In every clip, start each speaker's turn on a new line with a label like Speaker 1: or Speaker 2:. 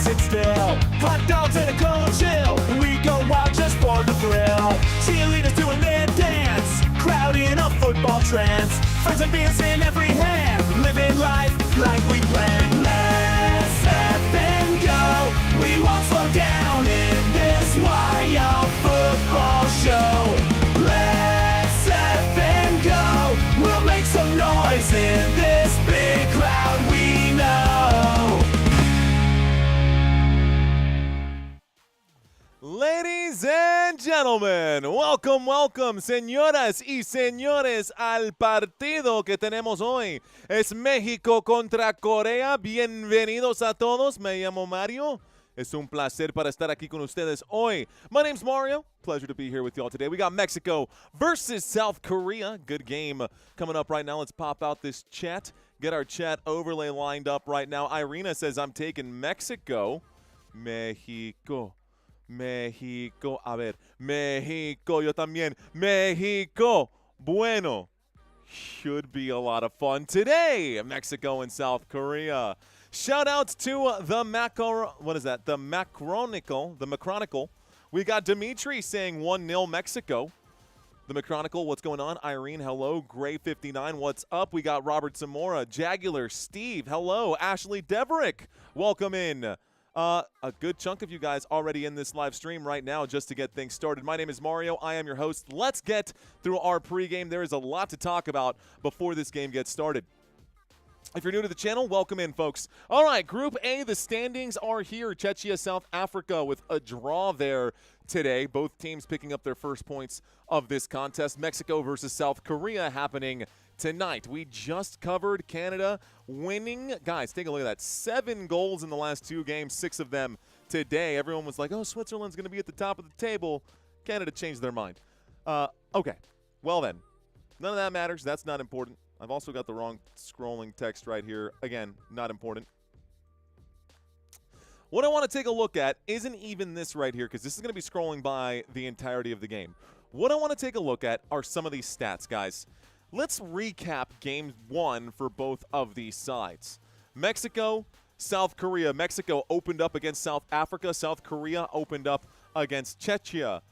Speaker 1: sit still. Hot dogs and a cold chill. We go wild just for the thrill. Cheerleaders doing their dance. Crowd in a football trance. Friends and beers in every hand. Living life like we planned. Let's step and go. We won't slow down in this wild football show. Let's step and go. We'll make some noise in this big crowd we know.
Speaker 2: Ladies and gentlemen, welcome, señoras y señores, al partido que tenemos hoy. Es México contra Corea. Bienvenidos a todos. Me llamo Mario. Es un placer para estar aquí con ustedes hoy. My name's Mario. Pleasure to be here with y'all today. We got Mexico versus South Korea. Good game coming up right now. Let's pop out this chat. Get our chat overlay lined up right now. Irina says, I'm taking Mexico. México. México, a ver, México, yo también, México, bueno, should be a lot of fun today, Mexico and South Korea. Shout outs to the Macronicle. We got Dimitri saying 1-0 Mexico. The Macronicle, what's going on? Irene, hello. Gray59, what's up? We got Robert Zamora, Jagular, Steve, hello. Ashley Deverick, welcome in. A good chunk of you guys already in this live stream right now just to get things started. My name is Mario. I am your host. Let's get through our pregame. There is a lot to talk about before this game gets started. If you're new to the channel, welcome in, folks. All right, Group A, the standings are here. Czechia, South Africa with a draw there today. Both teams picking up their first points of this contest. Mexico versus South Korea happening tonight. We just covered Canada winning. Guys, take a look at that. 7 goals in the last 2 games, 6 of them today. Everyone was like, oh, Switzerland's going to be at the top of the table. Canada changed their mind. Okay, well then, none of that matters. That's not important. I've also got the wrong scrolling text right here. Again, not important. What I want to take a look at isn't even this right here, because this is going to be scrolling by the entirety of the game. What I want to take a look at are some of these stats, guys. Let's recap Game 1 for both of these sides. Mexico, South Korea. Mexico opened up against South Africa. South Korea opened up against Czechia.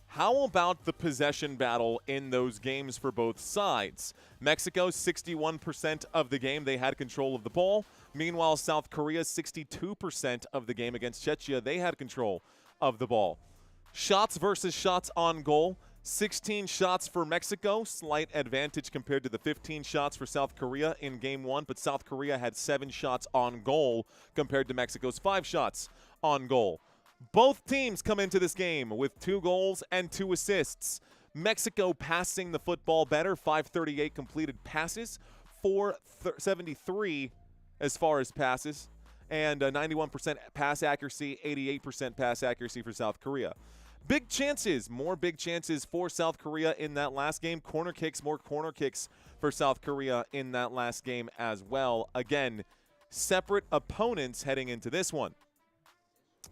Speaker 2: How about the possession battle in those games for both sides? Mexico, 61% of the game, they had control of the ball. Meanwhile, South Korea, 62% of the game against Czechia, they had control of the ball. Shots versus shots on goal. 16 shots for Mexico, slight advantage compared to the 15 shots for South Korea in Game 1, but South Korea had 7 shots on goal compared to Mexico's 5 shots on goal. Both teams come into this game with 2 goals and 2 assists. Mexico passing the football better, 538 completed passes, 473 as far as passes, and 91% pass accuracy, 88% pass accuracy for South Korea. Big chances, more big chances for South Korea in that last game. Corner kicks, more corner kicks for South Korea in that last game as well. Again, separate opponents heading into this one.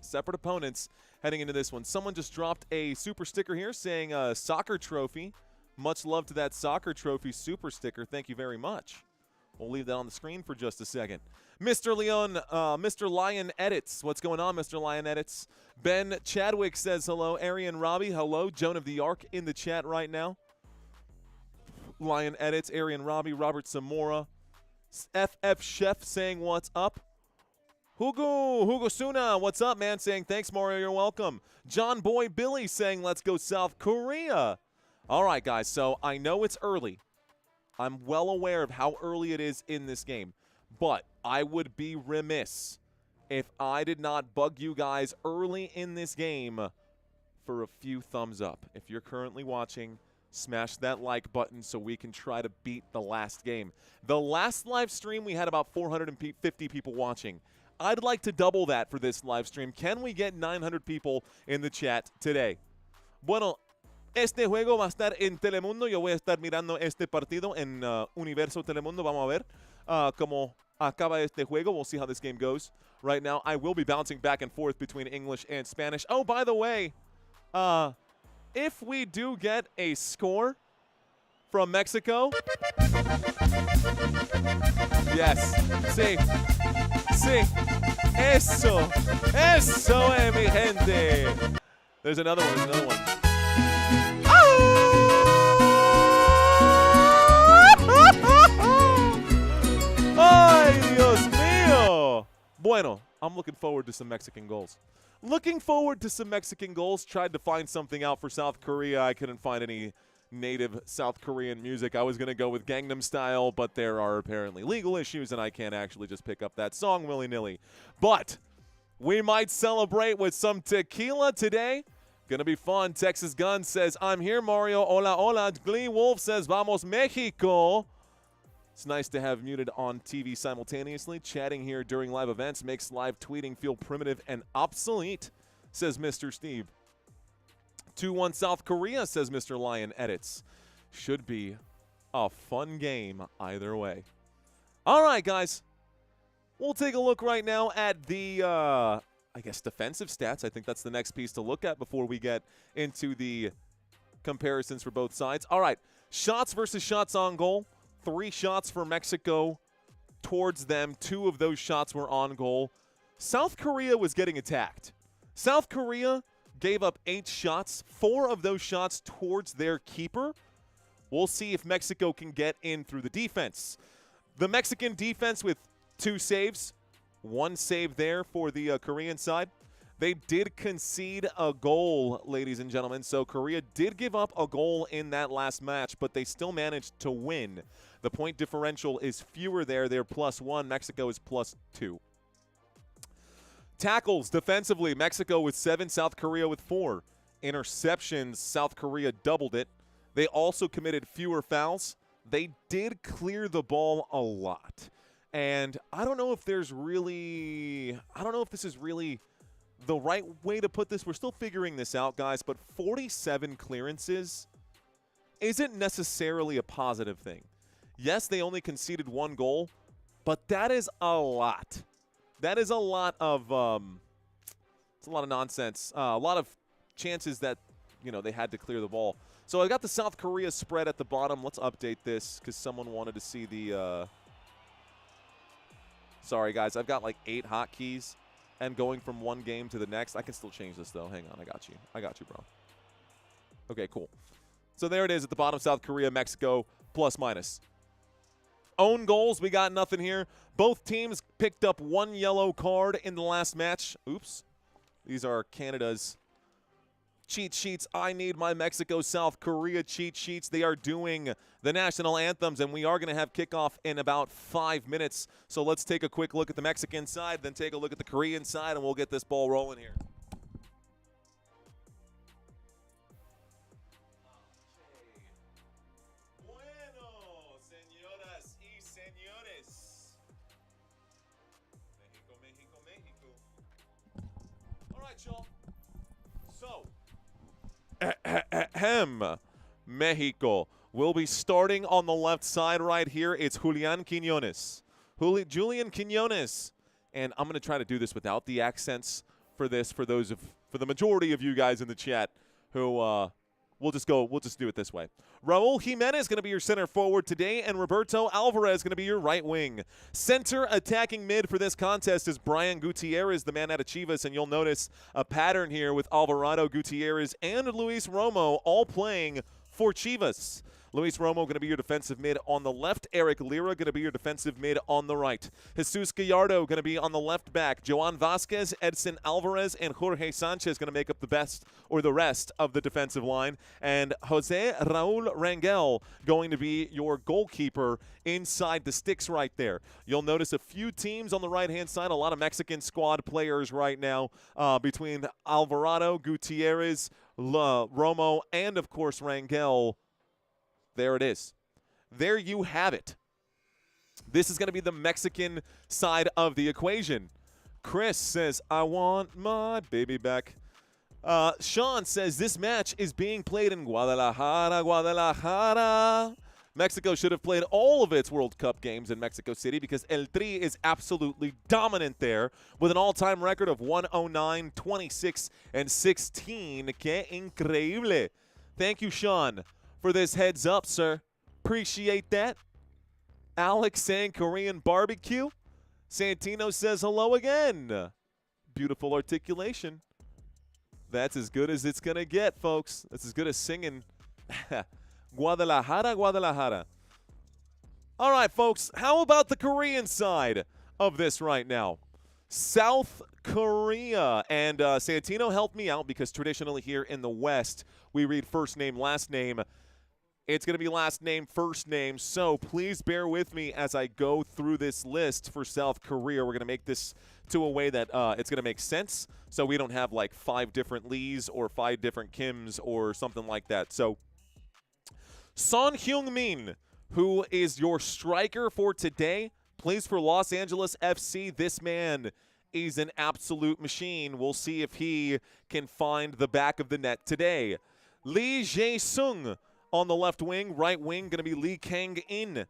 Speaker 2: Separate opponents heading into this one. Someone just dropped a super sticker here saying soccer trophy. Much love to that soccer trophy super sticker. Thank you very much. We'll leave that on the screen for just a second. Mr. Lion Edits. What's going on, Mr. Lion Edits? Ben Chadwick says hello. Arian Robbie, hello. Joan of the Ark in the chat right now. Lion Edits, Arian Robbie, Robert Zamora. FF Chef saying what's up. Hugo Suna, what's up, man? Saying thanks, Mario, you're welcome. John Boy Billy saying let's go South Korea. All right, guys, so I know it's early. I'm well aware of how early it is in this game, but I would be remiss if I did not bug you guys early in this game for a few thumbs up. If you're currently watching, smash that like button so we can try to beat the last game. The last live stream, we had about 450 people watching. I'd like to double that for this live stream. Can we get 900 people in the chat today? Bueno, este juego va a estar en Telemundo. Yo voy a estar mirando este partido en Universo Telemundo. Vamos a ver cómo acaba este juego. We'll see how this game goes. Right now, I will be bouncing back and forth between English and Spanish. Oh, by the way, if we do get a score from Mexico. Yes. Sí. Eso. Eso, mi gente. There's another one. There's another one. Ay, Dios mío. Bueno, I'm looking forward to some Mexican goals. Looking forward to some Mexican goals. Tried to find something out for South Korea. I couldn't find any native South Korean music. I was going to go with Gangnam Style, but there are apparently legal issues, and I can't actually just pick up that song willy-nilly. But we might celebrate with some tequila today. Gonna be fun. Texas Gun says, I'm here, Mario. Hola, hola. Glee Wolf says, Vamos, Mexico. It's nice to have muted on TV simultaneously. Chatting here during live events makes live tweeting feel primitive and obsolete, says Mr. Steve. 2-1 South Korea, says Mr. Lion Edits. Should be a fun game either way. All right, guys. We'll take a look right now at the, I guess, defensive stats. I think that's the next piece to look at before we get into the comparisons for both sides. All right, shots versus shots on goal. 3 shots for Mexico towards them. 2 of those shots were on goal. South Korea was getting attacked. South Korea gave up 8 shots. 4 of those shots towards their keeper. We'll see if Mexico can get in through the defense. The Mexican defense with 2 saves. 1 save there for the Korean side. They did concede a goal, ladies and gentlemen. So Korea did give up a goal in that last match, but they still managed to win. The point differential is fewer there. They're +1. Mexico is +2. Tackles defensively. Mexico with 7. South Korea with 4. Interceptions. South Korea doubled it. They also committed fewer fouls. They did clear the ball a lot. And I don't know if this is really the right way to put this. We're still figuring this out, guys, but 47 clearances isn't necessarily a positive thing. Yes, they only conceded 1 goal, but that is a lot. That is a lot of it's a lot of nonsense. A lot of chances that, you know, they had to clear the ball. So I got the South Korea spread at the bottom. Let's update this because someone wanted to see the sorry, guys. I've got like 8 hotkeys. And going from one game to the next. I can still change this, though. Hang on. I got you. I got you, bro. Okay, cool. So there it is at the bottom. South Korea, Mexico, +-. Own goals. We got nothing here. Both teams picked up 1 yellow card in the last match. Oops. These are Canada's cheat sheets. I need my Mexico-South Korea cheat sheets. They are doing the national anthems, and we are going to have kickoff in about 5 minutes. So let's take a quick look at the Mexican side, then take a look at the Korean side, and we'll get this ball rolling here. Bueno, señoras y señores. Mexico, Mexico, Mexico. All right, y'all. So, Mexico will be starting on the left side right here. It's Julian Quiñones. Julian Quiñones. And I'm going to try to do this without the accents for the majority of you guys in the chat who we'll just do it this way. Raúl Jiménez is going to be your center forward today, and Roberto Alvarez is going to be your right wing. Center attacking mid for this contest is Brian Gutierrez, the man out of Chivas, and you'll notice a pattern here with Alvarado, Gutierrez, and Luis Romo all playing for Chivas. Luis Romo going to be your defensive mid on the left. Eric Lira going to be your defensive mid on the right. Jesus Gallardo going to be on the left back. Joan Vasquez, Edson Alvarez, and Jorge Sanchez going to make up the rest of the defensive line. And Jose Raúl Rangel going to be your goalkeeper inside the sticks right there. You'll notice a few teams on the right-hand side, a lot of Mexican squad players right now between Alvarado, Gutierrez, Romo, and, of course, Rangel. There it is. There you have it. This is going to be the Mexican side of the equation. Chris says, I want my baby back. Sean says, this match is being played in Guadalajara, Guadalajara. Mexico should have played all of its World Cup games in Mexico City because El Tri is absolutely dominant there with an all-time record of 109, 26, and 16. Que increíble. Thank you, Sean, for this heads up, sir. Appreciate that. Alex saying Korean barbecue. Santino says hello again. Beautiful articulation. That's as good as it's going to get, folks. That's as good as singing. Guadalajara, Guadalajara. All right, folks, how about the Korean side of this right now? South Korea. And Santino helped me out because traditionally here in the West, we read first name, last name. It's going to be last name, first name. So please bear with me as I go through this list for South Korea. We're going to make this to a way that it's going to make sense so we don't have like 5 different Lees or 5 different Kims or something like that. So Son Heung-min, who is your striker for today, plays for Los Angeles FC. This man is an absolute machine. We'll see if he can find the back of the net today. Lee Jae-sung on the left wing. Right wing going to be Lee Kang-in.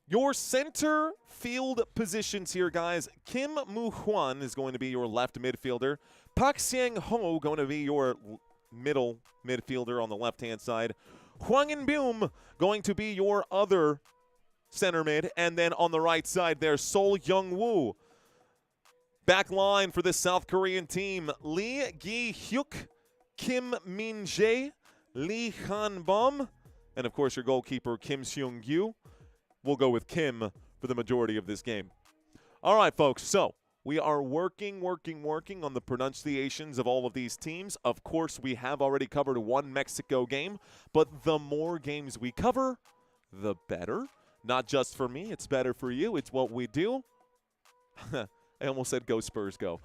Speaker 2: Your center field positions here, guys. Kim Moo-hwan is going to be your left midfielder. Park Sang-ho going to be your middle midfielder on the left-hand side. Hwang In-byum going to be your other center mid. And then on the right side there, Sol Young-woo. Back line for this South Korean team, Lee Gi-hyuk, Kim Min-jae, Lee Han-bum, and of course your goalkeeper, Kim Seung-gyu. We'll go with Kim for the majority of this game. All right, folks, so we are working on the pronunciations of all of these teams. Of course, we have already covered one Mexico game, but the more games we cover, the better. Not just for me, it's better for you. It's what we do. I almost said go Spurs go.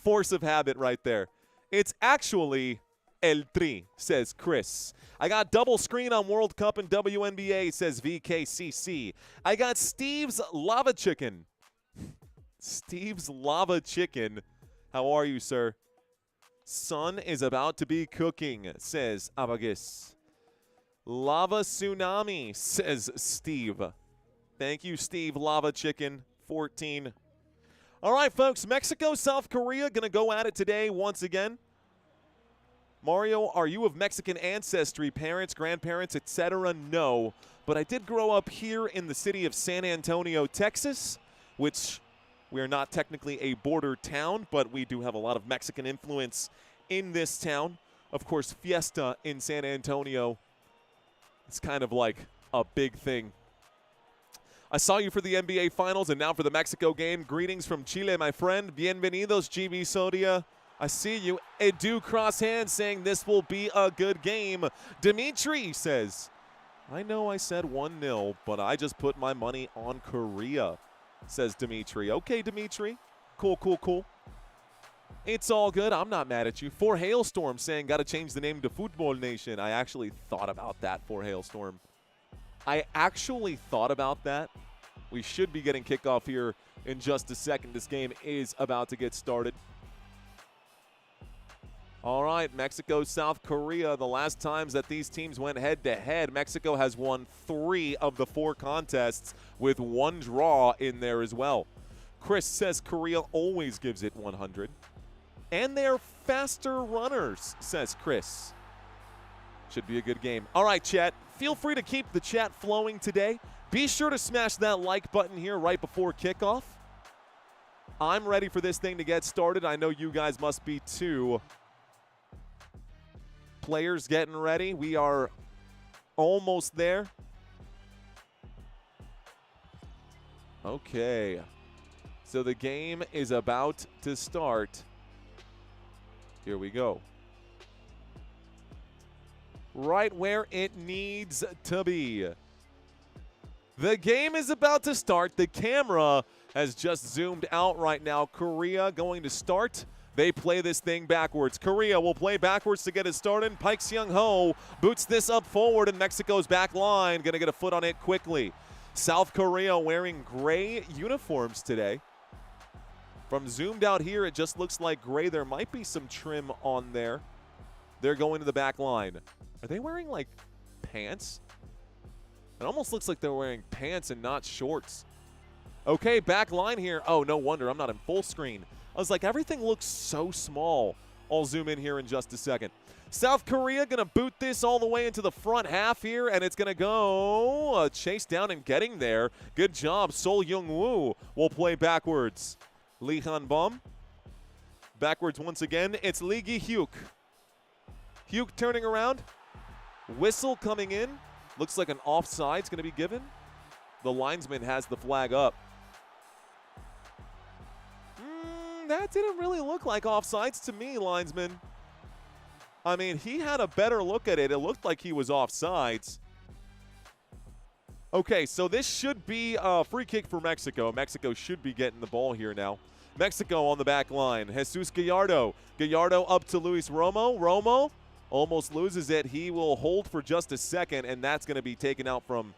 Speaker 2: Force of habit right there. It's actually El Tri, says Chris. I got double screen on World Cup and WNBA, says VKCC. I got Steve's Lava Chicken. Steve's Lava Chicken. How are you, sir? Sun is about to be cooking, says Abagis. Lava Tsunami, says Steve. Thank you, Steve. Lava Chicken, 14. All right, folks, Mexico, South Korea going to go at it today once again. Mario, are you of Mexican ancestry, parents, grandparents, etc.? No, but I did grow up here in the city of San Antonio, Texas, which we are not technically a border town, but we do have a lot of Mexican influence in this town. Of course, Fiesta in San Antonio, it's kind of like a big thing. I saw you for the NBA Finals and now for the Mexico game. Greetings from Chile, my friend. Bienvenidos, GB Sodia. I see you. Edu Crosshand saying this will be a good game. Dimitri says, I know I said 1-0, but I just put my money on Korea, says Dimitri. Okay, Dimitri. Cool, cool, cool. It's all good. I'm not mad at you. For Hailstorm saying got to change the name to Football Nation. I actually thought about that, for Hailstorm. I actually thought about that. We should be getting kickoff here in just a second. This game is about to get started. All right, Mexico, South Korea. The last times that these teams went head-to-head, Mexico has won 3 of the 4 contests with 1 draw in there as well. Chris says Korea always gives it 100. And they're faster runners, says Chris. Should be a good game. All right, chat. Feel free to keep the chat flowing today. Be sure to smash that like button here right before kickoff. I'm ready for this thing to get started. I know you guys must be too. Players getting ready. We are almost there. Okay. So the game is about to start. Here we go. Right where it needs to be. The game is about to start. The camera has just zoomed out right now. Korea going to start. They play this thing backwards. Korea will play backwards to get it started. Park Sang-ho boots this up forward, and Mexico's back line going to get a foot on it quickly. South Korea wearing gray uniforms today. From zoomed out here, it just looks like gray. There might be some trim on there. They're going to the back line. Are they wearing, like, pants? It almost looks like they're wearing pants and not shorts. Okay, back line here. Oh, no wonder. I'm not in full screen. I was like, everything looks so small I'll zoom in here in just a second. South Korea going to boot this all the way into the front half here, and it's going to go chase down and getting there. Good job. Sol Young-woo will play backwards. Lee Han-bum. Backwards once again. It's Lee Gi-hyuk. Hyuk turning around. Whistle coming in. Looks like an offside's going to be given. The linesman has the flag up. That didn't really look like offsides to me, linesman. I mean, he had a better look at it. It looked like he was offsides. Okay, so this should be a free kick for Mexico. Mexico should be getting the ball here now. Mexico on the back line. Jesus Gallardo. Gallardo up to Luis Romo. Romo almost loses it. He will hold for just a second, and that's going to be taken out from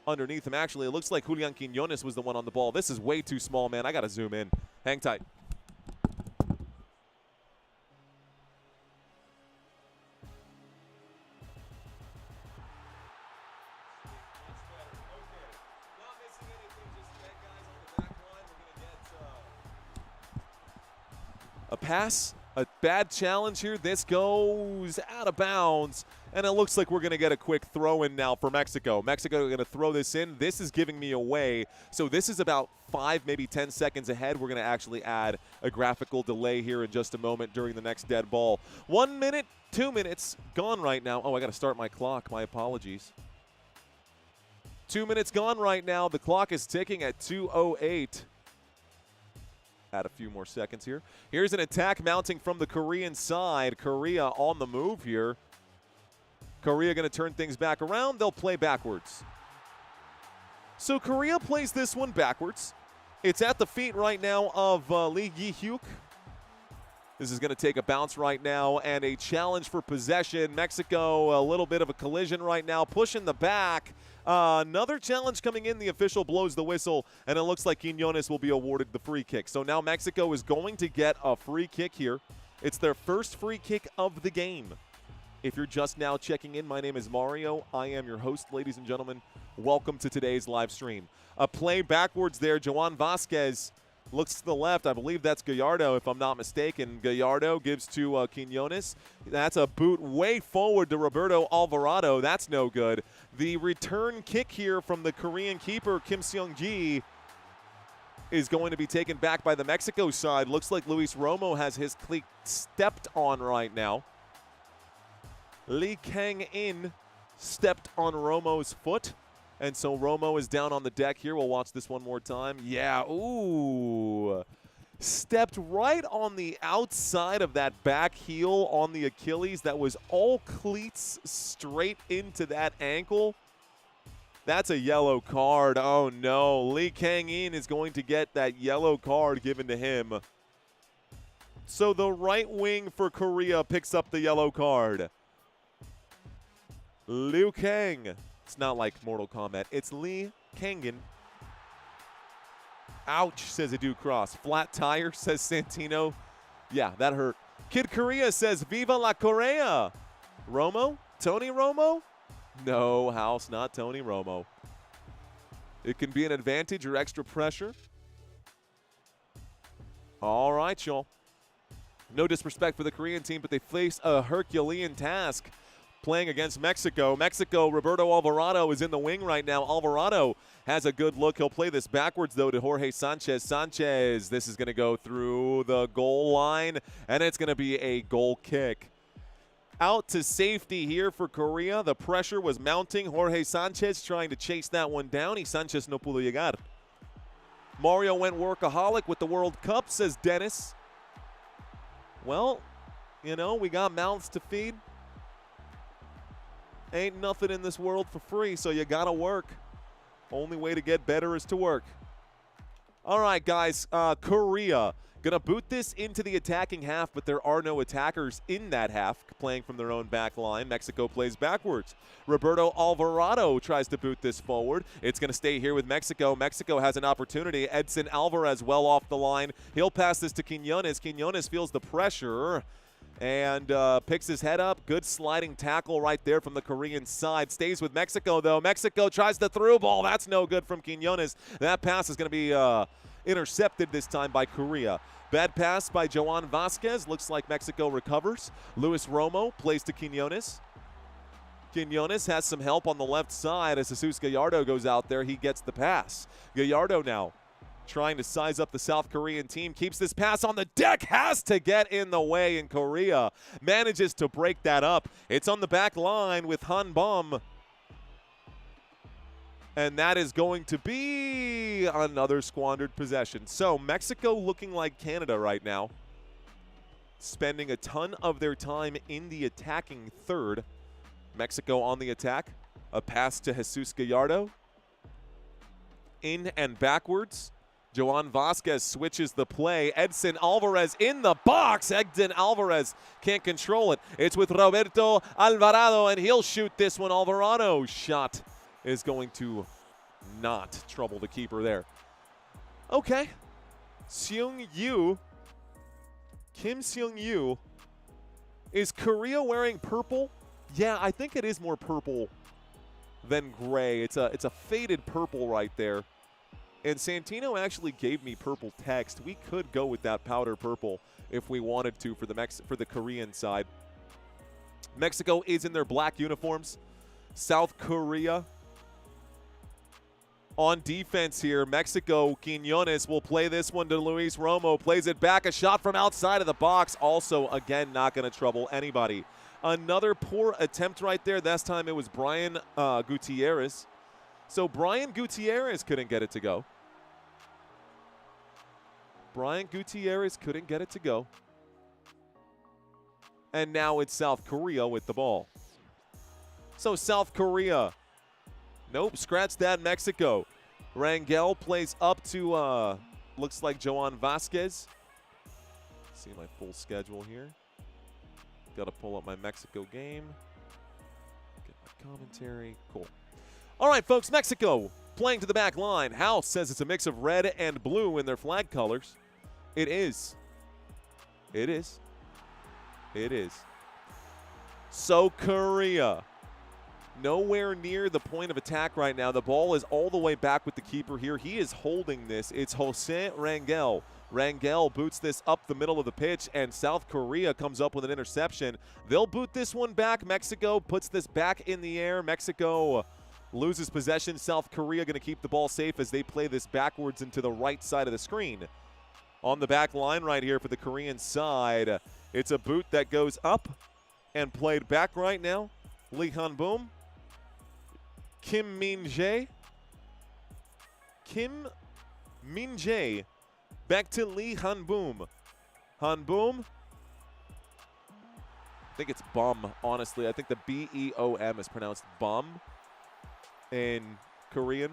Speaker 2: underneath him. Actually, it looks like Julian Quiñones was the one on the ball. This is way too small, man. I got to zoom in. Hang tight. A pass, a bad challenge here. This goes out of bounds, and it looks like we're going to get a quick throw in now for Mexico. Mexico are going to throw this in. This is giving me away. So this is about 5, maybe 10 seconds ahead. We're going to actually add a graphical delay here in just a moment during the next dead ball. 1 minute, 2 minutes gone right now. Oh, I got to start my clock. My apologies. 2 minutes gone right now. The clock is ticking at 2:08. Add a few more seconds here. Here's an attack mounting from the Korean side. Korea on the move here. Korea going to turn things back around. They'll play backwards. So Korea plays this one backwards. It's at the feet right now of Lee Gi-hyuk. This is going to take a bounce right now and a challenge for possession. Mexico, a little bit of a collision right now, pushing the back. Another challenge coming in. The official blows the whistle, and it looks like Quiñones will be awarded the free kick. So now Mexico is going to get a free kick here. It's their first free kick of the game. If you're just now checking in, my name is Mario. I am your host, ladies and gentlemen. Welcome to today's live stream. A play backwards there. Joan Vasquez looks to the left. I believe that's Gallardo, if I'm not mistaken. Gallardo gives to Quiñones. That's a boot way forward to Roberto Alvarado. That's no good. The return kick here from the Korean keeper, Kim Seong-ji, is going to be taken back by the Mexico side. Looks like Luis Romo has his cleat stepped on right now. Lee Kang-in stepped on Romo's foot. And so Romo is down on the deck here. We'll watch this one more time. Yeah, ooh. Stepped right on the outside of that back heel on the Achilles. That was all cleats straight into that ankle. That's a yellow card. Oh, no. Lee Kang-in is going to get that yellow card given to him. So the right wing for Korea picks up the yellow card. Liu Kang. It's not like Mortal Kombat. It's Lee Kang-in. Ouch, says Adu Cross. Flat tire, says Santino. Yeah, that hurt. Kid Korea says, Viva la Korea. Romo? Tony Romo? No, House, not Tony Romo. It can be an advantage or extra pressure. All right, y'all. No disrespect for the Korean team, but they face a Herculean task playing against Mexico. Mexico, Roberto Alvarado is in the wing right now. Alvarado has a good look. He'll play this backwards, though, to Jorge Sanchez. Sanchez, this is going to go through the goal line, and it's going to be a goal kick. Out to safety here for Korea. The pressure was mounting. Jorge Sanchez trying to chase that one down. Y Sanchez no pudo llegar. Mario went workaholic with the World Cup, says Dennis. Well, you know, we got mouths to feed. Ain't nothing in this world for free, so you got to work. Only way to get better is to work. All right, guys, Korea going to boot this into the attacking half, but there are no attackers in that half playing from their own back line. Mexico plays backwards. Roberto Alvarado tries to boot this forward. It's going to stay here with Mexico. Mexico has an opportunity. Edson Alvarez well off the line. He'll pass this to Quiñones. Quiñones feels the pressure and picks his head up. Good sliding tackle right there from the Korean side. Stays with Mexico, though. Mexico tries the through ball. That's no good from Quiñones. That pass is going to be Intercepted this time by Korea. Bad pass by Joan Vasquez. Looks like Mexico recovers. Luis Romo plays to Quiñones. Quiñones has some help on the left side as Jesus Gallardo goes out there. He gets the pass. Gallardo now trying to size up the South Korean team. Keeps this pass on the deck. Has to get in the way, and Korea manages to break that up. It's on the back line with Han Bum. And that is going to be another squandered possession. So Mexico looking like Canada right now, spending a ton of their time in the attacking third. Mexico on the attack. A pass to Jesus Gallardo. In and backwards. Joan Vasquez switches the play. Edson Alvarez in the box. Edson Alvarez can't control it. It's with Roberto Alvarado, and he'll shoot this one. Alvarado's shot is going to not trouble the keeper there. Okay. Seung-yu. Kim Seung-yu. Is Korea wearing purple? Yeah, I think it is more purple than gray. It's a faded purple right there. And Santino actually gave me purple text. We could go with that powder purple if we wanted to for the Korean side. Mexico is in their black uniforms. South Korea on defense here. Mexico, Quiñones will play this one to Luis Romo. Plays it back. A shot from outside of the box. Also, again, not going to trouble anybody. Another poor attempt right there. This time it was Brian Gutierrez. So Brian Gutierrez couldn't get it to go. Brian Gutierrez couldn't get it to go. And now it's South Korea with the ball. So South Korea. Nope, scratch that, Mexico. Rangel plays up to, looks like Joan Vasquez. See my full schedule here. Got to pull up my Mexico game. Get my commentary. Cool. All right, folks, Mexico playing to the back line. House says it's a mix of red and blue in their flag colors. It is. It is. It is. So Korea, nowhere near the point of attack right now. The ball is all the way back with the keeper here. He is holding this. It's Jose Rangel. Rangel boots this up the middle of the pitch, and South Korea comes up with an interception. They'll boot this one back. Mexico puts this back in the air. Mexico loses possession. South Korea going to keep the ball safe as they play this backwards into the right side of the screen. On the back line right here for the Korean side, it's a boot that goes up and played back right now. Lee Han-boom. Kim Min-jae. Kim Min-jae. Back to Lee Han-boom. Han-boom. I think it's bum, honestly. I think the B-E-O-M is pronounced bum in Korean.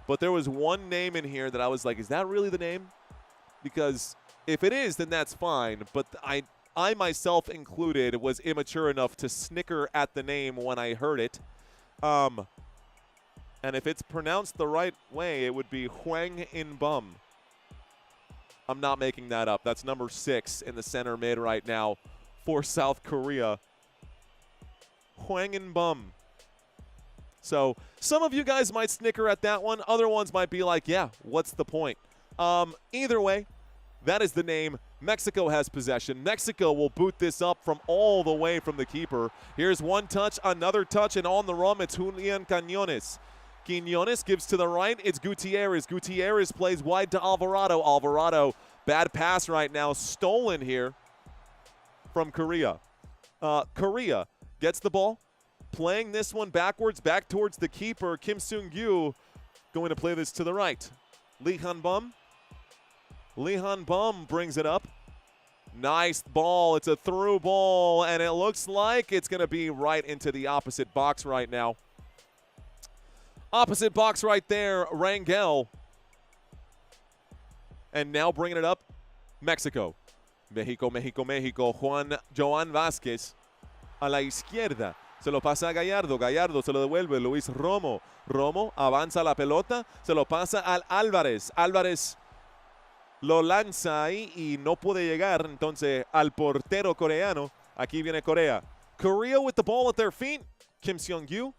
Speaker 2: But there was one name in here that I was like, is that really the name? Because if it is, then that's fine. But I myself included was immature enough to snicker at the name when I heard it. And if it's pronounced the right way, it would be Hwang In Bum. I'm not making that up. That's number 6 in the center mid right now for South Korea. Hwang In Bum. So some of you guys might snicker at that one. Other ones might be like, yeah, what's the point? Either way, that is the name. Mexico has possession. Mexico will boot this up from all the way from the keeper. Here's one touch, another touch, and on the run, it's Julian Quiñones. Quiñones gives to the right. It's Gutierrez. Gutierrez plays wide to Alvarado. Alvarado, bad pass right now. Stolen here from Korea. Korea gets the ball. Playing this one backwards, back towards the keeper. Kim Seung-yu going to play this to the right. Lee Han-bum. Lee Han-bum brings it up. Nice ball. It's a through ball, and it looks like it's going to be right into the opposite box right now. Opposite box right there, Rangel. And now bringing it up, Mexico. México, México, México. Joan Vasquez a la izquierda. Se lo pasa a Gallardo. Gallardo se lo devuelve. Luis Romo. Romo avanza la pelota. Se lo pasa al Álvarez. Álvarez lo lanza ahí y no puede llegar. Entonces al portero coreano. Aquí viene Corea. Korea with the ball at their feet. Kim Seung-yu.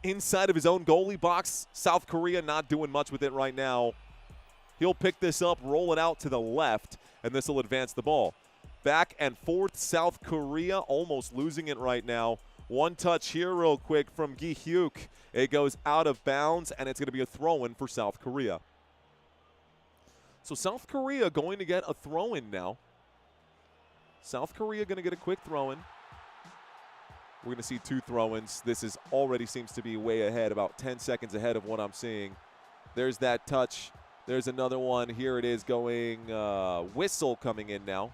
Speaker 2: inside of his own goalie box. South Korea not doing much with it right now. He'll pick this up, roll it out to the left, and this will advance the ball. Back and forth, South Korea almost losing it right now. One touch here real quick from Gi Hyuk. It goes out of bounds, and it's going to be a throw-in for South Korea. So South Korea going to get a throw-in now. South Korea going to get a quick throw-in. We're going to see 2 throw-ins. This is already seems to be way ahead, about 10 seconds ahead of what I'm seeing. There's that touch. There's another one. Here it is going whistle coming in now.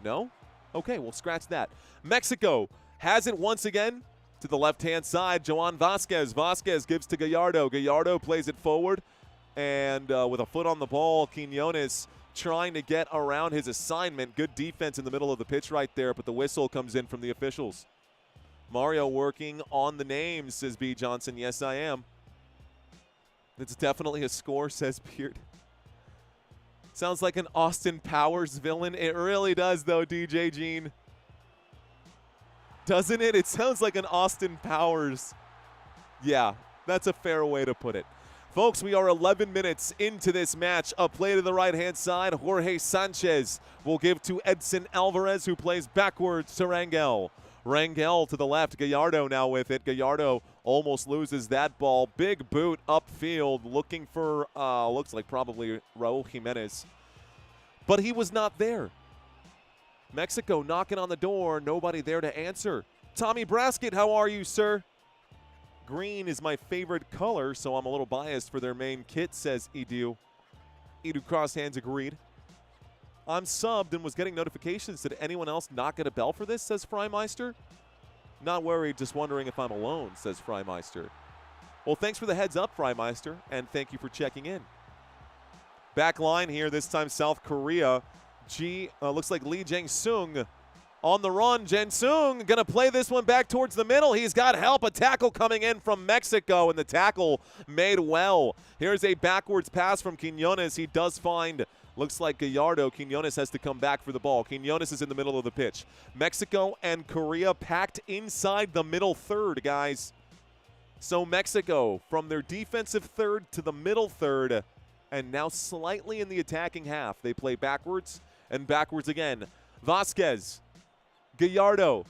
Speaker 2: No? Okay, we'll scratch that. Mexico has it once again to the left-hand side. Joan Vasquez. Vasquez gives to Gallardo. Gallardo plays it forward. And with a foot on the ball, Quiñones trying to get around his assignment. Good defense in the middle of the pitch right there, but the whistle comes in from the officials. Mario working on the names, says B. Johnson. Yes, I am. It's definitely a score, says Beard. Sounds like an Austin Powers villain. It really does, though, DJ Gene. Doesn't it? It sounds like an Austin Powers. Yeah, that's a fair way to put it. Folks, we are 11 minutes into this match. A play to the right-hand side. Jorge Sanchez will give to Edson Alvarez, who plays backwards to Rangel. Rangel to the left. Gallardo now with it. Gallardo almost loses that ball. Big boot upfield looking for, looks like probably Raúl Jiménez. But he was not there. Mexico knocking on the door. Nobody there to answer. Tommy Braskett, how are you, sir? Green is my favorite color, so I'm a little biased for their main kit, says Edu. Edu Crosshands agreed. I'm subbed and was getting notifications. Did anyone else not get a bell for this, says Freimeister? Not worried, just wondering if I'm alone, says Freimeister. Well, thanks for the heads up, Freimeister, and thank you for checking in. Back line here, this time South Korea. Looks like Lee Jae-sung on the run. Jae-sung going to play this one back towards the middle. He's got help. A tackle coming in from Mexico, and the tackle made well. Here's a backwards pass from Quiñones. He does find, looks like Gallardo. Quiñones has to come back for the ball. Quiñones is in the middle of the pitch. Mexico and Korea packed inside the middle third, guys. So Mexico from their defensive third to the middle third, and now slightly in the attacking half. They play backwards and backwards again. Vasquez. Gallardo.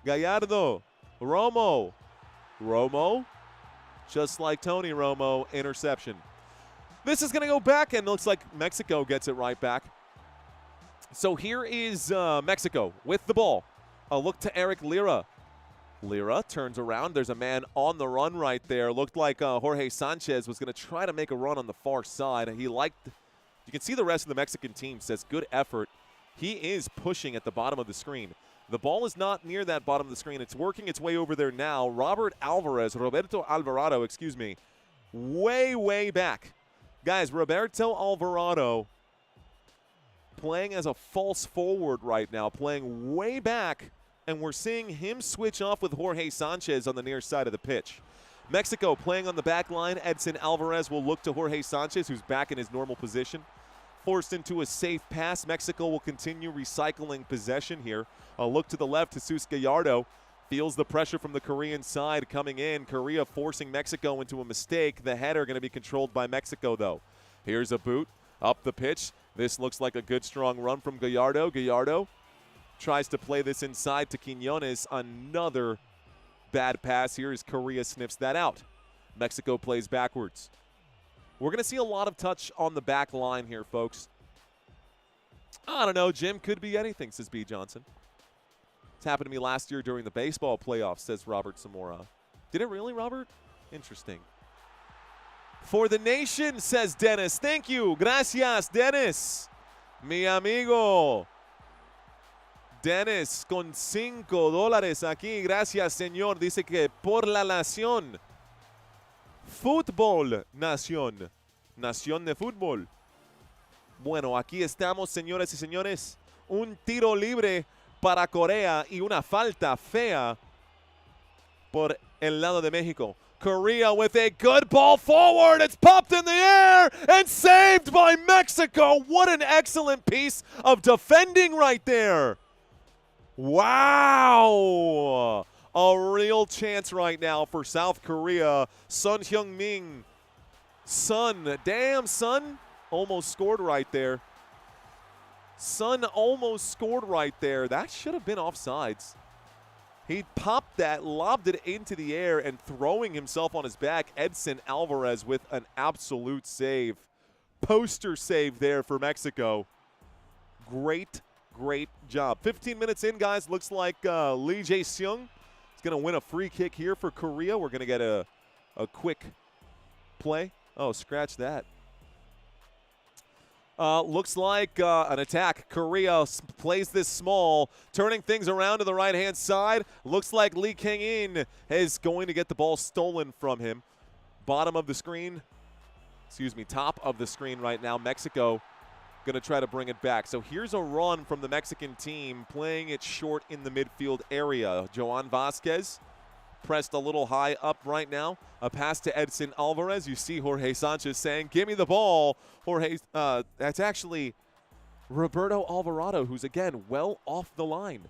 Speaker 2: Gallardo. Romo. Just like Tony Romo, interception. This is going to go back, and looks like Mexico gets it right back. So here is Mexico with the ball. A look to Eric Lira. Lira turns around. There's a man on the run right there. Looked like Jorge Sanchez was going to try to make a run on the far side. You can see the rest of the Mexican team says good effort. He is pushing at the bottom of the screen. The ball is not near that bottom of the screen. It's working its way over there now. Roberto Alvarado, excuse me, way back. Guys, Roberto Alvarado playing as a false forward right now, playing way back, and we're seeing him switch off with Jorge Sanchez on the near side of the pitch. Mexico playing on the back line. Edson Alvarez will look to Jorge Sanchez, who's back in his normal position. Forced into a safe pass. Mexico will continue recycling possession here. A look to the left. Jesus Gallardo feels the pressure from the Korean side coming in. Korea forcing Mexico into a mistake. The header going to be controlled by Mexico, though. Here's a boot up the pitch. This looks like a good, strong run from Gallardo. Gallardo tries to play this inside to Quiñones. Another bad pass here as Korea sniffs that out. Mexico plays backwards. We're going to see a lot of touch on the back line here, folks. I don't know, Jim. Could be anything, says B. Johnson. It's happened to me last year during the baseball playoffs, says Robert Zamora. Did it really, Robert? Interesting. For the nation, says Dennis. Thank you. Gracias, Dennis. Mi amigo. Dennis con $5 aquí. Gracias, señor. Dice que por la nación. Fútbol, nación. Nación de fútbol. Bueno, aquí estamos, señoras y señores. Un tiro libre para Corea y una falta fea por el lado de México. Korea with a good ball forward. It's popped in the air and saved by Mexico. What an excellent piece of defending right there. Wow. A real chance right now for South Korea. Son Heung-min. Son, damn, Son almost scored right there. Son almost scored right there. That should have been offsides. He popped that, lobbed it into the air, and throwing himself on his back, Edson Alvarez with an absolute save. Poster save there for Mexico. Great, great job. 15 minutes in, guys. Looks like Lee Jae-seung is going to win a free kick here for Korea. We're going to get a quick play. Oh, scratch that. Looks like an attack. Korea plays this small, turning things around to the right-hand side. Looks like Lee Kang-in is going to get the ball stolen from him. Bottom of the screen, top of the screen right now. Mexico going to try to bring it back. So here's a run from the Mexican team, playing it short in the midfield area. Joan Vasquez pressed a little high up right now. A pass to Edson Alvarez. You see Jorge Sanchez saying, give me the ball. That's actually Roberto Alvarado, who's, again, well off the line.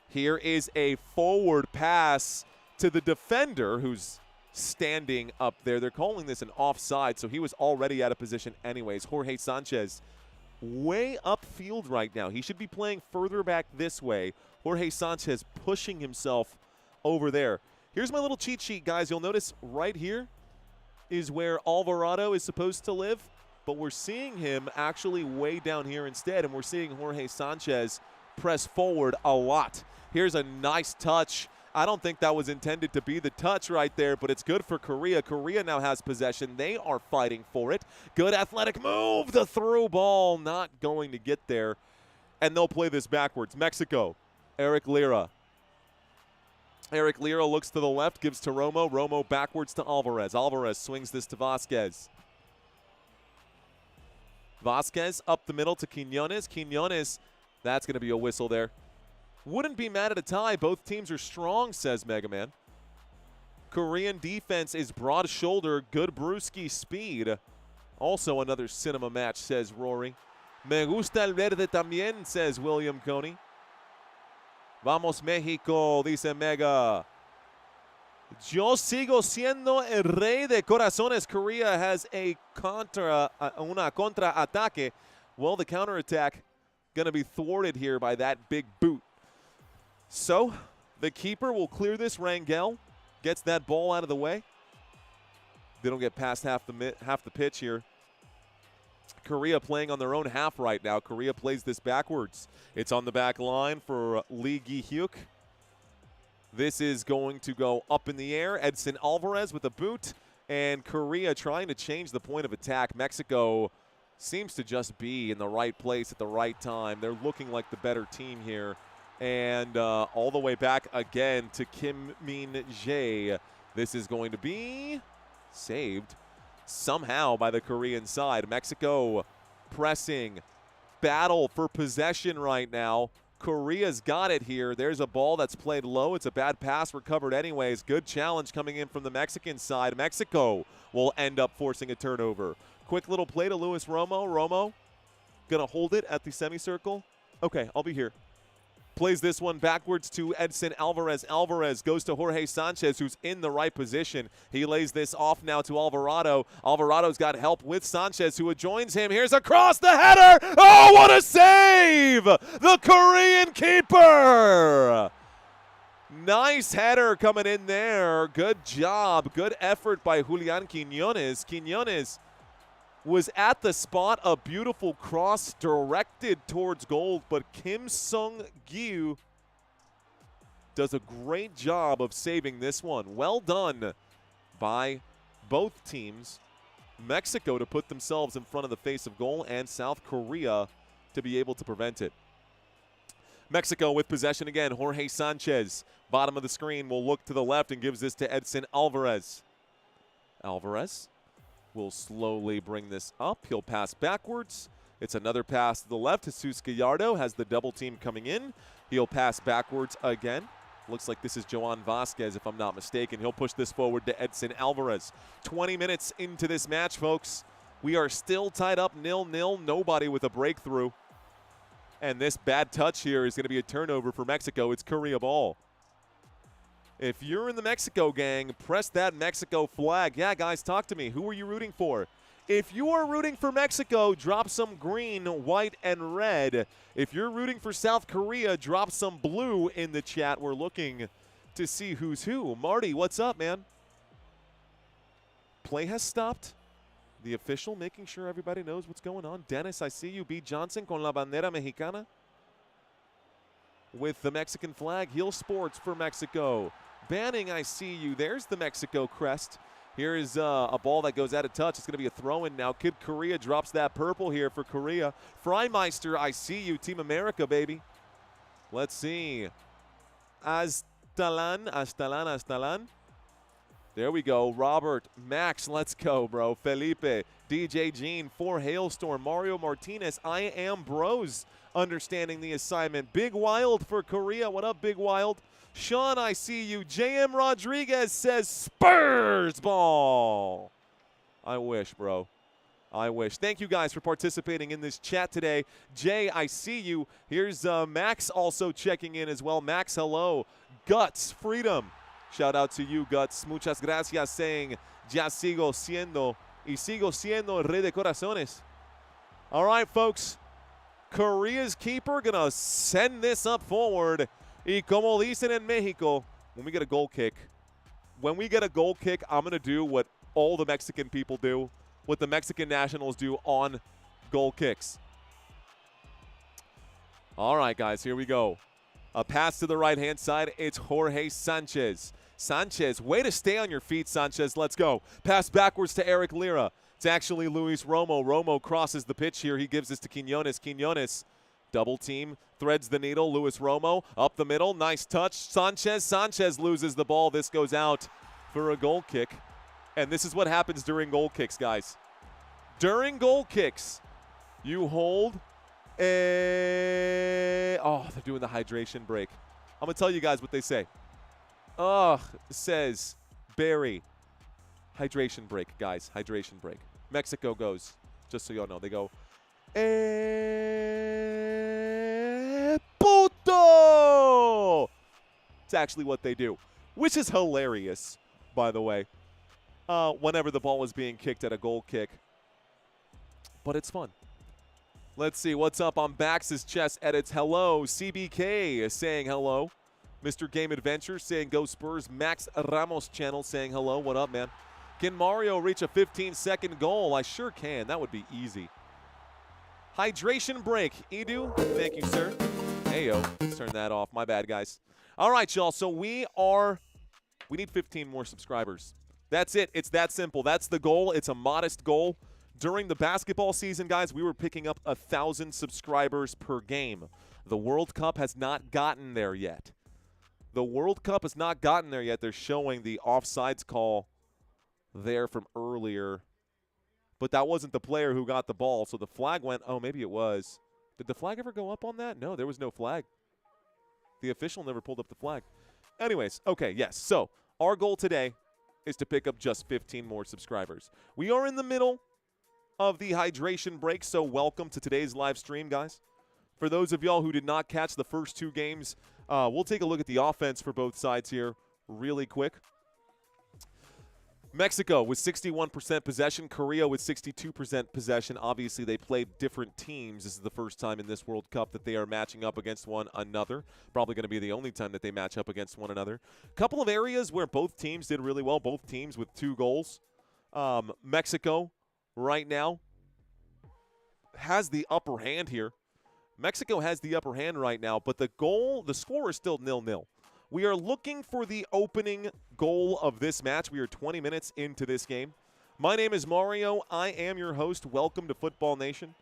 Speaker 2: Here is a forward pass to the defender who's standing up there. They're calling this an offside, so he was already out of position anyways. Jorge Sanchez way upfield right now. He should be playing further back this way. Jorge Sanchez pushing himself over there. Here's my little cheat sheet, guys. You'll notice right here is where Alvarado is supposed to live, but we're seeing him actually way down here instead, and we're seeing Jorge Sanchez press forward a lot. Here's a nice touch. I don't think that was intended to be the touch right there, but it's good for Korea. Korea now has possession. They are fighting for it. Good athletic move. The through ball not going to get there, and they'll play this backwards. Mexico, Eric Lira. Eric Lira looks to the left, gives to Romo. Romo backwards to Alvarez. Alvarez swings this to Vasquez. Vasquez up the middle to Quiñones. Quiñones, that's going to be a whistle there. Wouldn't be mad at a tie. Both teams are strong, says Mega Man. Korean defense is broad shoulder, good brewski speed. Also another cinema match, says Rory. Me gusta el verde también, says William Coney. Vamos México, dice Mega. Yo sigo siendo el rey de corazones. Korea has una contraataque. Well, the counterattack going to be thwarted here by that big boot. So the keeper will clear this. Rangel gets that ball out of the way. They don't get past half the pitch here. Korea playing on their own half right now. Korea plays this backwards. It's on the back line for Lee Gi-hyuk. This is going to go up in the air. Edson Alvarez with a boot. And Korea trying to change the point of attack. Mexico seems to just be in the right place at the right time. They're looking like the better team here. And all the way back again to Kim Min-jae. This is going to be saved somehow by the Korean side. Mexico pressing, battle for possession right now. Korea's got it here. There's a ball that's played low. It's a bad pass recovered anyways. Good challenge coming in from the Mexican side. Mexico will end up forcing a turnover. Quick little play to Luis Romo. Romo gonna hold it at the semicircle. Okay, I'll be here. Plays this one backwards to Edson Alvarez. Alvarez goes to Jorge Sanchez, who's in the right position. He lays this off now to Alvarado. Alvarado's got help with Sanchez, who joins him. Here's a cross, the header. Oh, what a save! The Korean keeper! Nice header coming in there. Good job. Good effort by Julian Quiñones. Quiñones was at the spot, a beautiful cross directed towards goal, but Kim Sung-gyu does a great job of saving this one. Well done by both teams. Mexico to put themselves in front of the face of goal, and South Korea to be able to prevent it. Mexico with possession again. Jorge Sanchez, bottom of the screen, will look to the left and gives this to Edson Alvarez. Alvarez will slowly bring this up. He'll pass backwards. It's another pass to the left. Jesus Gallardo has the double team coming in. He'll pass backwards again. Looks like this is Joan Vasquez, if I'm not mistaken. He'll push this forward to Edson Alvarez. 20 minutes into this match, folks. We are still tied up 0-0. Nobody with a breakthrough. And this bad touch here is going to be a turnover for Mexico. It's Korea ball. If you're in the Mexico gang, press that Mexico flag. Yeah, guys, talk to me. Who are you rooting for? If you are rooting for Mexico, drop some green, white, and red. If you're rooting for South Korea, drop some blue in the chat. We're looking to see who's who. Marty, what's up, man? Play has stopped. The official making sure everybody knows what's going on. Dennis, I see you. B. Johnson con la bandera mexicana. With the Mexican flag, Heel Sports for Mexico. Banning, I see you. There's the Mexico crest. Here is a ball that goes out of touch. It's going to be a throw-in now. Kid Korea drops that purple here for Korea. Freimeister, I see you. Team America, baby. Let's see. Aztalan. There we go. Robert, Max, let's go, bro. Felipe, DJ Jean, for Hailstorm. Mario Martinez, I am bros. Understanding the assignment. Big Wild for Korea. What up, Big Wild? Sean, I see you. JM Rodriguez says Spurs ball. I wish, bro. I wish. Thank you guys for participating in this chat today. Jay, I see you. Here's Max also checking in as well. Max, hello. Guts, Freedom. Shout out to you, Guts. Muchas gracias, saying, ya sigo siendo y sigo siendo el rey de corazones. All right, folks. Korea's keeper going to send this up forward. Y como dicen en Mexico, when we get a goal kick, I'm going to do what all the Mexican people do, what the Mexican nationals do on goal kicks. All right, guys, here we go. A pass to the right-hand side. It's Jorge Sanchez. Sanchez, way to stay on your feet, Sanchez. Let's go. Pass backwards to Eric Lira. It's actually Luis Romo. Romo crosses the pitch here. He gives this to Quiñones. Quiñones, double team, threads the needle. Luis Romo up the middle. Nice touch. Sanchez loses the ball. This goes out for a goal kick. And this is what happens during goal kicks, guys. During goal kicks, you hold a... Oh, they're doing the hydration break. I'm going to tell you guys what they say. Says Barry. Hydration break, guys. Hydration break. Mexico goes, just so y'all know, they go, puto! It's actually what they do, which is hilarious, by the way, whenever the ball is being kicked at a goal kick. But it's fun. Let's see what's up on Bax's chest edits. Hello, CBK is saying hello. Mr. Game Adventure saying go Spurs. Max Ramos channel saying hello. What up, man? Can Mario reach a 15-second goal? I sure can. That would be easy. Hydration break. Edu, thank you, sir. Heyo, let's turn that off. My bad, guys. All right, y'all. So we need 15 more subscribers. That's it. It's that simple. That's the goal. It's a modest goal. During the basketball season, guys, we were picking up 1,000 subscribers per game. The World Cup has not gotten there yet. The World Cup has not gotten there yet. They're showing the offsides call there from earlier. But that wasn't the player who got the ball, so the flag went, oh, maybe it was. Did the flag ever go up on that? No, there was no flag. The official never pulled up the flag. Anyways, okay, yes. So our goal today is to pick up just 15 more subscribers. We are in the middle of the hydration break, so welcome to today's live stream, guys. For those of y'all who did not catch the first two games, we'll take a look at the offense for both sides here really quick. Mexico with 61% possession. Korea with 62% possession. Obviously, they played different teams. This is the first time in this World Cup that they are matching up against one another. Probably going to be the only time that they match up against one another. Couple of areas where both teams did really well. Both teams with 2 goals. Mexico right now has the upper hand here. Mexico has the upper hand right now, but the score is still 0-0. We are looking for the opening goal of this match. We are 20 minutes into this game. My name is Mario. I am your host. Welcome to Football Nation.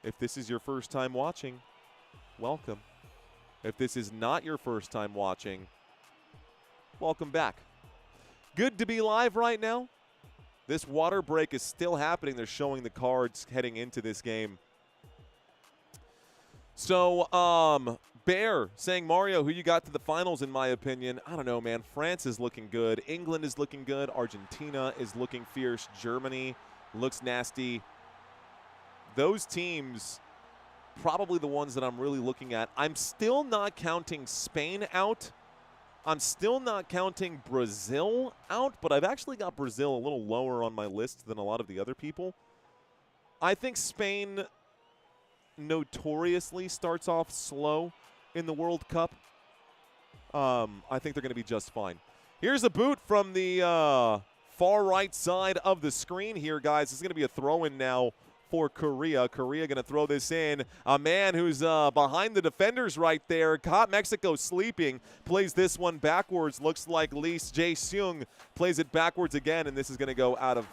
Speaker 2: If this is your first time watching, welcome. If this is not your first time watching, welcome back. Good to be live right now. This water break is still happening. They're showing the cards heading into this game. So, Bear saying, Mario, who you got to the finals in my opinion? I don't know, man. France is looking good. England is looking good. Argentina is looking fierce. Germany looks nasty. Those teams, probably the ones that I'm really looking at. I'm still not counting Spain out I'm still not counting Brazil out, but I've actually got Brazil a little lower on my list than a lot of the other people. I think Spain notoriously starts off slow in the World Cup. I think they're going to be just fine. Here's a boot from the far right side of the screen here, guys. It's going to be a throw-in now for Korea. Korea going to throw this in. A man who's behind the defenders right there. Caught Mexico sleeping. Plays this one backwards. Looks like Lee Jae-seung plays it backwards again, and this is going to go out of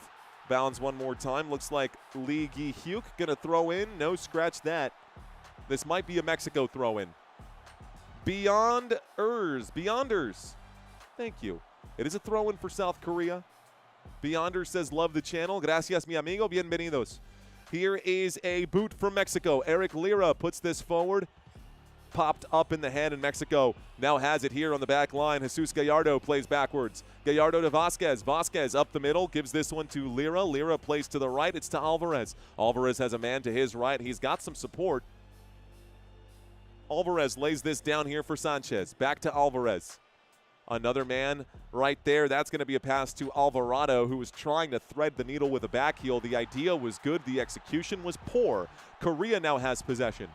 Speaker 2: bounds one more time. Looks like Lee Gi-hyuk going to throw in. No, scratch that. This might be a Mexico throw-in. Beyonders. Thank you. It is a throw-in for South Korea. Beyonder says, love the channel. Gracias, mi amigo. Bienvenidos. Here is a boot from Mexico. Eric Lira puts this forward. Popped up in the hand, and Mexico now has it here on the back line. Jesus Gallardo plays backwards. Gallardo to Vasquez. Vasquez up the middle. Gives this one to Lira. Lira plays to the right. It's to Alvarez. Alvarez has a man to his right. He's got some support. Alvarez lays this down here for Sanchez. Back to Alvarez. Another man right there. That's going to be a pass to Alvarado, who was trying to thread the needle with a back heel. The idea was good. The execution was poor. Korea now has possession.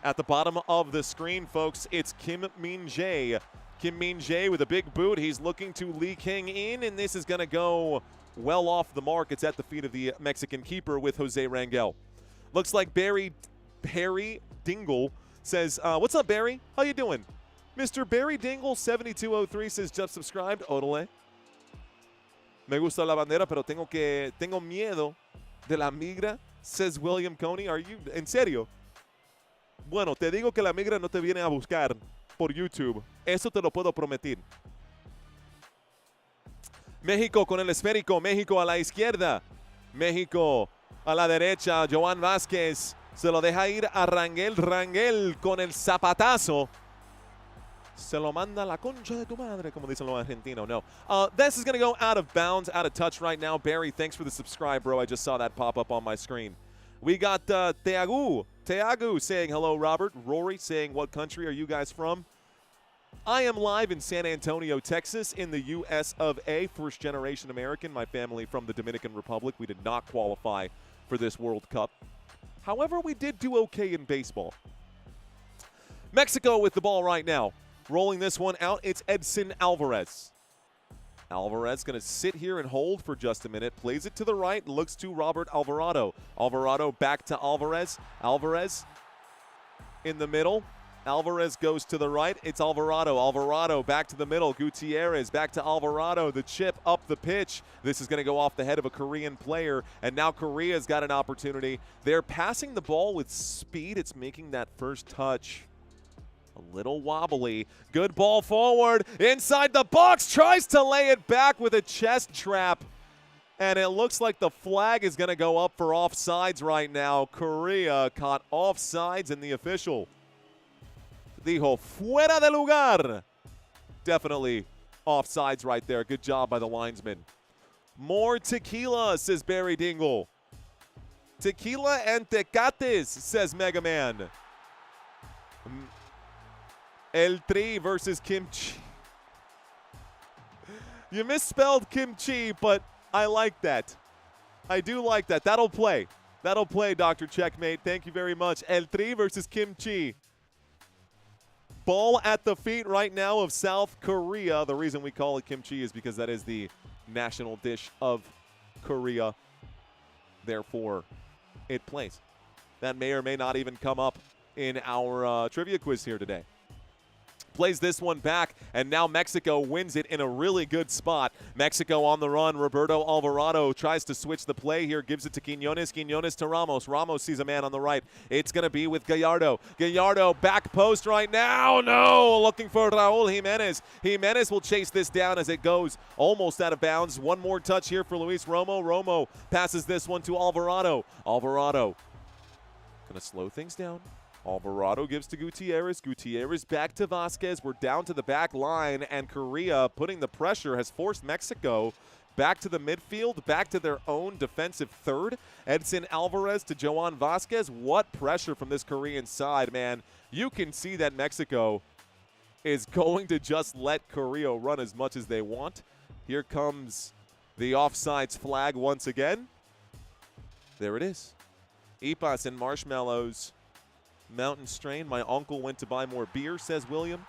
Speaker 2: At the bottom of the screen, folks, it's Kim Min-jae. Kim Min-jae with a big boot. He's looking to Lee King in, and this is going to go well off the mark. It's at the feet of the Mexican keeper with Jose Rangel. Looks like Barry Dingle says, what's up, Barry? How you doing? Mr. Barry Dingle 7203 says, just subscribed. Órale. Me gusta la bandera, pero tengo miedo de la migra, says William Coney. Are you, en serio? Bueno, te digo que la migra no te viene a buscar por YouTube. Eso te lo puedo prometer. México con el esférico. México a la izquierda. México a la derecha. Joan Vázquez se lo deja ir a Rangel. Rangel con el zapatazo. Se lo manda la concha de tu madre, como dicen los argentinos. No. This is going to go out of bounds, out of touch right now. Barry, thanks for the subscribe, bro. I just saw that pop up on my screen. We got Teagu saying hello, Robert. Rory saying, what country are you guys from? I am live in San Antonio, Texas, in the U.S. of A. First-generation American. My family from the Dominican Republic. We did not qualify for this World Cup. However, we did do okay in baseball. Mexico with the ball right now. Rolling this one out, it's Edson Alvarez. Alvarez going to sit here and hold for just a minute. Plays it to the right, looks to Robert Alvarado. Alvarado back to Alvarez. Alvarez in the middle. Alvarez goes to the right. It's Alvarado. Alvarado back to the middle. Gutierrez back to Alvarado. The chip up the pitch. This is going to go off the head of a Korean player, and now Korea's got an opportunity. They're passing the ball with speed. It's making that first touch a little wobbly. Good ball forward. Inside the box. Tries to lay it back with a chest trap. And it looks like the flag is going to go up for offsides right now. Korea caught offsides, and the official dijo fuera de lugar. Definitely offsides right there. Good job by the linesman. More tequila, says Barry Dingle. Tequila and tecates, says Mega Man. El Tri versus Kimchi. You misspelled kimchi, but I like that. I do like that. That'll play. That'll play, Dr. Checkmate. Thank you very much. El Tri versus Kimchi. Ball at the feet right now of South Korea. The reason we call it kimchi is because that is the national dish of Korea. Therefore, it plays. That may or may not even come up in our trivia quiz here today. Plays this one back, and now Mexico wins it in a really good spot. Mexico on the run. Roberto Alvarado tries to switch the play here, gives it to Quiñones. Quiñones to Ramos. Ramos sees a man on the right. It's going to be with Gallardo. Gallardo back post right now. No, looking for Raúl Jiménez. Jiménez will chase this down as it goes almost out of bounds. One more touch here for Luis Romo. Romo passes this one to Alvarado. Alvarado going to slow things down. Alvarado gives to Gutierrez. Gutierrez back to Vasquez. We're down to the back line, and Korea putting the pressure has forced Mexico back to the midfield, back to their own defensive third. Edson Alvarez to Joan Vasquez. What pressure from this Korean side, man. You can see that Mexico is going to just let Korea run as much as they want. Here comes the offsides flag once again. There it is. Ipas and marshmallows. Mountain strain. My uncle went to buy more beer, says William.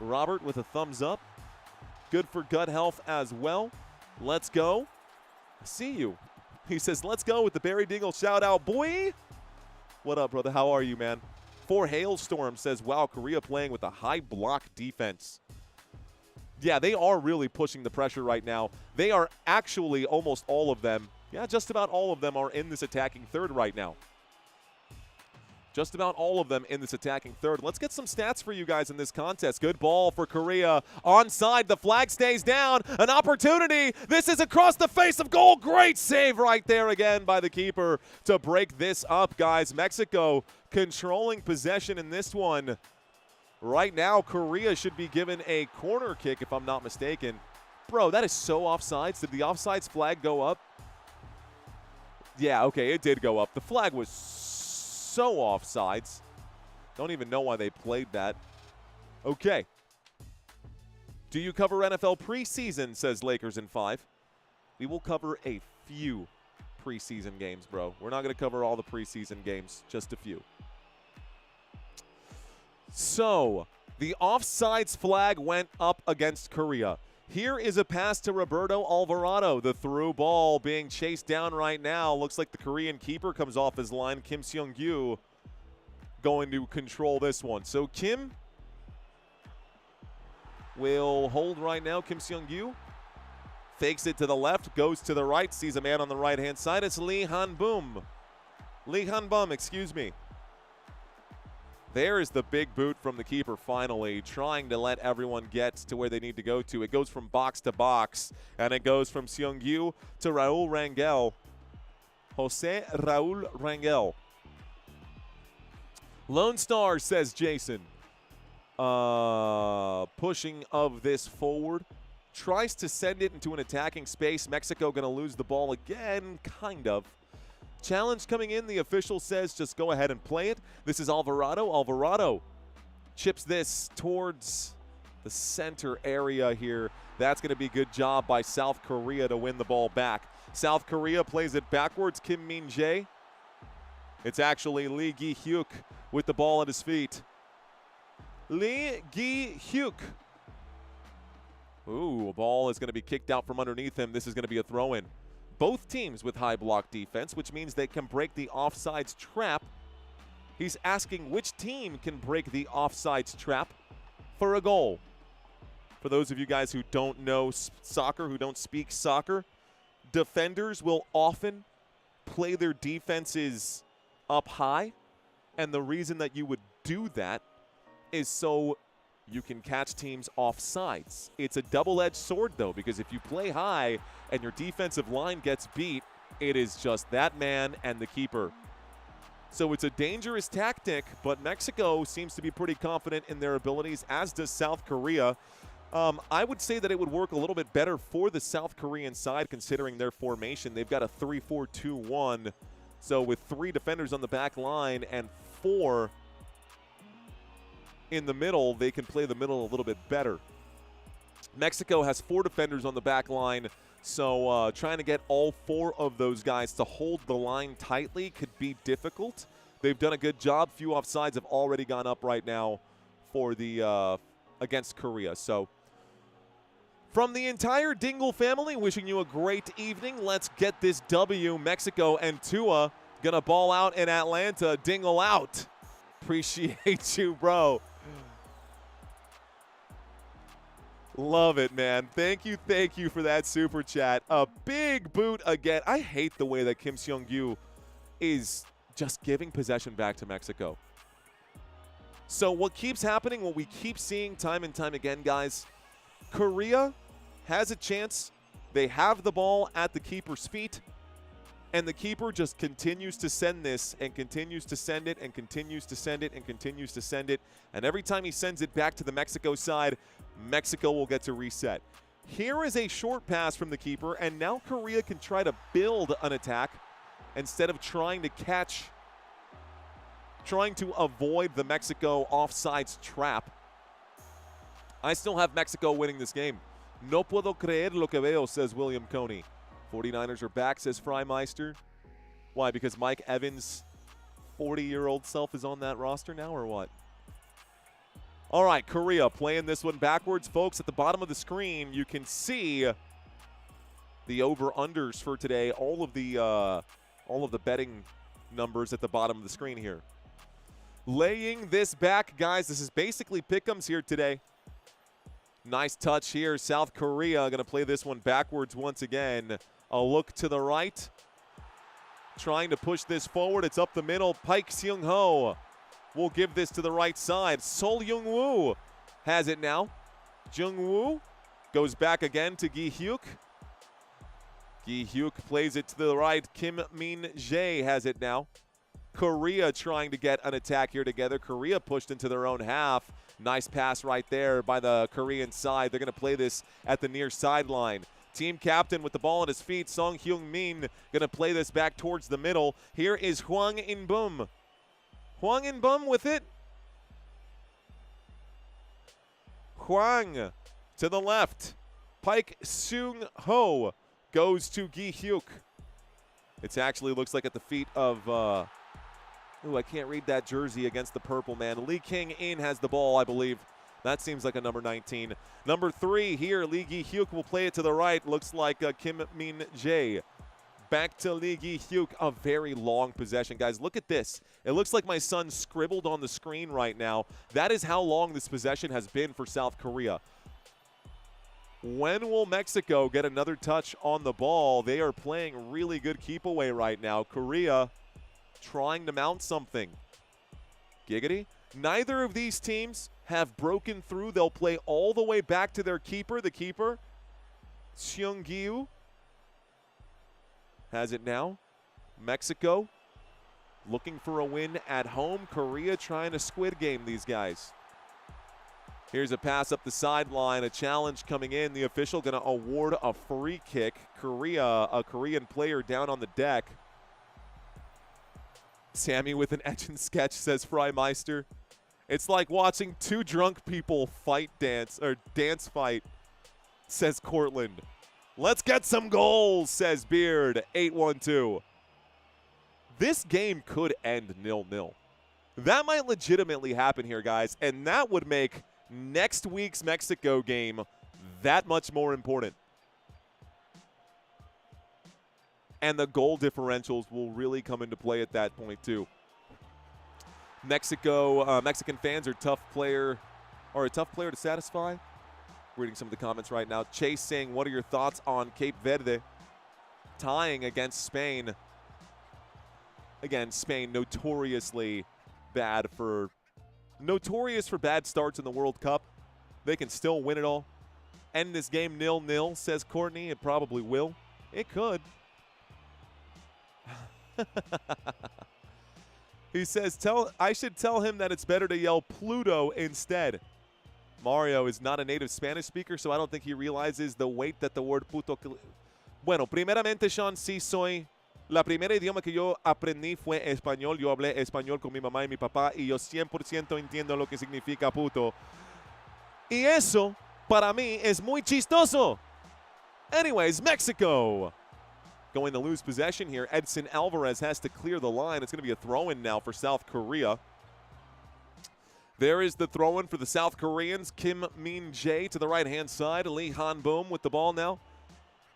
Speaker 2: Robert with a thumbs up. Good for gut health as well. Let's go. I see you. He says, let's go with the Barry Dingle shout out, boy. What up, brother? How are you, man? 4 Hailstorm says, wow, Korea playing with a high block defense. Yeah, they are really pushing the pressure right now. They are actually almost all of them. Yeah, just about all of them are in this attacking third right now. Just about all of them in this attacking third. Let's get some stats for you guys in this contest. Good ball for Korea. Onside, the flag stays down. An opportunity. This is across the face of goal. Great save right there again by the keeper to break this up, guys. Mexico controlling possession in this one. Right now, Korea should be given a corner kick, if I'm not mistaken. Bro, that is so offsides. Did the offsides flag go up? Yeah, okay, it did go up. The flag was so offsides. Don't even know why they played that. Okay. Do you cover NFL preseason, says Lakers in 5. We will cover a few preseason games, bro. We're not going to cover all the preseason games, just a few. So, the offsides flag went up against Korea. Here is a pass to Roberto Alvarado. The through ball being chased down right now. Looks like the Korean keeper comes off his line. Kim Seung-gyu going to control this one. So Kim will hold right now. Kim Seung-gyu fakes it to the left, goes to the right, sees a man on the right-hand side. It's Lee Han-bum. Lee Han-bum, excuse me. There is the big boot from the keeper finally, trying to let everyone get to where they need to go to. It goes from box to box, and it goes from Seung-gyu to Raúl Rangel. Jose Raúl Rangel. Lone Star, says Jason. Pushing of this forward. Tries to send it into an attacking space. Mexico going to lose the ball again, kind of. Challenge coming in. The official says just go ahead and play it. This is Alvarado. Alvarado chips this towards the center area here. That's going to be a good job by South Korea to win the ball back. South Korea plays it backwards. Kim Min-jae. It's actually Lee Gi-hyuk with the ball at his feet. Lee Gi-hyuk. Ooh, a ball is going to be kicked out from underneath him. This is going to be a throw-in. Both teams with high block defense, which means they can break the offsides trap. He's asking which team can break the offsides trap for a goal. For those of you guys who don't know soccer, who don't speak soccer, defenders will often play their defenses up high. And the reason that you would do that is so you can catch teams offsides. It's a double-edged sword, though, because if you play high and your defensive line gets beat, it is just that man and the keeper. So it's a dangerous tactic, but Mexico seems to be pretty confident in their abilities, as does South Korea. I would say that it would work a little bit better for the South Korean side, considering their formation. They've got a 3-4-2-1. So with 3 defenders on the back line and 4 in the middle, they can play the middle a little bit better. Mexico has 4 defenders on the back line, so trying to get all 4 of those guys to hold the line tightly could be difficult. They've done a good job. Few offsides have already gone up right now for the against Korea. So from the entire Dingle family, wishing you a great evening. Let's get this W. Mexico and Tua gonna ball out in Atlanta. Dingle out. Appreciate you, bro. Love it, man. Thank you for that super chat. A big boot again. I hate the way that Kim Seung-gyu is just giving possession back to Mexico. So what keeps happening, what we keep seeing time and time again, guys, Korea has a chance. They have the ball at the keeper's feet, and the keeper just continues to send this and continues to send it and continues to send it and continues to send it. And every time he sends it back to the Mexico side, Mexico will get to reset. Here is a short pass from the keeper, and now Korea can try to build an attack instead of trying to avoid the Mexico offsides trap. I still have Mexico winning this game. No puedo creer lo que veo, says William Coney. 49ers are back, says Freimeister. Why, because Mike Evans' 40-year-old self is on that roster now, or what? All right, Korea playing this one backwards. Folks, at the bottom of the screen, you can see the over-unders for today. All of the betting numbers at the bottom of the screen here. Laying this back, guys. This is basically pick'ems here today. Nice touch here. South Korea going to play this one backwards once again. A look to the right. Trying to push this forward. It's up the middle. Paik Seung-ho will give this to the right side. Sol Young-woo has it now. Jung-woo goes back again to Gi-hyuk. Gi-hyuk plays it to the right. Kim Min-jae has it now. Korea trying to get an attack here together. Korea pushed into their own half. Nice pass right there by the Korean side. They're going to play this at the near sideline. Team captain with the ball at his feet, Song Hyung-min, going to play this back towards the middle. Here is Hwang In-bum. Hwang In-bum with it. Hwang to the left. Paik Seung-ho goes to Gi-hyuk. It actually looks like at the feet of, ooh, I can't read that jersey against the purple, man. Lee King-in has the ball, I believe. That seems like a number 19. Number 3 here, Lee Gi-hyuk will play it to the right. Looks like Kim Min-jae. Back to Lee Gi-hyuk. A very long possession, guys. Look at this. It looks like my son scribbled on the screen right now. That is how long this possession has been for South Korea. When will Mexico get another touch on the ball? They are playing really good keep away right now. Korea trying to mount something. Giggity. Neither of these teams have broken through. They'll play all the way back to their keeper. The keeper, Seung-gyu, has it now. Mexico looking for a win at home. Korea trying to Squid Game these guys. Here's a pass up the sideline. A challenge coming in. The official going to award a free kick. A Korean player down on the deck. Sammy with an etch and sketch, says Freimeister. It's like watching two drunk people dance fight, says Cortland. Let's get some goals, says Beard, 812. This game could end 0-0. That might legitimately happen here, guys, and that would make next week's Mexico game that much more important. And the goal differentials will really come into play at that point, too. Mexican fans are a tough player to satisfy. Reading some of the comments right now. Chase saying, what are your thoughts on Cape Verde tying against Spain? Again, Spain notorious for bad starts in the World Cup. They can still win it all. End this game 0-0, says Courtney. It probably will. It could. He says, I should tell him that it's better to yell Pluto instead. Mario is not a native Spanish speaker, so I don't think he realizes the weight that the word puto... Bueno, primeramente, Sean, sí soy... La primera idioma que yo aprendí fue español. Yo hablé español con mi mamá y mi papá, y yo 100% entiendo lo que significa puto. Y eso, para mí, es muy chistoso. Anyways, Mexico going to lose possession here. Edson Alvarez has to clear the line. It's going to be a throw-in now for South Korea. There is the throw-in for the South Koreans. Kim Min-jae to the right-hand side. Lee Han-bum with the ball now.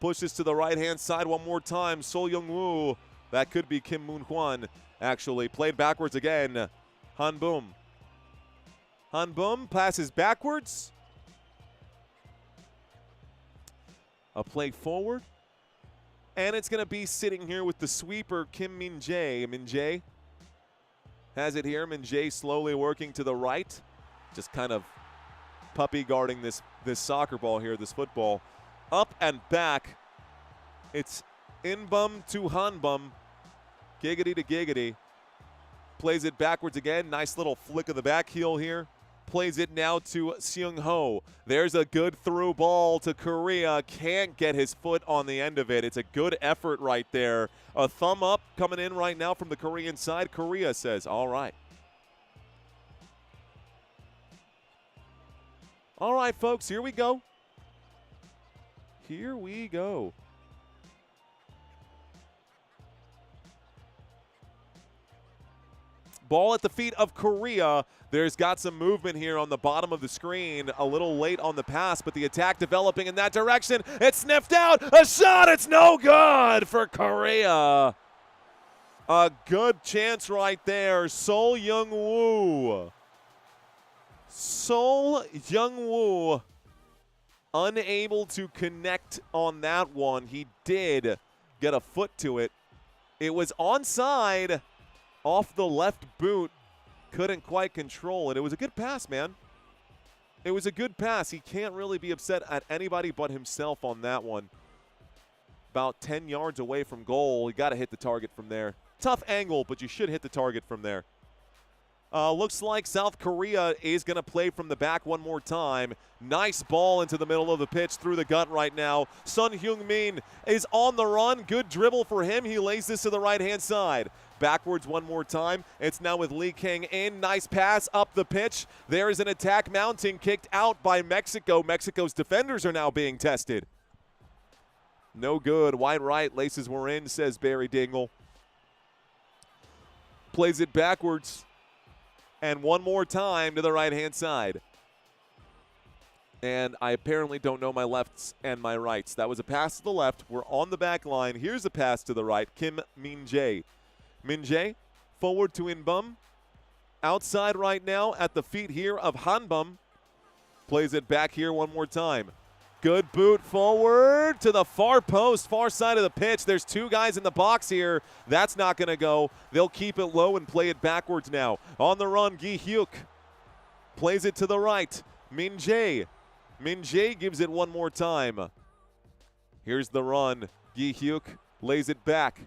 Speaker 2: Pushes to the right-hand side one more time. Sol Young-woo. That could be Kim Moon-hwan, actually. Played backwards again. Han-bum. Han-bum passes backwards. A play forward. And it's going to be sitting here with the sweeper, Kim Min-jae. Min-jae has it here. Min-jae slowly working to the right. Just kind of puppy guarding this soccer ball here, this football. Up and back. It's In-bum to Han-bum. Giggity to giggity. Plays it backwards again. Nice little flick of the back heel here. Plays it now to Seung-ho. There's a good through ball to Korea. Can't get his foot on the end of it. It's a good effort right there. A thumb up coming in right now from the Korean side. Korea says, all right. All right, folks, here we go. Here we go. Ball at the feet of Korea. There's got some movement here on the bottom of the screen. A little late on the pass, but the attack developing in that direction. It's sniffed out. A shot. It's no good for Korea. A good chance right there. Sol Young-woo. Sol Young-woo unable to connect on that one. He did get a foot to it. It was onside. Off the left boot, couldn't quite control it. It was a good pass, man. It was a good pass. He can't really be upset at anybody but himself on that one. About 10 yards away from goal. You got to hit the target from there. Tough angle, but you should hit the target from there. Looks like South Korea is going to play from the back one more time. Nice ball into the middle of the pitch through the gut right now. Son Heung-min is on the run. Good dribble for him. He lays this to the right-hand side. Backwards one more time. It's now with Lee Kang in. Nice pass up the pitch. There is an attack mounting, kicked out by Mexico. Mexico's defenders are now being tested. No good. Wide right. Laces were in, says Barry Dingle. Plays it backwards. And one more time to the right-hand side. And I apparently don't know my lefts and my rights. That was a pass to the left. We're on the back line. Here's a pass to the right. Kim Min-jae. Min-jae, forward to Inbum. Outside right now at the feet here of Hanbum. Plays it back here one more time. Good boot forward to the far post, far side of the pitch. There's two guys in the box here. That's not going to go. They'll keep it low and play it backwards now. On the run, Gi-hyuk plays it to the right. Min-jae. Min-jae gives it one more time. Here's the run. Gi-hyuk lays it back.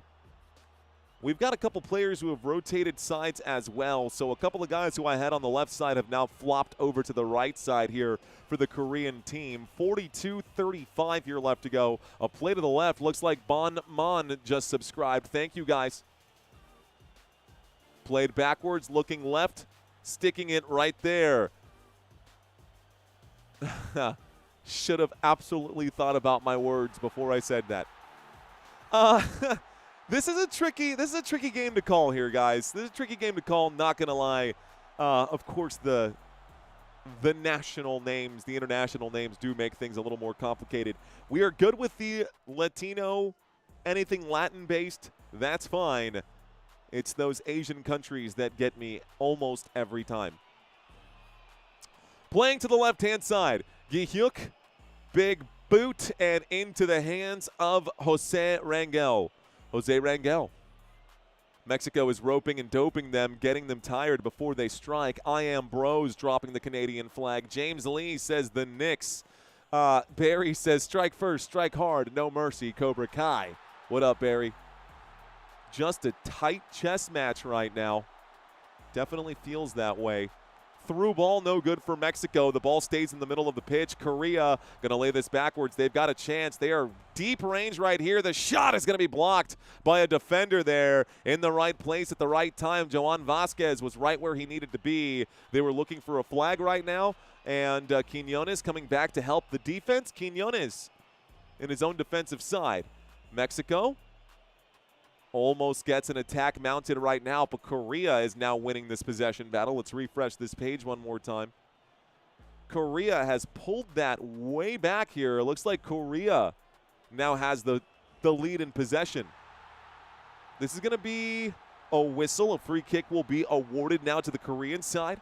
Speaker 2: We've got a couple players who have rotated sides as well, so a couple of guys who I had on the left side have now flopped over to the right side here for the Korean team. 42-35 here left to go. A play to the left. Looks like Bon Mon just subscribed. Thank you, guys. Played backwards, looking left, sticking it right there. Should have absolutely thought about my words before I said that. This is a tricky game to call here, guys. This is a tricky game to call, not going to lie. Of course, the national names, the international names do make things a little more complicated. We are good with the Latino, anything Latin-based, that's fine. It's those Asian countries that get me almost every time. Playing to the left-hand side, Gi-hyuk, big boot, and into the hands of Jose Rangel. Jose Rangel. Mexico is roping and doping them, getting them tired before they strike. I Am Bros dropping the Canadian flag. James Lee says the Knicks. Barry says strike first, strike hard, no mercy, Cobra Kai. What up, Barry? Just a tight chess match right now. Definitely feels that way. Through ball, no good for Mexico. The ball stays in the middle of the pitch. Korea going to lay this backwards. They've got a chance. They are deep range right here. The shot is going to be blocked by a defender there in the right place at the right time. Joan Vasquez was right where he needed to be. They were looking for a flag right now. And Quiñones coming back to help the defense. Quiñones in his own defensive side. Mexico almost gets an attack mounted right now, but Korea is now winning this possession battle. Let's refresh this page one more time. Korea has pulled that way back here. It looks like Korea now has the lead in possession. This is going to be a whistle. A free kick will be awarded now to the Korean side.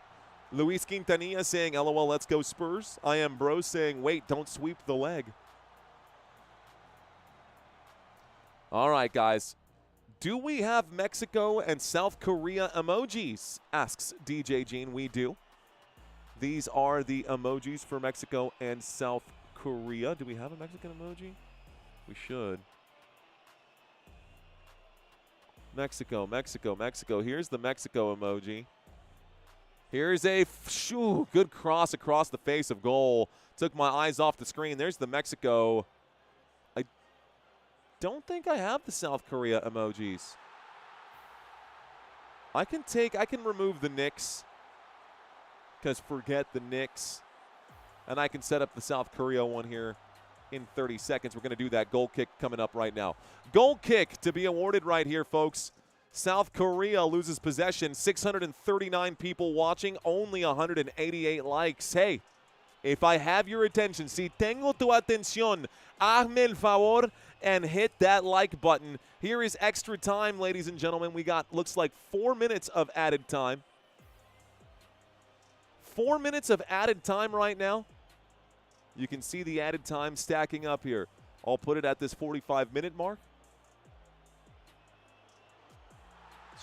Speaker 2: Luis Quintanilla saying, LOL, let's go Spurs. I Am Bro saying, wait, don't sweep the leg. All right, guys. Do we have Mexico and South Korea emojis? Asks DJ Gene. We do. These are the emojis for Mexico and South Korea. Do we have a Mexican emoji? We should. Mexico, Mexico, Mexico. Here's the Mexico emoji. Here's a good cross across the face of goal. Took my eyes off the screen. There's the Mexico. Don't think I have the South Korea emojis. I can remove the Knicks, because forget the Knicks. and I can set up the South Korea one here in 30 seconds. We're going to do that goal kick coming up right now. Goal kick to be awarded right here, folks. South Korea loses possession. 639 people watching, only 188 likes. Hey, if I have your attention, si tengo tu atención, hazme el favor and hit that like button. Here is extra time, ladies and gentlemen. We got, looks like 4 minutes of added time. 4 minutes of added time right now. You can see the added time stacking up here. I'll put it at this 45-minute mark.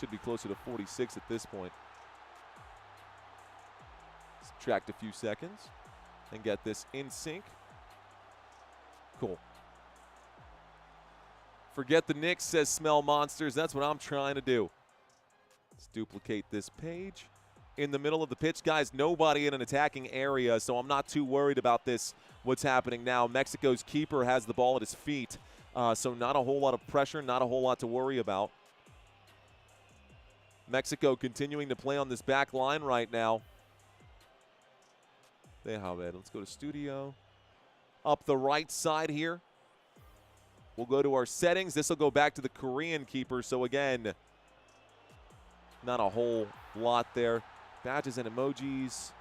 Speaker 2: Should be closer to 46 at this point. Subtract a few seconds and get this in sync. Cool. Forget the Knicks, says Smell Monsters. That's what I'm trying to do. Let's duplicate this page. In the middle of the pitch, guys, nobody in an attacking area, so I'm not too worried about this, what's happening now. Mexico's keeper has the ball at his feet, so not a whole lot of pressure, not a whole lot to worry about. Mexico continuing to play on this back line right now. Let's go to studio. Up the right side here. We'll go to our settings. This will go back to the Korean keeper. So again, not a whole lot there. Badges and emojis.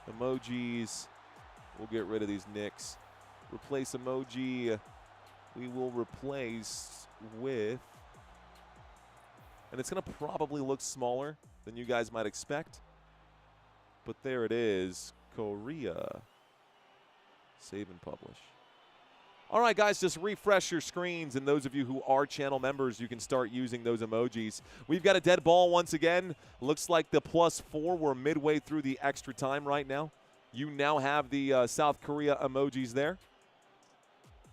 Speaker 2: Emojis. We'll get rid of these Knicks. Replace emoji. We will replace with, and it's going to probably look smaller than you guys might expect. But there it is. Korea. Save and publish. All right, guys, just refresh your screens. And those of you who are channel members, you can start using those emojis. We've got a dead ball once again. Looks like the +4. We're midway through the extra time right now. You now have the South Korea emojis there.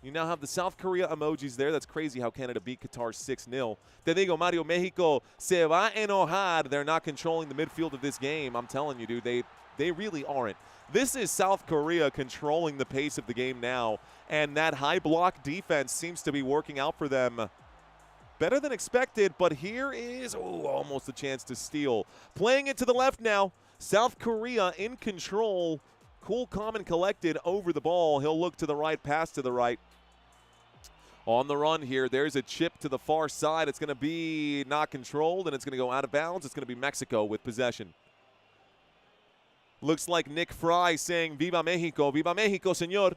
Speaker 2: You now have the South Korea emojis there. That's crazy how Canada beat Qatar 6-0. Te digo, Mario, Mexico se va a enojar. They're not controlling the midfield of this game. I'm telling you, dude, they really aren't. This is South Korea controlling the pace of the game now, and that high block defense seems to be working out for them better than expected, but here is almost a chance to steal. Playing it to the left now. South Korea in control. Cool, calm, and collected over the ball. He'll look to the right, pass to the right. On the run here, there's a chip to the far side. It's going to be not controlled, and it's going to go out of bounds. It's going to be Mexico with possession. Looks like Nick Fry saying, Viva Mexico, señor.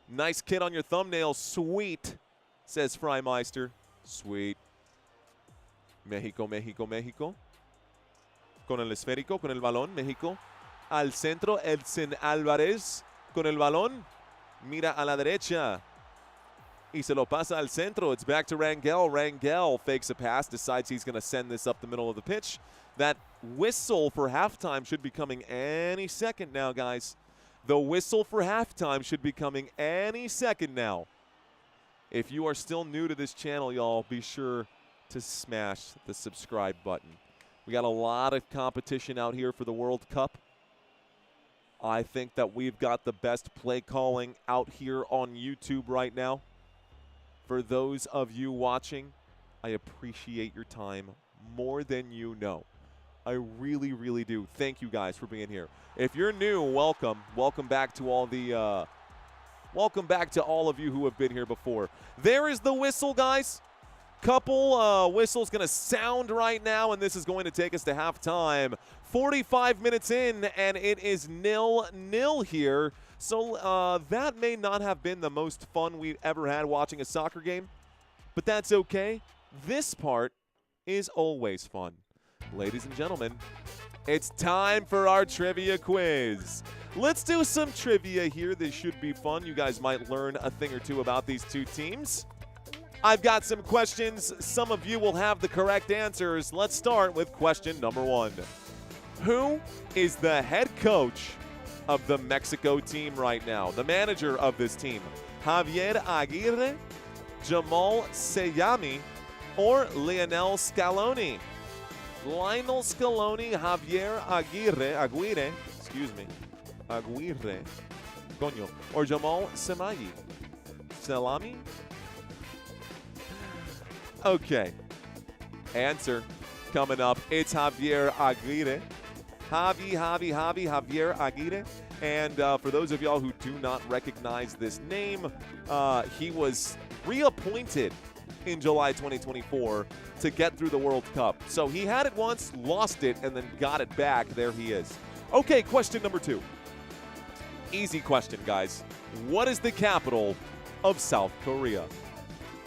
Speaker 2: Nice kid on your thumbnail. Sweet, says Frymeister. Sweet. México, México, México. Con el esférico, con el balón, México. Al centro, Edson Álvarez con el balón. Mira a la derecha. Y se lo pasa al centro. It's back to Rangel. Rangel fakes a pass, decides he's going to send this up the middle of the pitch. That whistle for halftime should be coming any second now, guys. The whistle for halftime should be coming any second now. If you are still new to this channel, y'all, be sure to smash the subscribe button. We got a lot of competition out here for the World Cup. I think that we've got the best play calling out here on YouTube right now. For those of you watching, I appreciate your time more than you know. I really, really do. Thank you guys for being here. If you're new, welcome. Welcome back to all the welcome back to all of you who have been here before. There is the whistle, guys. Couple whistles going to sound right now, and this is going to take us to halftime. 45 minutes in, and it is 0-0 here. So that may not have been the most fun we've ever had watching a soccer game, but that's okay. This part is always fun. Ladies and gentlemen, it's time for our trivia quiz. Let's do some trivia here. This should be fun. You guys might learn a thing or two about these two teams. I've got some questions. Some of you will have the correct answers. Let's start with question number 1. Who is the head coach of the Mexico team right now? The manager of this team. Javier Aguirre, Jamal Seyami, or Lionel Scaloni? Lionel Scaloni, Javier Aguirre, coño, or Jamal Semayi? Salami? Okay. Answer coming up. It's Javier Aguirre. Javier Aguirre. And for those of y'all who do not recognize this name, he was reappointed in July 2024 to get through the World Cup. So he had it once, lost it, and then got it back. There he is. Okay, question number 2. Easy question, guys. What is the capital of South Korea?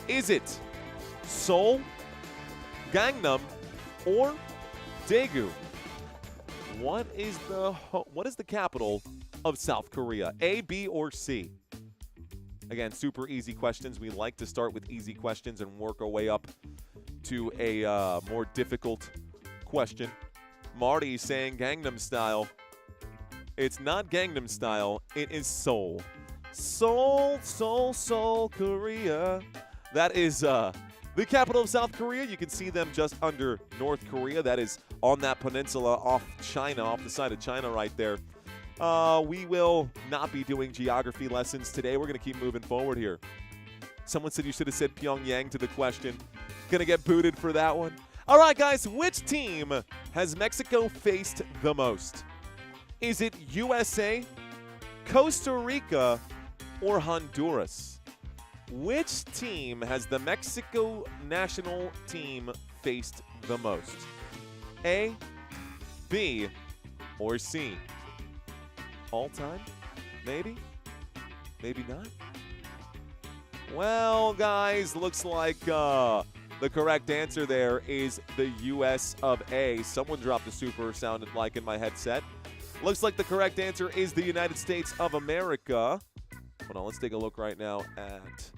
Speaker 2: Is it Seoul, Gangnam, or Daegu? What is the capital of South Korea? A, B, or C? Again, super easy questions. We like to start with easy questions and work our way up to a more difficult question. Marty saying Gangnam Style. It's not Gangnam Style. It is Seoul. Seoul, Korea. That is the capital of South Korea. You can see them just under North Korea. That is on that peninsula off China, off the side of China right there. We will not be doing geography lessons today. We're going to keep moving forward here. Someone said you should have said Pyongyang to the question. Going to get booted for that one. All right, guys, which team has Mexico faced the most? Is it USA, Costa Rica, or Honduras? Which team has the Mexico national team faced the most? A, B, or C? All time? Maybe? Maybe not? Well, guys, looks like the correct answer there is the US of A. Someone dropped a super, sounded like in my headset. Looks like the correct answer is the United States of America. Hold on, let's take a look right now at...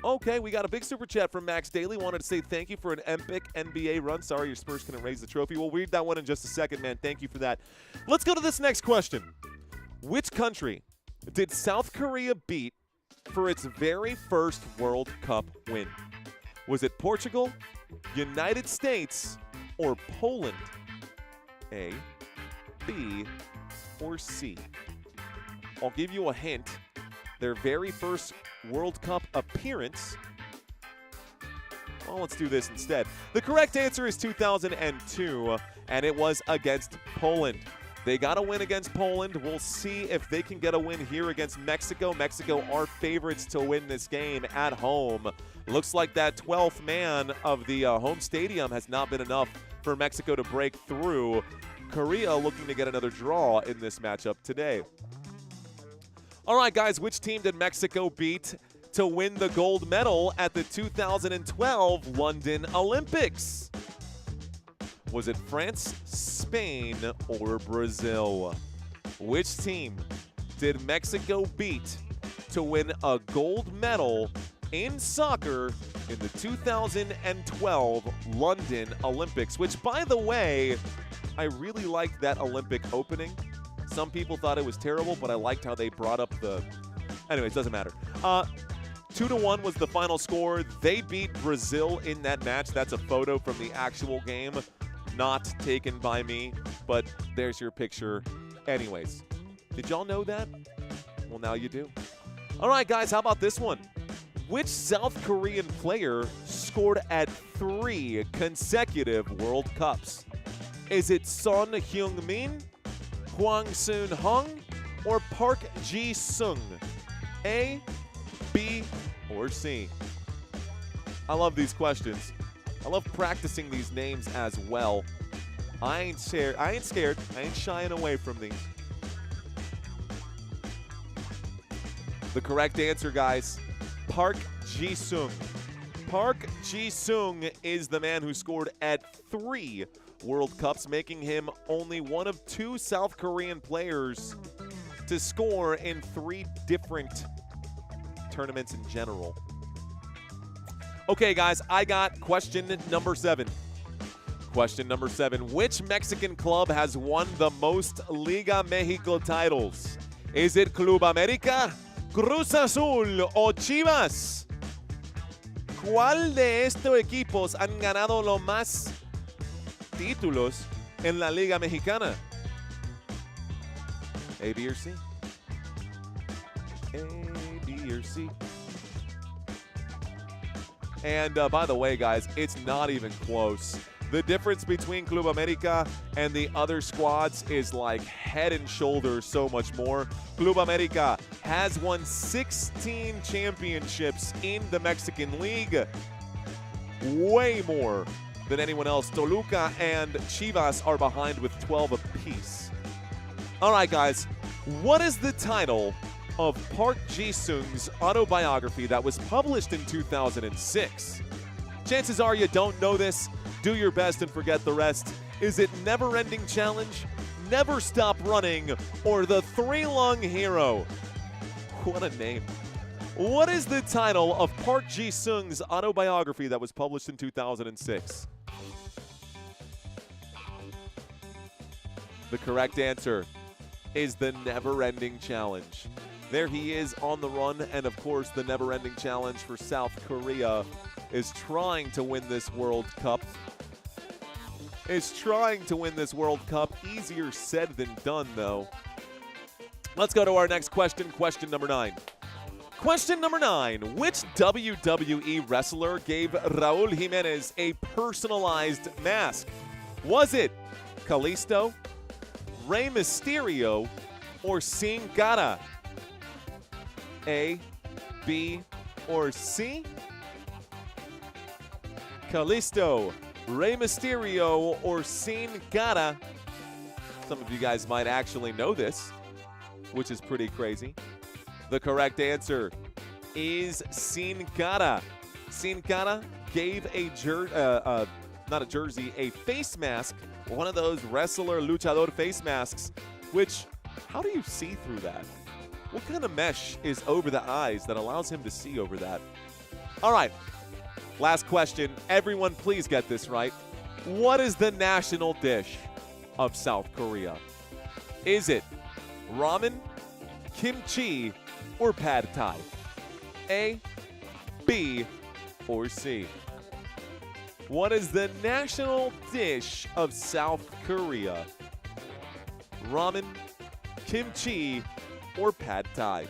Speaker 2: Okay, we got a big super chat from Max Daly. Wanted to say thank you for an epic NBA run. Sorry your Spurs couldn't raise the trophy. We'll read that one in just a second, man. Thank you for that. Let's go to this next question. Which country did South Korea beat for its very first World Cup win? Was it Portugal, United States, or Poland? A, B, or C? I'll give you a hint. Their very first World Cup appearance. Well, let's do this instead. The correct answer is 2002, and it was against Poland. They got a win against Poland. We'll see if they can get a win here against Mexico. Mexico are favorites to win this game at home. Looks like that 12th man of the home stadium has not been enough for Mexico to break through. Korea looking to get another draw in this matchup today. All right, guys, which team did Mexico beat to win the gold medal at the 2012 London Olympics? Was it France, Spain, or Brazil? Which team did Mexico beat to win a gold medal in soccer in the 2012 London Olympics? Which, by the way, I really liked that Olympic opening. Some people thought it was terrible, but I liked how they brought up the... Anyways, doesn't matter. 2-1 was the final score. They beat Brazil in that match. That's a photo from the actual game, not taken by me, but there's your picture. Anyways, did y'all know that? Well, now you do. All right, guys, how about this one? Which South Korean player scored at 3 consecutive World Cups? Is it Son Heung-min, Hwang Soon-hong, or Park Ji-sung? A, B, or C? I love these questions. I love practicing these names as well. I ain't scared. I ain't shying away from these. The correct answer, guys, Park Ji-sung. Park Ji-sung is the man who scored at 3 World Cups, making him only one of 2 South Korean players to score in 3 different tournaments in general. Okay, guys, I got question number 7. Question number 7. Which Mexican club has won the most Liga Mexico titles? Is it Club América, Cruz Azul, o Chivas? ¿Cuál de estos equipos han ganado los más títulos en la Liga Mexicana? A, B, or C? A, B, or C? And by the way, guys, it's not even close. The difference between Club America and the other squads is like head and shoulders so much more. Club America has won 16 championships in the Mexican League. Way more than anyone else. Toluca and Chivas are behind with 12 apiece. All right, guys. What is the title of Park Ji-sung's autobiography that was published in 2006? Chances are you don't know this. Do your best and forget the rest. Is it Never Ending Challenge, Never Stop Running, or The Three-Lung Hero? What a name. What is the title of Park Ji-sung's autobiography that was published in 2006? The correct answer is The Never Ending Challenge. There he is on the run, and of course the Never Ending Challenge for South Korea is trying to win this World Cup. Easier said than done, though. Let's go to our next question, question number 9. Question number 9. Which WWE wrestler gave Raúl Jiménez a personalized mask? Was it Kalisto, Rey Mysterio, or Sin Cara? A, B, or C? Kalisto, Rey Mysterio, or Sin Cara? Some of you guys might actually know this, which is pretty crazy. The correct answer is Sin Cara. Sin Cara gave a face mask, one of those wrestler luchador face masks, which, how do you see through that? What kind of mesh is over the eyes that allows him to see over that? All right, last question. Everyone please get this right. What is the national dish of South Korea? Is it ramen, kimchi, or pad thai? A, B, or C? What is the national dish of South Korea? Ramen, kimchi, or pad thai?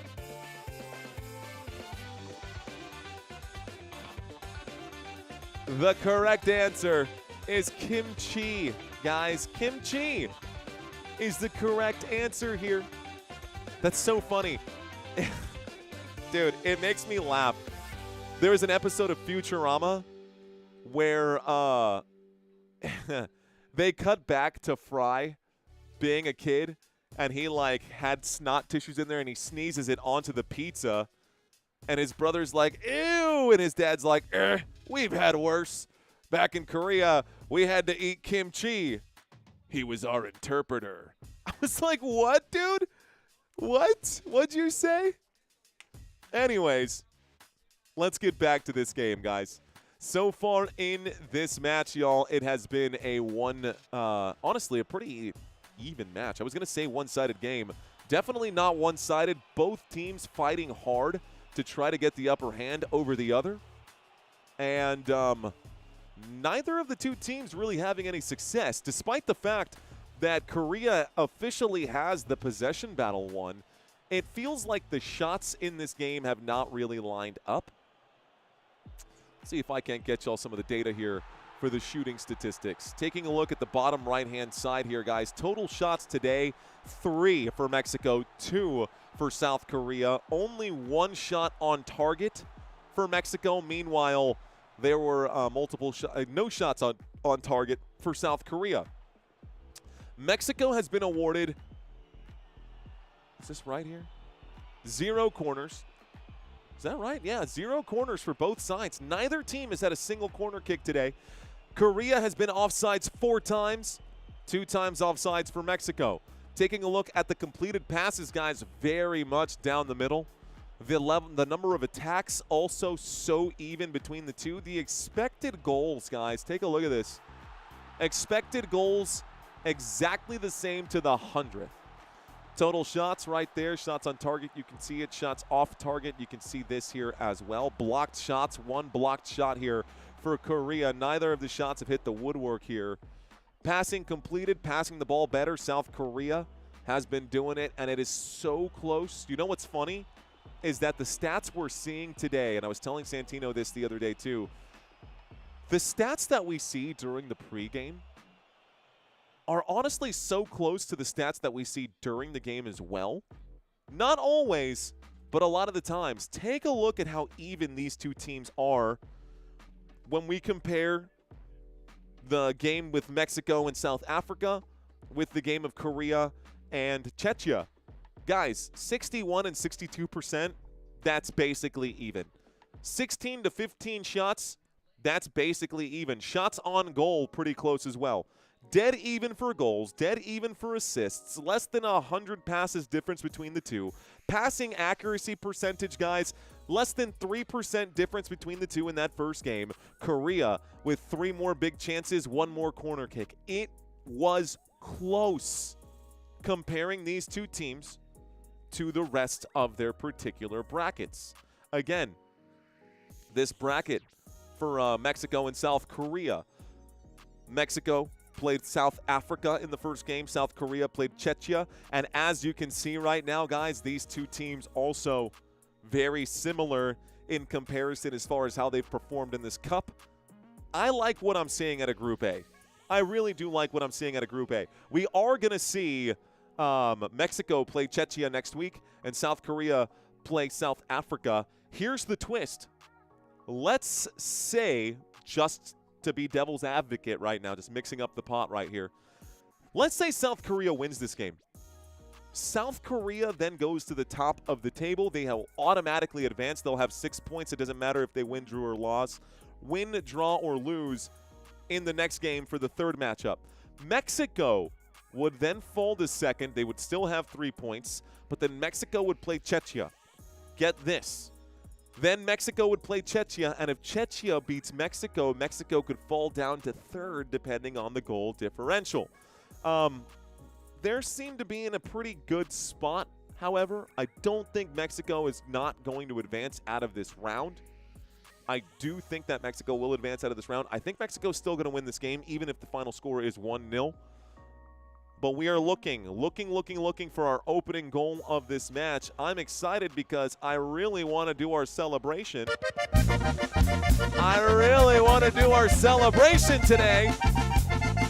Speaker 2: The correct answer is kimchi. Guys, kimchi is the correct answer here. That's so funny. Dude, it makes me laugh. There was an episode of Futurama where they cut back to Fry being a kid, and he like had snot tissues in there, and he sneezes it onto the pizza, and his brother's like, ew, and his dad's like, we've had worse. Back in Korea, we had to eat kimchi. He was our interpreter. I was like, what, dude? What? What'd you say? Anyways, let's get back to this game, guys. So far in this match, y'all, it has been a honestly, a pretty even match. I was going to say one-sided game. Definitely not one-sided. Both teams fighting hard to try to get the upper hand over the other. And neither of the two teams really having any success, despite the fact that Korea officially has the possession battle won. It feels like the shots in this game have not really lined up. Let's see if I can't get y'all some of the data here for the shooting statistics. Taking a look at the bottom right-hand side here, guys. Total shots today, 3 for Mexico, 2 for South Korea. Only 1 shot on target for Mexico. Meanwhile, there were no shots on target for South Korea. Mexico has been awarded, is this right here? 0 corners. Is that right? Yeah, 0 corners for both sides. Neither team has had a single corner kick today. Korea has been offsides 4 times, 2 times offsides for Mexico. Taking a look at the completed passes, guys, very much down the middle. The number of attacks also so even between the two. The expected goals, guys, take a look at this. Expected goals exactly the same to the 100th. Total shots right there. Shots on target, you can see it. Shots off target, you can see this here as well. Blocked shots, 1 blocked shot here for Korea. Neither of the shots have hit the woodwork here. Passing completed, passing the ball better. South Korea has been doing it, and it is so close. You know what's funny is that the stats we're seeing today, and I was telling Santino this the other day too, The stats that we see during the pregame are honestly so close to the stats that we see during the game as well. Not always, but a lot of the times. Take a look at how even these two teams are when we compare the game with Mexico and South Africa with the game of Korea and Czechia. Guys, 61 and 62%, that's basically even. 16 to 15 shots, that's basically even. Shots on goal, pretty close as well. Dead even for goals, dead even for assists, less than 100 passes difference between the two. Passing accuracy percentage, guys, less than 3% difference between the two in that first game. Korea with 3 more big chances, 1 more corner kick. It was close comparing these two teams to the rest of their particular brackets. Again, this bracket for Mexico and South Korea. Mexico played South Africa in the first game. South Korea played Czechia. And as you can see right now, guys, these two teams also very similar in comparison as far as how they've performed in this cup. I like what I'm seeing at a Group A. I really do like what I'm seeing at a Group A. We are going to see Mexico play Czechia next week and South Korea play South Africa. Here's the twist. Let's say, just to be devil's advocate right now, just mixing up the pot right here. Let's say South Korea wins this game. South Korea then goes to the top of the table. They will automatically advance. They'll have 6 points. It doesn't matter if they win, drew, or loss. Win, draw, or lose in the next game for the third matchup. Mexico would then fall to second. They would still have 3 points, but then Mexico would play Czechia. Get this. Then Mexico would play Czechia, and if Czechia beats Mexico, Mexico could fall down to third depending on the goal differential. They seem to be in a pretty good spot, however. I don't think Mexico is not going to advance out of this round. I do think that Mexico will advance out of this round. I think Mexico's still going to win this game, even if the final score is 1-0. But we are looking for our opening goal of this match. I'm excited because I really want to do our celebration. I really want to do our celebration today.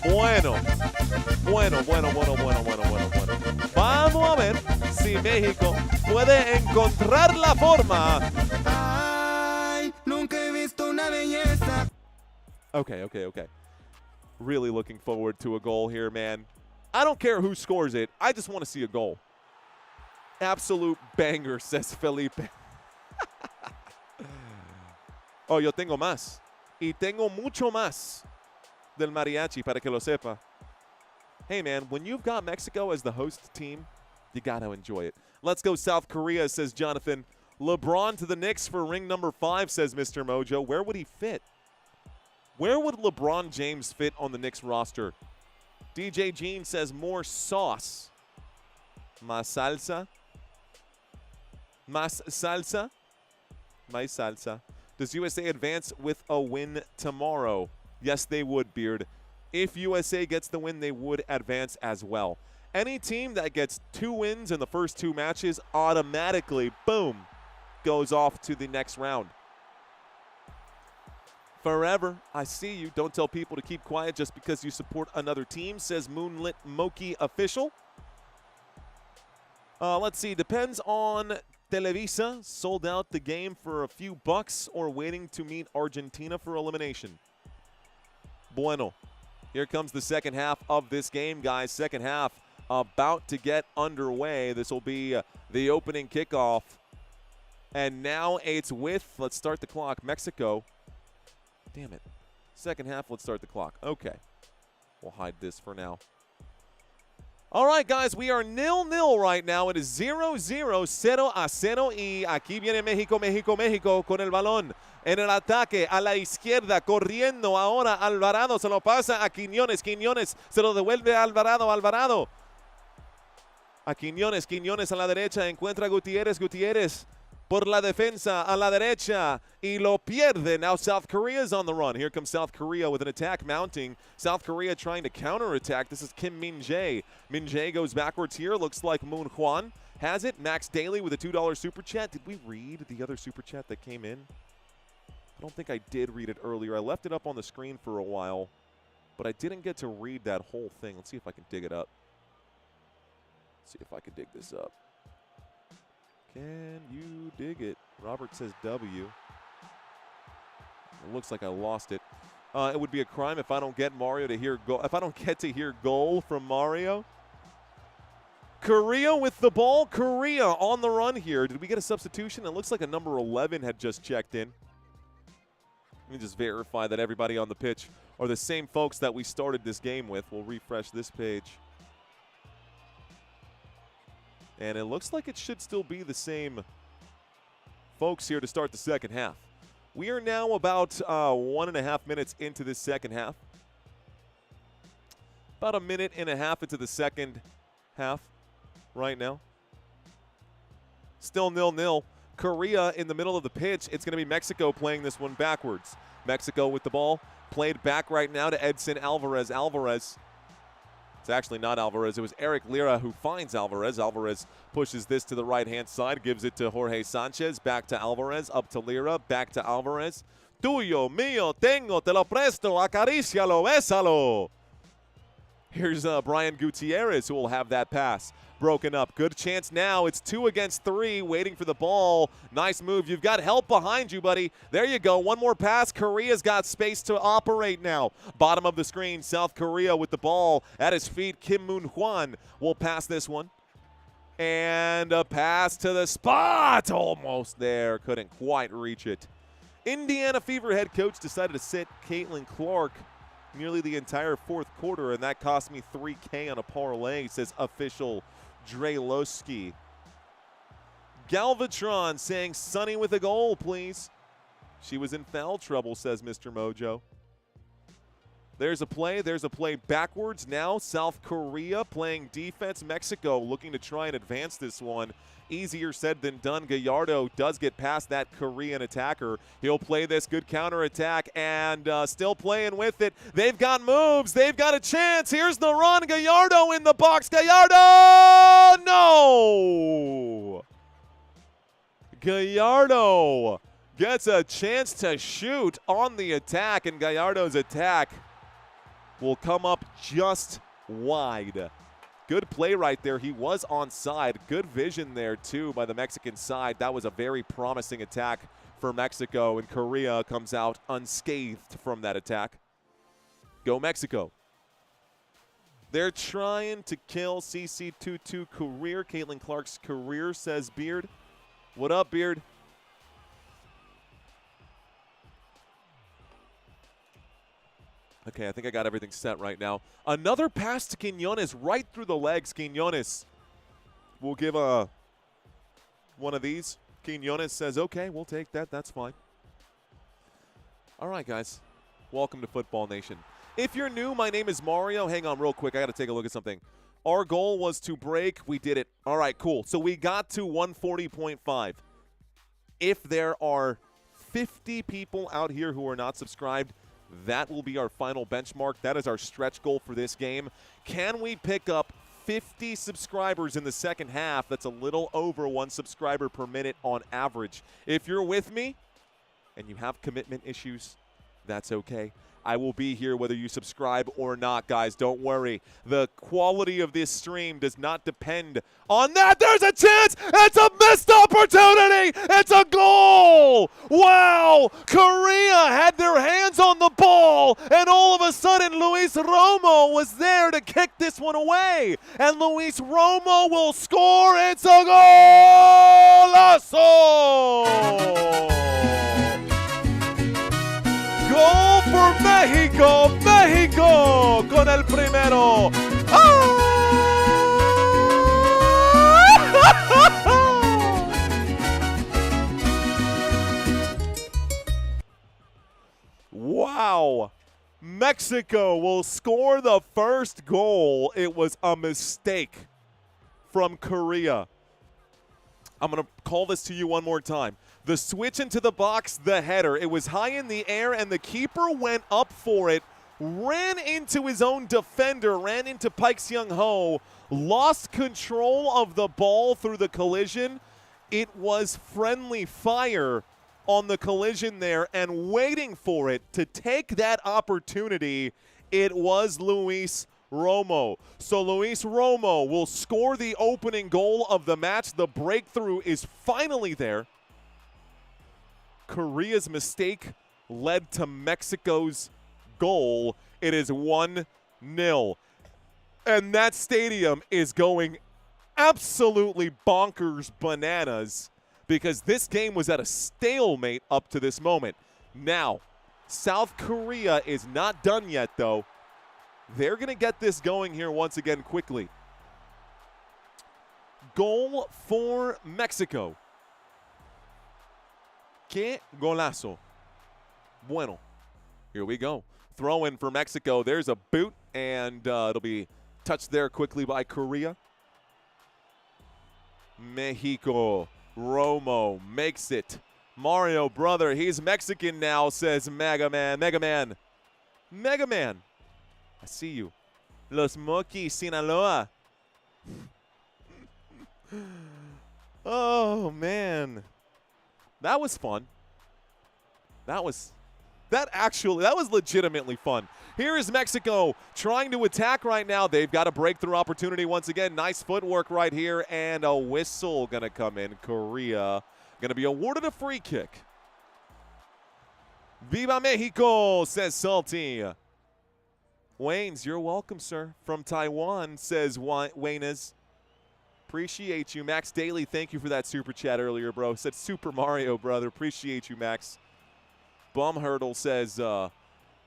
Speaker 2: Bueno. Vamos a ver si México puede encontrar la forma.
Speaker 3: Ay, nunca he visto una belleza.
Speaker 2: Okay. Really looking forward to a goal here, man. I don't care who scores it. I just want to see a goal. Absolute banger, says Felipe. Oh, yo tengo más. Y tengo mucho más del mariachi, para que lo sepa. Hey, man, when you've got Mexico as the host team, you got to enjoy it. Let's go South Korea, says Jonathan. LeBron to the Knicks for ring number 5, says Mr. Mojo. Where would he fit? Where would LeBron James fit on the Knicks roster? DJ Jean says more sauce. Más salsa. Más salsa. My salsa. Does USA advance with a win tomorrow? Yes, they would, Beard. If USA gets the win, they would advance as well. Any team that gets 2 wins in the first 2 matches automatically, boom, goes off to the next round. Forever, I see you. Don't tell people to keep quiet just because you support another team, says Moonlit Moki Official. Let's see. Depends on Televisa. Sold out the game for a few bucks or waiting to meet Argentina for elimination. Bueno. Here comes the second half of this game, guys. Second half about to get underway. This will be the opening kickoff. And now it's with, let's start the clock, Mexico. Damn it. Second half, let's start the clock. Okay. We'll hide this for now. All right, guys, we are 0-0 right now. It is 0-0, 0-0. Y aquí viene México con el balón. En el ataque a la izquierda, corriendo ahora Alvarado. Se lo pasa a Quiñones. Quiñones se lo devuelve a Alvarado. A Quiñones a la derecha. Encuentra a Gutiérrez. Por la defensa a la derecha y lo pierde. Now South Korea is on the run. Here comes South Korea with an attack mounting. South Korea trying to counterattack. This is Kim Min-jae. Min-jae goes backwards here. Looks like Moon Hwan has it. Max Daly with a $2 super chat. Did we read the other super chat that came in? don't think I did read it earlier. I left it up on the screen for a while, but I didn't get to read that whole thing. Let's see if I can dig it up. See if I can dig this up. Can you dig it? Robert says W. It looks like I lost it. It would be a crime if I don't get Mario to hear goal. If I don't get to hear goal from Mario. Korea with the ball. Korea on the run here. Did we get a substitution? It looks like a number 11 had just checked in. Let me just verify that everybody on the pitch are the same folks that we started this game with. We'll refresh this page. And it looks like it should still be the same folks here to start the second half. We are now about 1.5 minutes into this second half. About a minute and a half into the second half right now. Still 0-0. Korea in the middle of the pitch. It's going to be Mexico playing this one backwards. Mexico with the ball. Played back right now to Edson Alvarez. Alvarez. It's actually not Alvarez. It was Eric Lira who finds Alvarez. Alvarez pushes this to the right-hand side, gives it to Jorge Sanchez, back to Alvarez, up to Lira, back to Alvarez. Tuyo, mío, tengo, te lo presto, acarícialo, bésalo. Here's Brian Gutierrez who will have that pass broken up. Good chance now. It's 2 against 3, waiting for the ball. Nice move. You've got help behind you, buddy. There you go. One more pass. Korea's got space to operate now. Bottom of the screen, South Korea with the ball at his feet. Kim Moon-hwan will pass this one. And a pass to the spot. Almost there. Couldn't quite reach it. Indiana Fever head coach decided to sit Caitlin Clark nearly the entire fourth quarter, and that cost me $3K on a parlay, says official Drelowski. Galvatron saying Sonny with a goal, please. She was in foul trouble, says Mr. Mojo. There's a play backwards now. South Korea playing defense. Mexico looking to try and advance this one. Easier said than done. Gallardo does get past that Korean attacker. He'll play this good counterattack and still playing with it. They've got moves. They've got a chance. Here's the run. Gallardo in the box. Gallardo! No! Gallardo gets a chance to shoot on the attack, and Gallardo's attack will come up just wide. Good play right there. He was onside. Good vision there, too, by the Mexican side. That was a very promising attack for Mexico, and Korea comes out unscathed from that attack. Go Mexico. They're trying to kill CC22 career. Caitlin Clark's career, says Beard. What up, Beard? Okay, I think I got everything set right now. Another pass to Quiñones right through the legs. Quiñones will give one of these. Quiñones says, okay, we'll take that. That's fine. All right, guys. Welcome to Football Nation. If you're new, my name is Mario. Hang on real quick. I got to take a look at something. Our goal was to break. We did it. All right, cool. So we got to 140.5. If there are 50 people out here who are not subscribed, that will be our final benchmark. That is our stretch goal for this game. Can we pick up 50 subscribers in the second half? That's a little over 1 subscriber per minute on average. If you're with me and you have commitment issues, that's okay. I will be here whether you subscribe or not, guys. Don't worry. The quality of this stream does not depend on that. There's a chance. It's a missed opportunity. It's a goal. Wow. Korea had their hands on the ball, and all of a sudden Luis Romo was there to kick this one away. And Luis Romo will score. It's a golazo. Goal for México, México con el primero. ¡Oh! Wow. Mexico will score the first goal. It was a mistake from Korea. I'm going to call this to you one more time. The switch into the box, the header. It was high in the air, and the keeper went up for it, ran into his own defender, ran into Paik Seung-ho, lost control of the ball through the collision. It was friendly fire, on the collision there and waiting for it to take that opportunity, it was Luis Romo. So Luis Romo will score the opening goal of the match. The breakthrough is finally there. Korea's mistake led to Mexico's goal. It is 1-0. And that stadium is going absolutely bonkers bananas because this game was at a stalemate up to this moment. Now, South Korea is not done yet, though. They're going to get this going here once again quickly. Goal for Mexico. Que golazo. Bueno. Here we go. Throw in for Mexico. There's a boot, and it'll be touched there quickly by Korea. Mexico. Romo makes it. Mario, brother, he's Mexican now, says Mega Man. Mega Man. Mega Man. I see you. Los Moquis, Sinaloa. Oh, man. That was fun. That was legitimately fun. Here is Mexico trying to attack right now. They've got a breakthrough opportunity once again. Nice footwork right here, and a whistle going to come in. Korea going to be awarded a free kick. Viva Mexico, says Salty. Waynes, you're welcome, sir. From Taiwan, says Waynes. Appreciate you. Max Daly, thank you for that super chat earlier, bro. Said Super Mario, brother. Appreciate you, Max. Bum Hurdle says,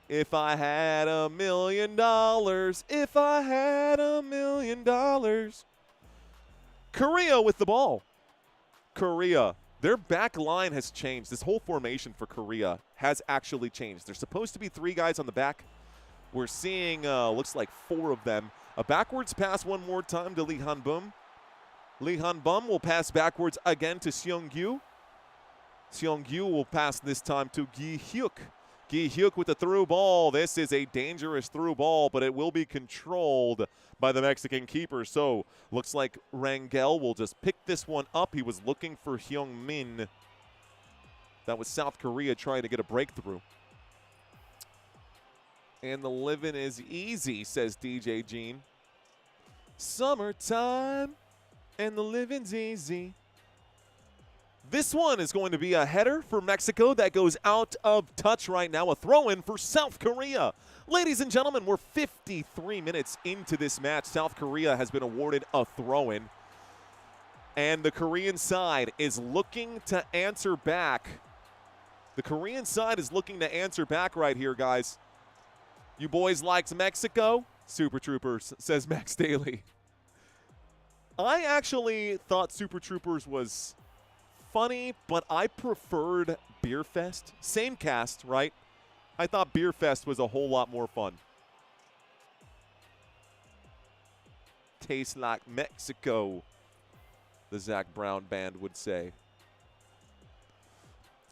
Speaker 2: if I had $1 million, if I had $1 million. Korea with the ball. Korea. Their back line has changed. This whole formation for Korea has actually changed. There's supposed to be 3 guys on the back. We're seeing, looks like 4 of them. A backwards pass one more time to Lee Han-bum. Lee Han-bum will pass backwards again to Seong-gyu. Seong-gyu will pass this time to Gi-hyuk. Gi-hyuk with the through ball. This is a dangerous through ball, but it will be controlled by the Mexican keeper. So looks like Rangel will just pick this one up. He was looking for Hyung-min. That was South Korea trying to get a breakthrough. And the living is easy, says DJ Gene. Summertime, and the living's easy. This one is going to be a header for Mexico that goes out of touch right now. A throw-in for South Korea. Ladies and gentlemen, we're 53 minutes into this match. South Korea has been awarded a throw-in. And the Korean side is looking to answer back. The Korean side is looking to answer back right here, guys. You boys liked Mexico? Super Troopers, says Max Daly. I actually thought Super Troopers was funny, but I preferred Beer Fest. Same cast, right? I thought Beer Fest was a whole lot more fun. Tastes like Mexico, the Zach Brown band would say.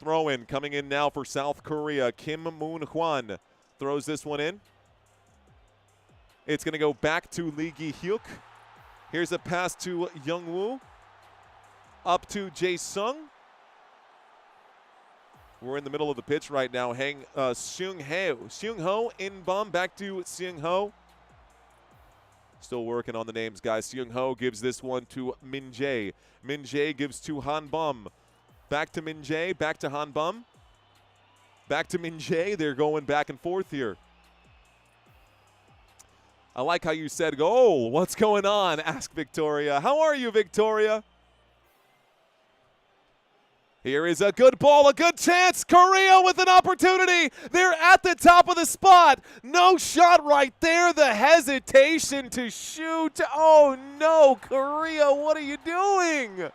Speaker 2: Throw in coming in now for South Korea. Kim Moon-hwan throws this one in. It's going to go back to Lee Gi-hyuk. Here's a pass to Youngwoo. Up to Jae-sung. We're in the middle of the pitch right now. Seung-ho in-bum back to Seung-ho. Still working on the names, guys. Seung-ho gives this one to Min Jae. Min Jae gives to Han-bum. Back to Min Jae, back to Han-bum. Back to Min Jae. They're going back and forth here. I like how you said, "Oh, what's going on?" Ask Victoria. How are you, Victoria? Here is a good ball, a good chance. Korea with an opportunity. They're at the top of the spot. No shot right there. The hesitation to shoot. Oh, no, Korea, what are you doing?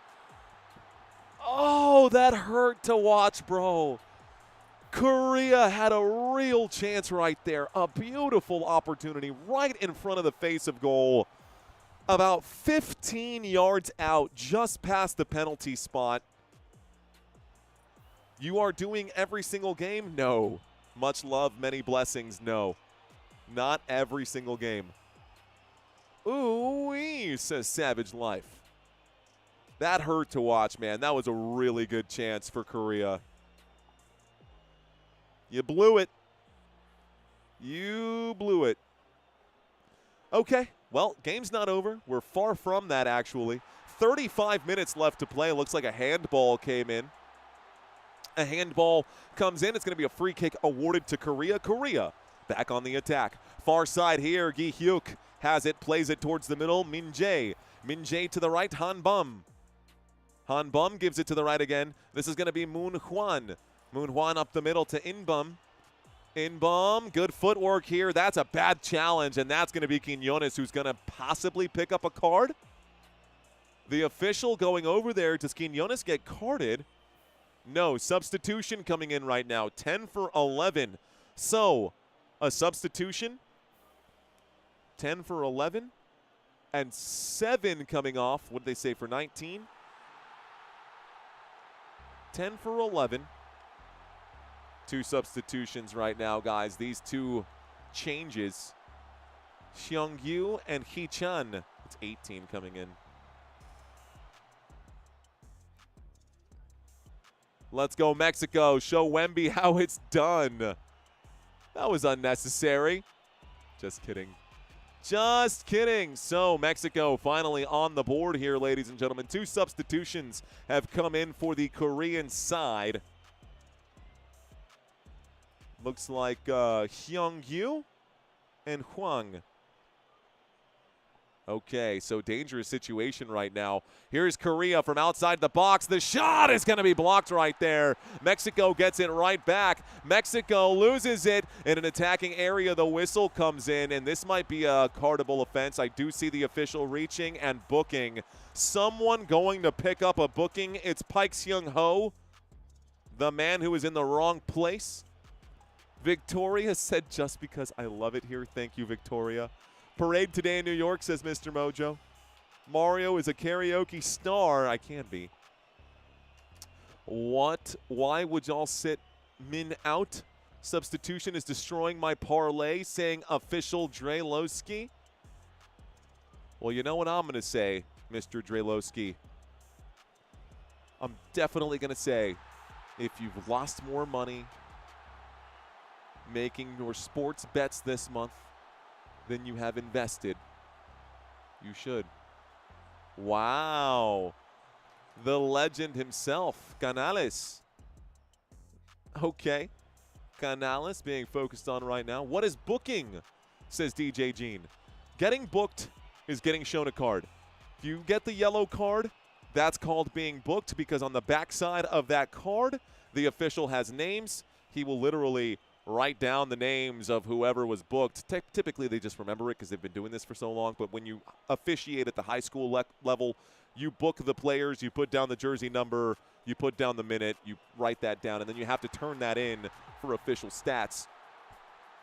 Speaker 2: Oh, that hurt to watch, bro. Korea had a real chance right there. A beautiful opportunity right in front of the face of goal. About 15 yards out, just past the penalty spot. You are doing every single game? No. Much love, many blessings? No. Not every single game. Ooh-wee, says Savage Life. That hurt to watch, man. That was a really good chance for Korea. You blew it. You blew it. Okay, well, game's not over. We're far from that, actually. 35 minutes left to play. Looks like a handball came in. A handball comes in. It's going to be a free kick awarded to Korea. Korea back on the attack. Far side here, Gi Hyuk has it, plays it towards the middle. Min Jae. Min Jae to the right, Han Bum. Han Bum gives it to the right again. This is going to be Moon Hwan. Moon Hwan up the middle to Inbum. Inbum, good footwork here. That's a bad challenge, and that's going to be Quiñones, who's going to possibly pick up a card. The official going over there. Does Quiñones get carded? No, substitution coming in right now. 10 for 11. So, a substitution. 10 for 11. And 7 coming off. What did they say for 19? 10 for 11. 2 substitutions right now, guys. These 2 changes. Xiongyu and Hee-chan. It's 18 coming in. Let's go, Mexico. Show Wemby how it's done. That was unnecessary. Just kidding. Just kidding. So, Mexico finally on the board here, ladies and gentlemen. 2 substitutions have come in for the Korean side. Looks like Hyung-yu and Hwang. Okay, so dangerous situation right now. Here's Korea from outside the box. The shot is going to be blocked right there. Mexico gets it right back. Mexico loses it in an attacking area. The whistle comes in, and this might be a cardable offense. I do see the official reaching and booking. Someone going to pick up a booking. It's Paik Seung-ho, the man who is in the wrong place. Victoria said, just because I love it here. Thank you, Victoria. Parade today in New York, says Mr. Mojo. Mario is a karaoke star. I can be. What? Why would y'all sit Min out? Substitution is destroying my parlay, saying official Drelowski. Well, you know what I'm going to say, Mr. Drelowski. I'm definitely going to say, if you've lost more money making your sports bets this month than you have invested, you should. Wow. The legend himself, Canales. Okay. Canales being focused on right now. What is booking, says DJ Gene. Getting booked is getting shown a card. If you get the yellow card, that's called being booked, because on the backside of that card, the official has names. He will literally write down the names of whoever was booked. Typically, they just remember it because they've been doing this for so long. But when you officiate at the high school level, you book the players, you put down the jersey number, you put down the minute, you write that down, and then you have to turn that in for official stats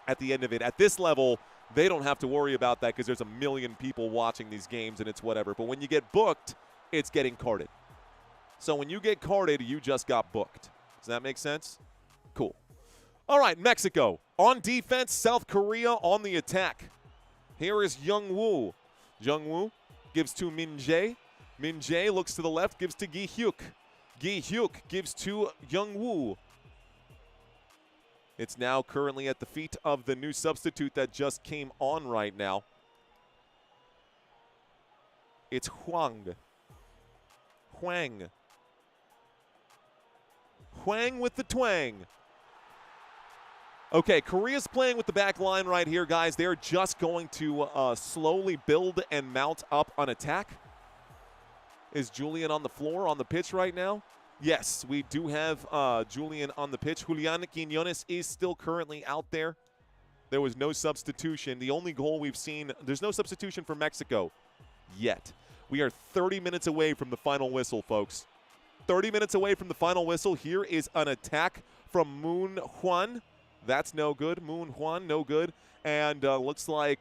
Speaker 2: at the end of it. At this level, they don't have to worry about that because there's a million people watching these games and it's whatever. But when you get booked, it's getting carded. So when you get carded, you just got booked. Does that make sense? Cool. All right, Mexico on defense, South Korea on the attack. Here is Young-woo. Young-woo gives to Min Jae. Min Jae looks to the left, gives to Gi Hyuk. Gi Hyuk gives to Young-woo. It's now currently at the feet of the new substitute that just came on right now. It's Hwang. Hwang. Hwang with the twang. Okay, Korea's playing with the back line right here, guys. They're just going to slowly build and mount up an attack. Is Julian on the floor, on the pitch right now? Yes, we do have Julian on the pitch. Julian Quiñones is still currently out there. There was no substitution. The only goal we've seen, there's no substitution for Mexico yet. We are 30 minutes away from the final whistle, folks. 30 minutes away from the final whistle. Here is an attack from Moon Hwan. That's no good. Moon Hwan, no good. And looks like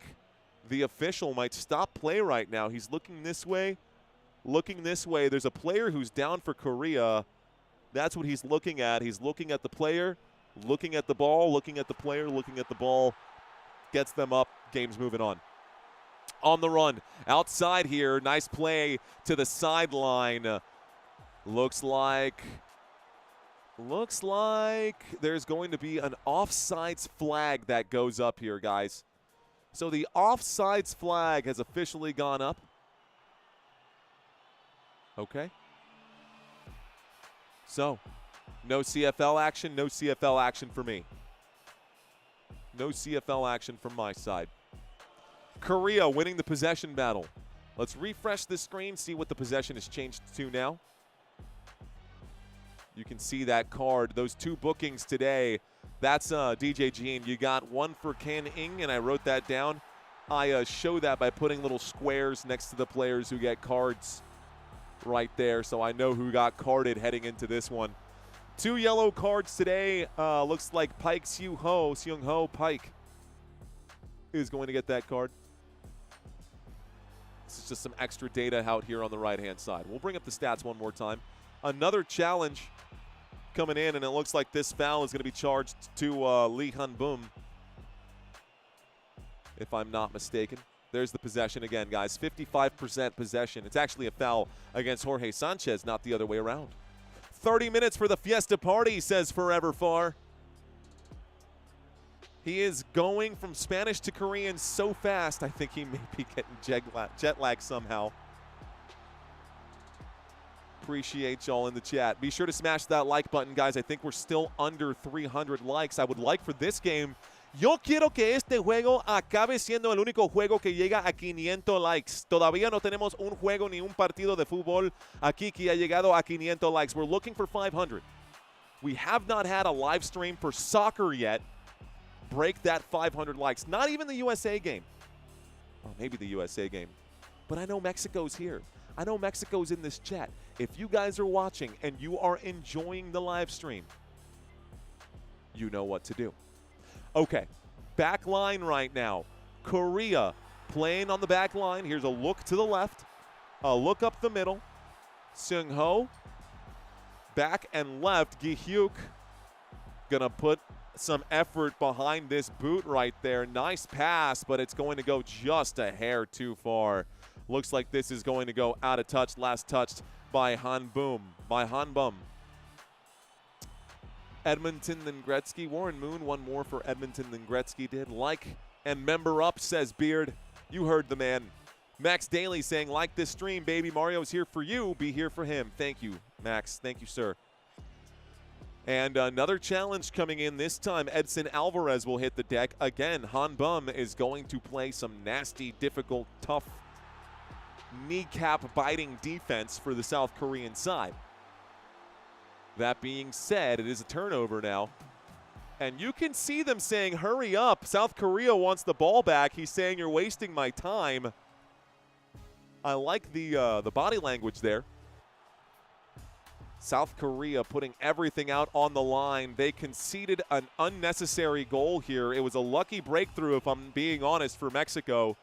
Speaker 2: the official might stop play right now. He's looking this way. Looking this way. There's a player who's down for Korea. That's what he's looking at. He's looking at the player, looking at the ball, looking at the player, looking at the ball. Gets them up. Game's moving on. On the run. Outside here. Nice play to the sideline. Looks like Looks like there's going to be an offsides flag that goes up here, guys. So the offsides flag has officially gone up. Okay. So, no CFL action, no CFL action for me. No CFL action from my side. Korea winning the possession battle. Let's refresh the screen, see what the possession has changed to now. You can see that card. Those two bookings today, that's DJ Jean. You got one for Ken Ing, and I wrote that down. I show that by putting little squares next to the players who get cards right there, so I know who got carded heading into this one. 2 yellow cards today. Looks like Pike Seung Ho Pike is going to get that card. This is just some extra data out here on the right-hand side. We'll bring up the stats one more time. Another challenge coming in, and it looks like this foul is going to be charged to Lee Han-bum, if I'm not mistaken. There's the possession again, guys. 55% possession. It's actually a foul against Jorge Sanchez, not the other way around. 30 minutes for the fiesta party, says Forever Far. He is going from Spanish to Korean so fast, I think he may be getting jet lag somehow. Appreciate y'all in the chat. Be sure to smash that like button, guys. I think we're still under 300 likes. I would like for this game. Yo quiero que este juego acabe siendo el único juego que llega a 500 likes. Todavía no tenemos un juego ni un partido de fútbol aquí que ha llegado a 500 likes. We're looking for 500. We have not had a live stream for soccer yet break that 500 likes. Not even the USA game. Well, maybe the USA game. But I know Mexico's here. I know Mexico's in this chat. If you guys are watching and you are enjoying the live stream, you know what to do. Okay, back line right now. Korea playing on the back line. Here's a look to the left, a look up the middle. Seung Ho, back and left. Gi-hyuk gonna put some effort behind this boot right there. Nice pass, but it's going to go just a hair too far. Looks like this is going to go out of touch. Last touched by Han-bum. Edmonton than Gretzky. Warren Moon, one more for Edmonton than Gretzky did. Like and member up, says Beard. You heard the man. Max Daly saying, like this stream, baby. Mario's here for you. Be here for him. Thank you, Max. Thank you, sir. And another challenge coming in this time. Edson Alvarez will hit the deck. Again, Han-bum is going to play some nasty, difficult, tough, kneecap-biting defense for the South Korean side. That being said, it is a turnover now. And you can see them saying, hurry up. South Korea wants the ball back. He's saying, you're wasting my time. I like the body language there. South Korea putting everything out on the line. They conceded an unnecessary goal here. It was a lucky breakthrough, if I'm being honest, for Mexico.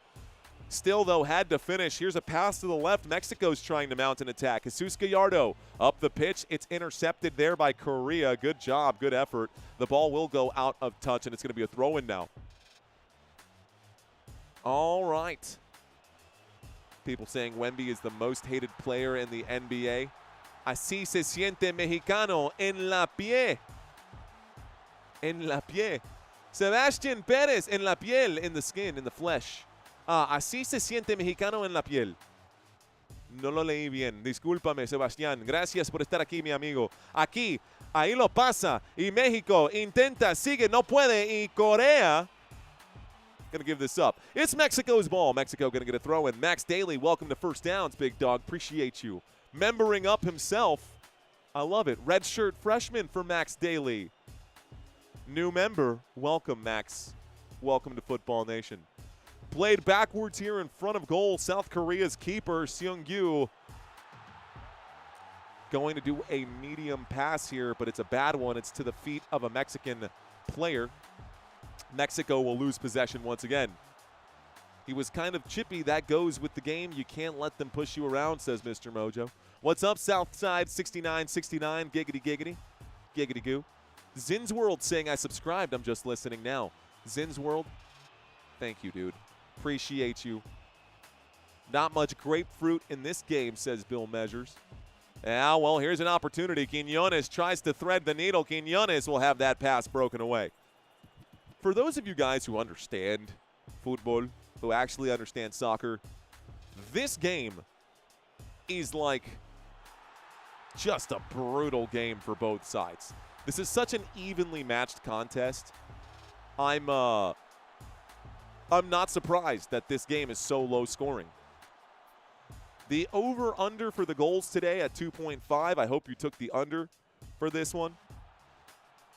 Speaker 2: Still, though, had to finish. Here's a pass to the left. Mexico's trying to mount an attack. Jesus Gallardo up the pitch. It's intercepted there by Korea. Good job, good effort. The ball will go out of touch, and it's going to be a throw-in now. All right. People saying Wemby is the most hated player in the NBA. Así se siente mexicano en la pie. En la pie. Sebastian Perez en la piel, in the skin, in the flesh. Así se siente mexicano en la piel. No lo leí bien. Discúlpame, Sebastián. Gracias por estar aquí, mi amigo. Aquí, ahí lo pasa. Y México intenta, sigue, no puede. Y Corea going to give this up. It's Mexico's ball. Mexico going to get a throw in. Max Daly, welcome to First Downs, big dog. Appreciate you. Membering up himself. I love it. Redshirt freshman for Max Daly. New member. Welcome, Max. Welcome to Football Nation. Played backwards here in front of goal. South Korea's keeper, Seung-yu, going to do a medium pass here, but it's a bad one. It's to the feet of a Mexican player. Mexico will lose possession once again. He was kind of chippy. That goes with the game. You can't let them push you around, says Mr. Mojo. What's up, Southside 6969? Giggity, giggity. Giggity goo. Zin's World saying I subscribed. I'm just listening now. Zin's World, thank you, dude. Appreciate you. Not much grapefruit in this game, says Bill Measures. Yeah, well, here's an opportunity. Quiñones tries to thread the needle. Quiñones will have that pass broken away. For those of you guys who understand football, who actually understand soccer, this game is like just a brutal game for both sides. This is such an evenly matched contest. I'm not surprised that this game is so low scoring. The over-under for the goals today at 2.5. I hope you took the under for this one.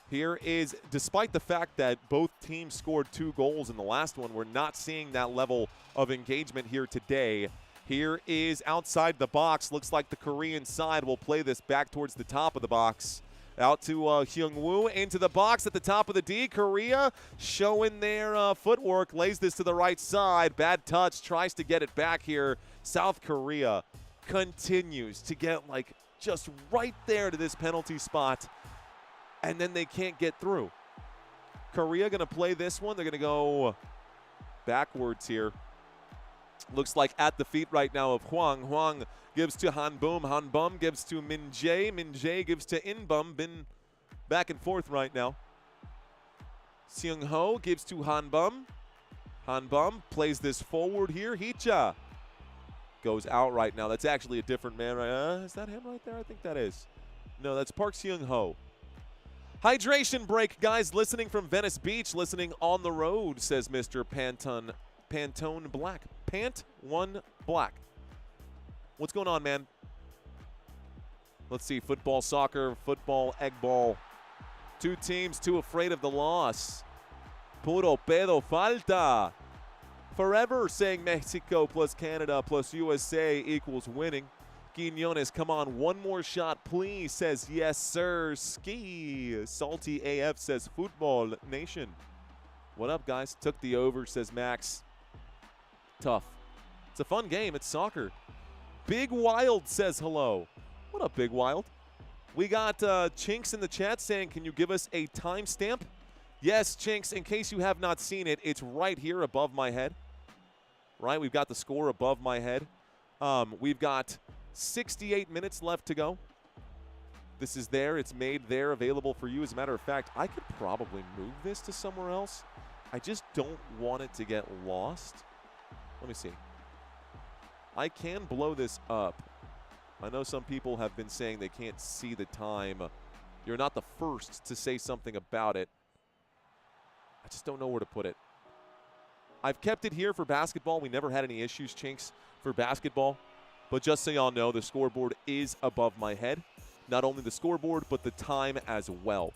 Speaker 2: Here is, despite the fact that both teams scored 2 goals in the last one, we're not seeing that level of engagement here today. Here is outside the box. Looks like the Korean side will play this back towards the top of the box. Out to Hyungwoo into the box at the top of the D. Korea showing their footwork, lays this to the right side. Bad touch, tries to get it back here. South Korea continues to get like just right there to this penalty spot, and then they can't get through. Korea going to play this one. They're going to go backwards here. Looks like at the feet right now of Hwang. Hwang gives to Hanbum. Hanbum gives to Min Jae. Min Jae gives to Inbum. Been back and forth right now. Seung Ho gives to Hanbum. Hanbum plays this forward here. Hicha goes out right now. That's actually a different man. Right? Is that him right there? I think that is. No, that's Park Seung Ho. Hydration break, guys. Listening from Venice Beach. Listening on the road, says Mr. Pantone Black. Pant one Black. What's going on, man? Let's see. Football, soccer, football, egg ball. 2 teams too afraid of the loss. Puro pedo falta. Forever saying Mexico plus Canada plus USA equals winning. Quiñones, come on, one more shot, please, says yes, sir. Ski. Salty AF says football nation. What up, guys? Took the over, says Max. Tough. It's a fun game. It's soccer. Big Wild says hello. What up, Big Wild? We got Chinks in the chat saying, can you give us a timestamp? Yes, Chinks, in case you have not seen it, it's right here above my head. Right, we've got the score above my head. We've got 68 minutes left to go. This is there. It's made there, available for you. As a matter of fact, I could probably move this to somewhere else. I just don't want it to get lost. Let me see. I can blow this up. I know some people have been saying they can't see the time. You're not the first to say something about it. I just don't know where to put it. I've kept it here for basketball. We never had any issues, Chinks, for basketball. But just so y'all know, the scoreboard is above my head. Not only the scoreboard, but the time as well.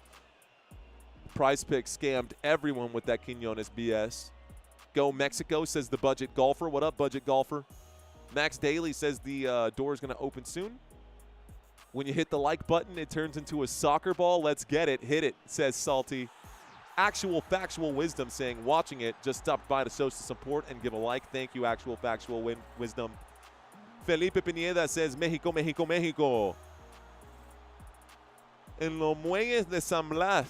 Speaker 2: Prize Pick scammed everyone with that Quiñones BS. Go Mexico, says the budget golfer. What up, budget golfer? Max Daly says the door is going to open soon. When you hit the like button, it turns into a soccer ball. Let's get it. Hit it, says Salty. Actual Factual Wisdom saying, watching it, just stopped by to show some support and give a like. Thank you, Actual Factual Wisdom. Felipe Pineda says, Mexico, Mexico, Mexico. En los muelles de San Blas.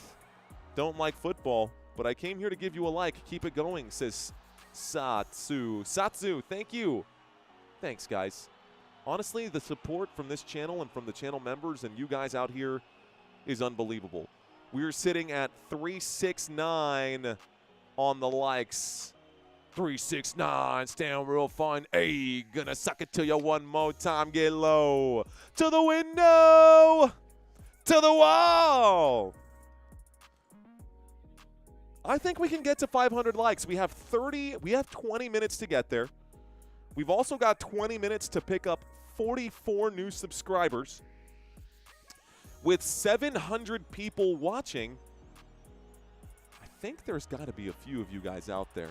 Speaker 2: Don't like football, but I came here to give you a like. Keep it going, says Satsu. Satsu, thank you. Thanks, guys. Honestly, the support from this channel and from the channel members and you guys out here is unbelievable. We're sitting at 369 on the likes. 369, stand real fun. Hey, gonna suck it to you one more time. Get low. To the window. To the wall. I think we can get to 500 likes. We have 20 minutes to get there. We've also got 20 minutes to pick up 44 new subscribers. With 700 people watching, I think there's got to be a few of you guys out there.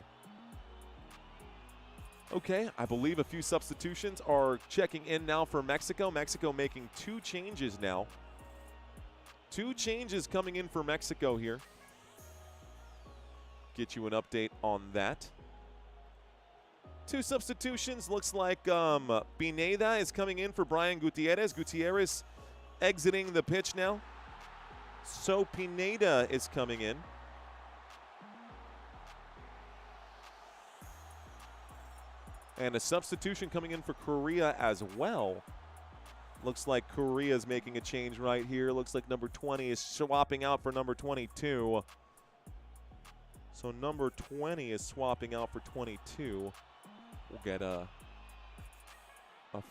Speaker 2: Okay, I believe a few substitutions are checking in now for Mexico. Mexico making 2 changes now. 2 changes coming in for Mexico here. Get you an update on that. 2 substitutions. Looks like Pineda is coming in for Brian Gutierrez. Gutierrez exiting the pitch now. So Pineda is coming in. And a substitution coming in for Korea as well. Looks like Korea's making a change right here. Looks like number 20 is swapping out for number 22. So number 20 is swapping out for 22. We'll get a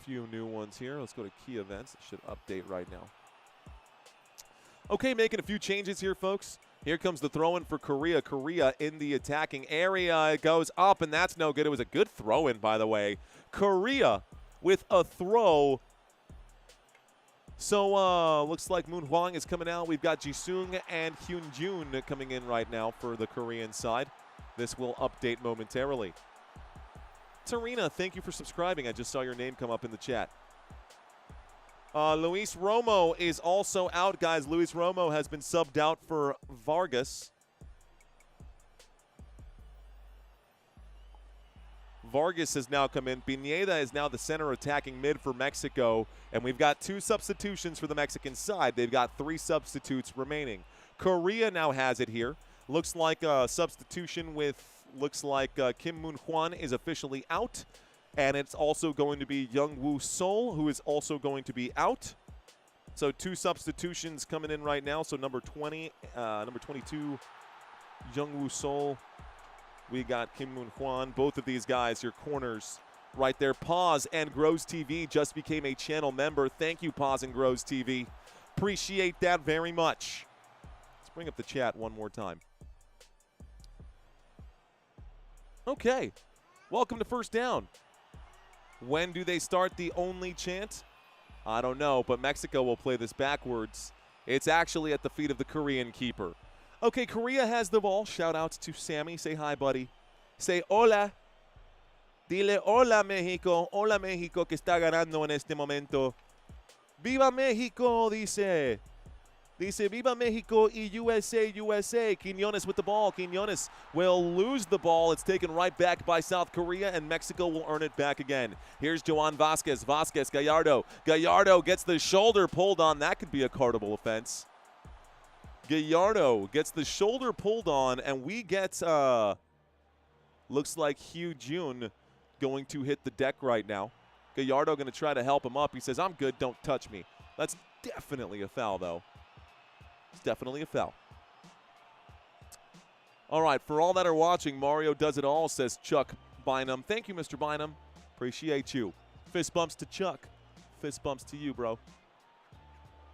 Speaker 2: few new ones here. Let's go to key events. It should update right now. Okay, making a few changes here, folks. Here comes the throw-in for Korea. Korea in the attacking area. It goes up, and that's no good. It was a good throw-in, by the way. Korea with a throw. So, looks like Moon Hwang is coming out. We've got Jisung and Hyunjun coming in right now for the Korean side. This will update momentarily. Tarina, thank you for subscribing. I just saw your name come up in the chat. Luis Romo is also out, guys. Luis Romo has been subbed out for Vargas. Vargas has now come in. Pineda is now the center attacking mid for Mexico. And we've got 2 substitutions for the Mexican side. They've got 3 substitutes remaining. Korea now has it here. Looks like a substitution with, Kim Moon Hwan is officially out. And it's also going to be Young Woo Sol, who is also going to be out. So 2 substitutions coming in right now. So number 20, number 22, Young Woo Sol. We got Kim Moon Hwan. Both of these guys, your corners right there. Paz and Grows TV just became a channel member. Thank you, Paz and Grows TV. Appreciate that very much. Let's bring up the chat one more time. Okay. Welcome to First Down. When do they start the only chant? I don't know, but Mexico will play this backwards. It's actually at the feet of the Korean keeper. Okay, Korea has the ball. Shout outs to Sammy. Say hi, buddy. Say hola. Dile hola, México. Hola, México, que está ganando en este momento. Viva México, dice. Dice, Viva México y USA, USA. Quiñones with the ball. Quiñones will lose the ball. It's taken right back by South Korea, and Mexico will earn it back again. Here's Joan Vasquez. Vasquez, Gallardo. Gallardo gets the shoulder pulled on. That could be a cardable offense. Gallardo gets the shoulder pulled on, and we get, looks like Hugh Jun going to hit the deck right now. Gallardo going to try to help him up. He says, I'm good, don't touch me. That's definitely a foul, though. It's definitely a foul. All right, for all that are watching, Mario does it all, says Chuck Bynum. Thank you, Mr. Bynum. Appreciate you. Fist bumps to Chuck. Fist bumps to you, bro.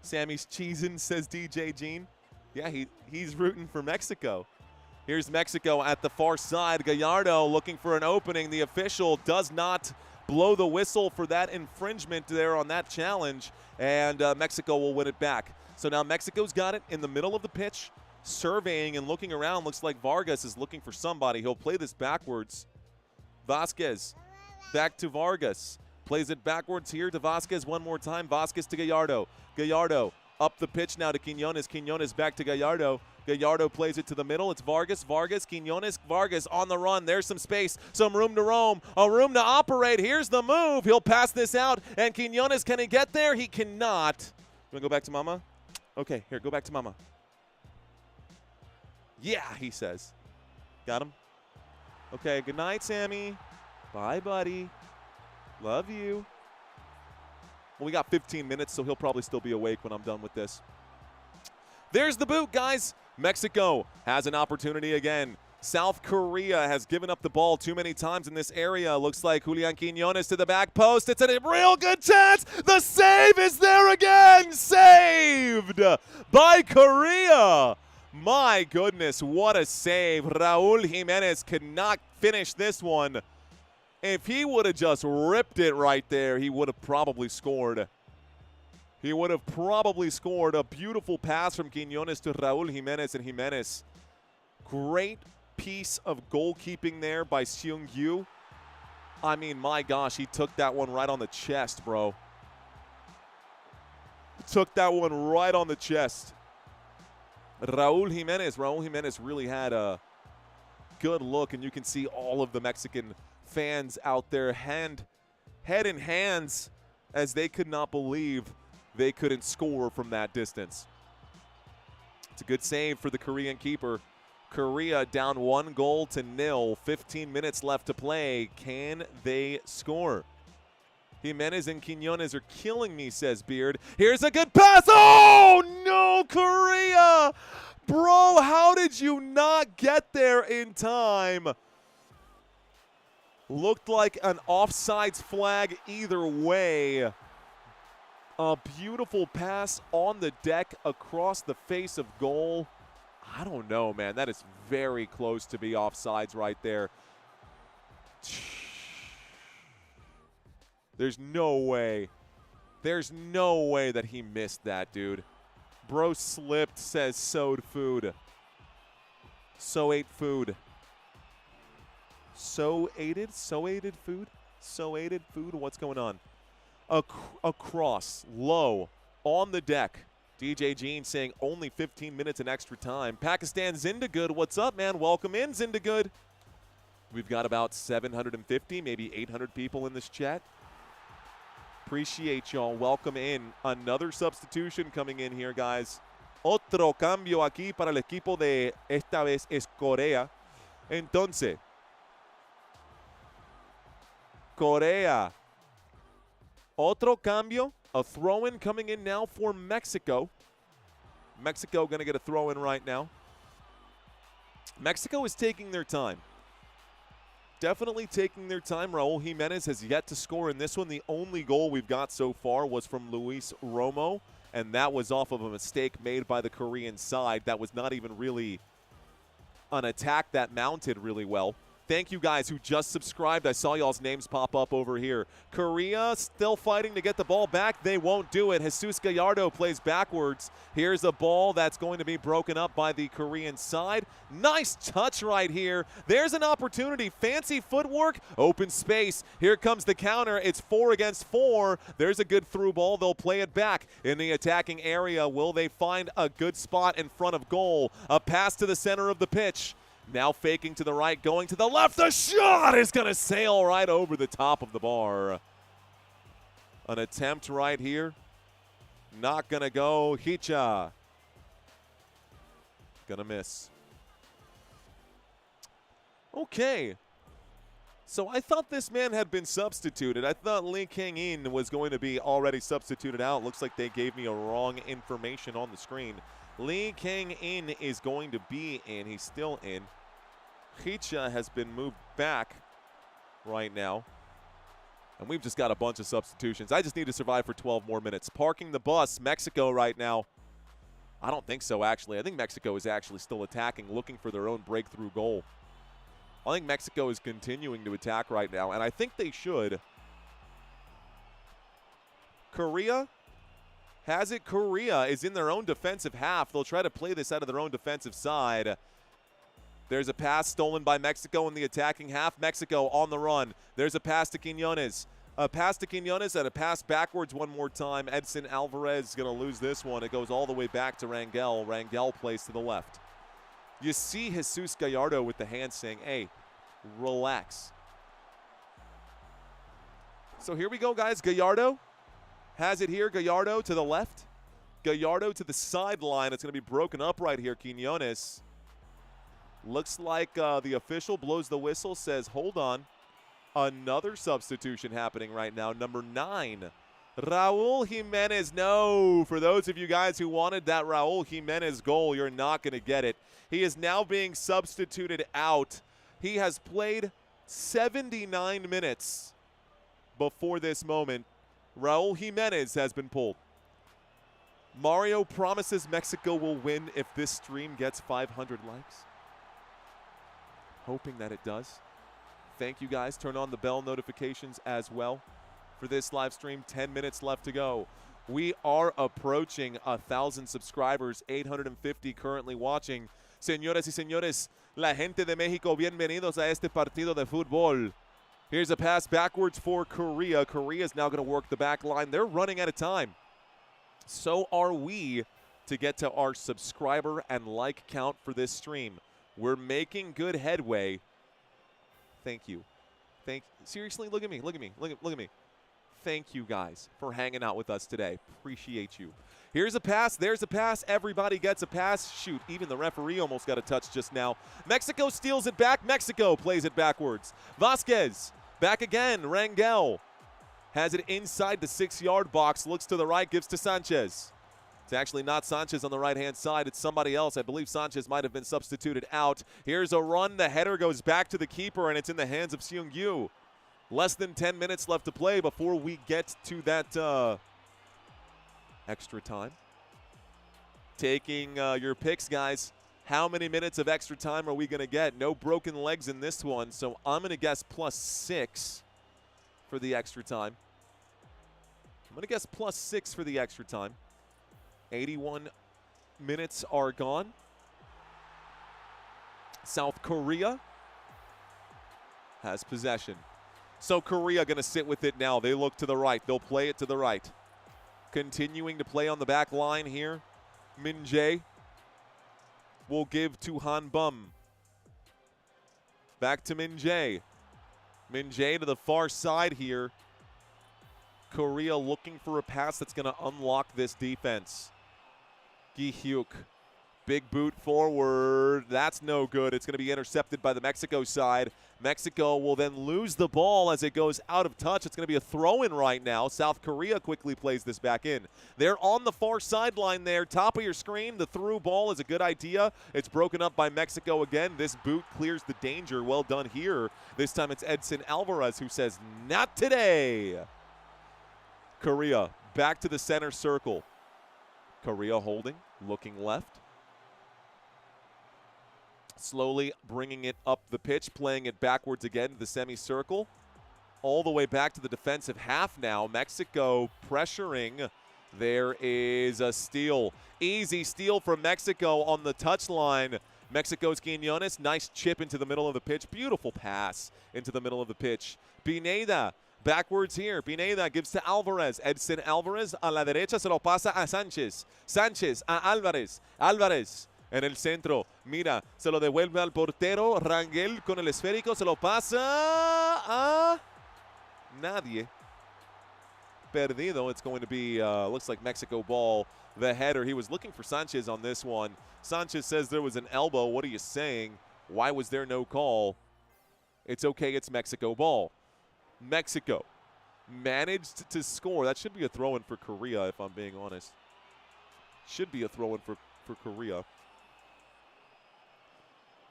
Speaker 2: Sammy's cheesing, says DJ Gene. Yeah, he's rooting for Mexico. Here's Mexico at the far side. Gallardo looking for an opening. The official does not blow the whistle for that infringement there on that challenge, and Mexico will win it back. So now Mexico's got it in the middle of the pitch, surveying and looking around. Looks like Vargas is looking for somebody. He'll play this backwards. Vasquez back to Vargas. Plays it backwards here to Vasquez one more time. Vasquez to Gallardo. Gallardo up the pitch now to Quiñones. Quiñones back to Gallardo. Gallardo plays it to the middle. It's Vargas. Vargas, Quiñones, Vargas on the run. There's some space, some room to roam, a room to operate. Here's the move. He'll pass this out. And Quiñones, can he get there? He cannot. You want to go back to Mama? Okay, here, go back to Mama. Yeah, he says. Got him? Okay, good night, Sammy. Bye, buddy. Love you. Well, we got 15 minutes, so he'll probably still be awake when I'm done with this. There's the boot, guys. Mexico has an opportunity again. South Korea has given up the ball too many times in this area. Looks like Julian Quiñones to the back post. It's a real good chance. The save is there again. Saved by Korea. My goodness, what a save. Raúl Jiménez could not finish this one. If he would have just ripped it right there, he would have probably scored. He would have probably scored. A beautiful pass from Quiñones to Raúl Jiménez, and Jiménez. Great piece of goalkeeping there by Seung Yu. I mean, my gosh, he took that one right on the chest, bro. Took that one right on the chest. Raúl Jiménez really had a good look, and you can see all of the Mexican fans out there head in hands as they could not believe they couldn't score from that distance. It's a good save for the Korean keeper. Korea down 1-0. 15 minutes left to play. Can they score? Jiménez and Quiñones are killing me, says Beard. Here's a good pass. Oh, no, Korea. Bro, how did you not get there in time? Looked like an offsides flag either way. A beautiful pass on the deck across the face of goal. I don't know, man. That is very close to be offsides right there. There's no way. There's no way that he missed that, dude. Bro slipped, says sewed food. So ate food. So aided? So aided food? So aided food? What's going on? Across, low, on the deck. DJ Jean saying only 15 minutes in extra time. Pakistan Zindagood, what's up, man? Welcome in, Zindagood. We've got about 750, maybe 800 people in this chat. Appreciate y'all. Welcome in. Another substitution coming in here, guys. Otro cambio aquí para el equipo de esta vez es Corea. Entonces, Corea. Otro cambio. A throw-in coming in now for Mexico. Mexico going to get a throw-in right now. Mexico is taking their time. Definitely taking their time. Raúl Jiménez has yet to score in this one. The only goal we've got so far was from Luis Romo, and that was off of a mistake made by the Korean side. That was not even really an attack that mounted really well. Thank you guys who just subscribed. I saw y'all's names pop up over here. Korea still fighting to get the ball back. They won't do it. Jesus Gallardo plays backwards. Here's a ball that's going to be broken up by the Korean side. Nice touch right here. There's an opportunity. Fancy footwork. Open space. Here comes the counter. It's 4 against 4. There's a good through ball. They'll play it back in the attacking area. Will they find a good spot in front of goal? A pass to the center of the pitch. Now faking to the right, going to the left. The shot is going to sail right over the top of the bar. An attempt right here. Not going to go. Hicha. Going to miss. Okay. So I thought this man had been substituted. I thought Lee Kang-in was going to be already substituted out. Looks like they gave me a wrong information on the screen. Lee Kang-in is going to be in. He's still in. Hicha has been moved back right now. And we've just got a bunch of substitutions. I just need to survive for 12 more minutes. Parking the bus, Mexico right now. I don't think so, actually. I think Mexico is actually still attacking, looking for their own breakthrough goal. I think Mexico is continuing to attack right now, and I think they should. Korea has it. Korea is in their own defensive half. They'll try to play this out of their own defensive side. There's a pass stolen by Mexico in the attacking half. Mexico on the run. There's a pass to Quiñones. A pass to Quiñones and a pass backwards one more time. Edson Alvarez is going to lose this one. It goes all the way back to Rangel. Rangel plays to the left. You see Jesus Gallardo with the hand saying, hey, relax. So here we go, guys. Gallardo has it here. Gallardo to the left. Gallardo to the sideline. It's going to be broken up right here. Quiñones. Looks like the official blows the whistle, says, hold on. Another substitution happening right now. Number 9, Raúl Jiménez. No, for those of you guys who wanted that Raúl Jiménez goal, you're not going to get it. He is now being substituted out. He has played 79 minutes before this moment. Raúl Jiménez has been pulled. Mario promises Mexico will win if this stream gets 500 likes. Hoping that it does. Thank you guys. Turn on the bell notifications as well for this live stream. 10 minutes left to go. We are approaching 1,000 subscribers, 850 currently watching. Señoras y señores, la gente de México, bienvenidos a este partido de fútbol. Here's a pass backwards for Korea. Korea is now going to work the back line. They're running out of time. So are we to get to our subscriber and like count for this stream. We're making good headway. Thank you. Seriously, look at me. Look at me. Look at me. Thank you guys for hanging out with us today. Appreciate you. Here's a pass. There's a pass. Everybody gets a pass. Shoot, even the referee almost got a touch just now. Mexico steals it back. Mexico plays it backwards. Vasquez back again. Rangel. Has it inside the 6-yard box. Looks to the right. Gives to Sanchez. It's actually not Sanchez on the right-hand side. It's somebody else. I believe Sanchez might have been substituted out. Here's a run. The header goes back to the keeper, and it's in the hands of Seung-yu. Less than 10 minutes left to play before we get to that extra time. Taking your picks, guys. How many minutes of extra time are we going to get? No broken legs in this one, so I'm going to guess +6 for the extra time. I'm going to guess +6 for the extra time. 81 minutes are gone. South Korea has possession. So Korea going to sit with it now. They look to the right. They'll play it to the right. Continuing to play on the back line here. Min Jae will give to Han Bum. Back to Min Jae. Min Jae to the far side here. Korea looking for a pass that's going to unlock this defense. Gi Hyuk. Big boot forward. That's no good. It's going to be intercepted by the Mexico side. Mexico will then lose the ball as it goes out of touch. It's going to be a throw-in right now. South Korea quickly plays this back in. They're on the far sideline there. Top of your screen, the through ball is a good idea. It's broken up by Mexico again. This boot clears the danger. Well done here. This time it's Edson Alvarez who says, not today. Korea back to the center circle. Korea holding, looking left. Slowly bringing it up the pitch, playing it backwards again to the semicircle. All the way back to the defensive half now. Mexico pressuring. There is a steal. Easy steal from Mexico on the touchline. Mexico's Quiñones, nice chip into the middle of the pitch. Beautiful pass into the middle of the pitch. Pineda backwards here. Pineda gives to Alvarez. Edson Alvarez a la derecha se lo pasa a Sánchez. Sánchez a Álvarez. Álvarez en el centro. Mira, se lo devuelve al portero. Rangel con el esférico. Se lo pasa a nadie. Perdido. It's going to be, looks like Mexico ball. The header. He was looking for Sanchez on this one. Sanchez says there was an elbow. What are you saying? Why was there no call? It's okay. It's Mexico ball. Mexico managed to score. That should be a throw-in for Korea, if I'm being honest. Should be a throw-in for Korea.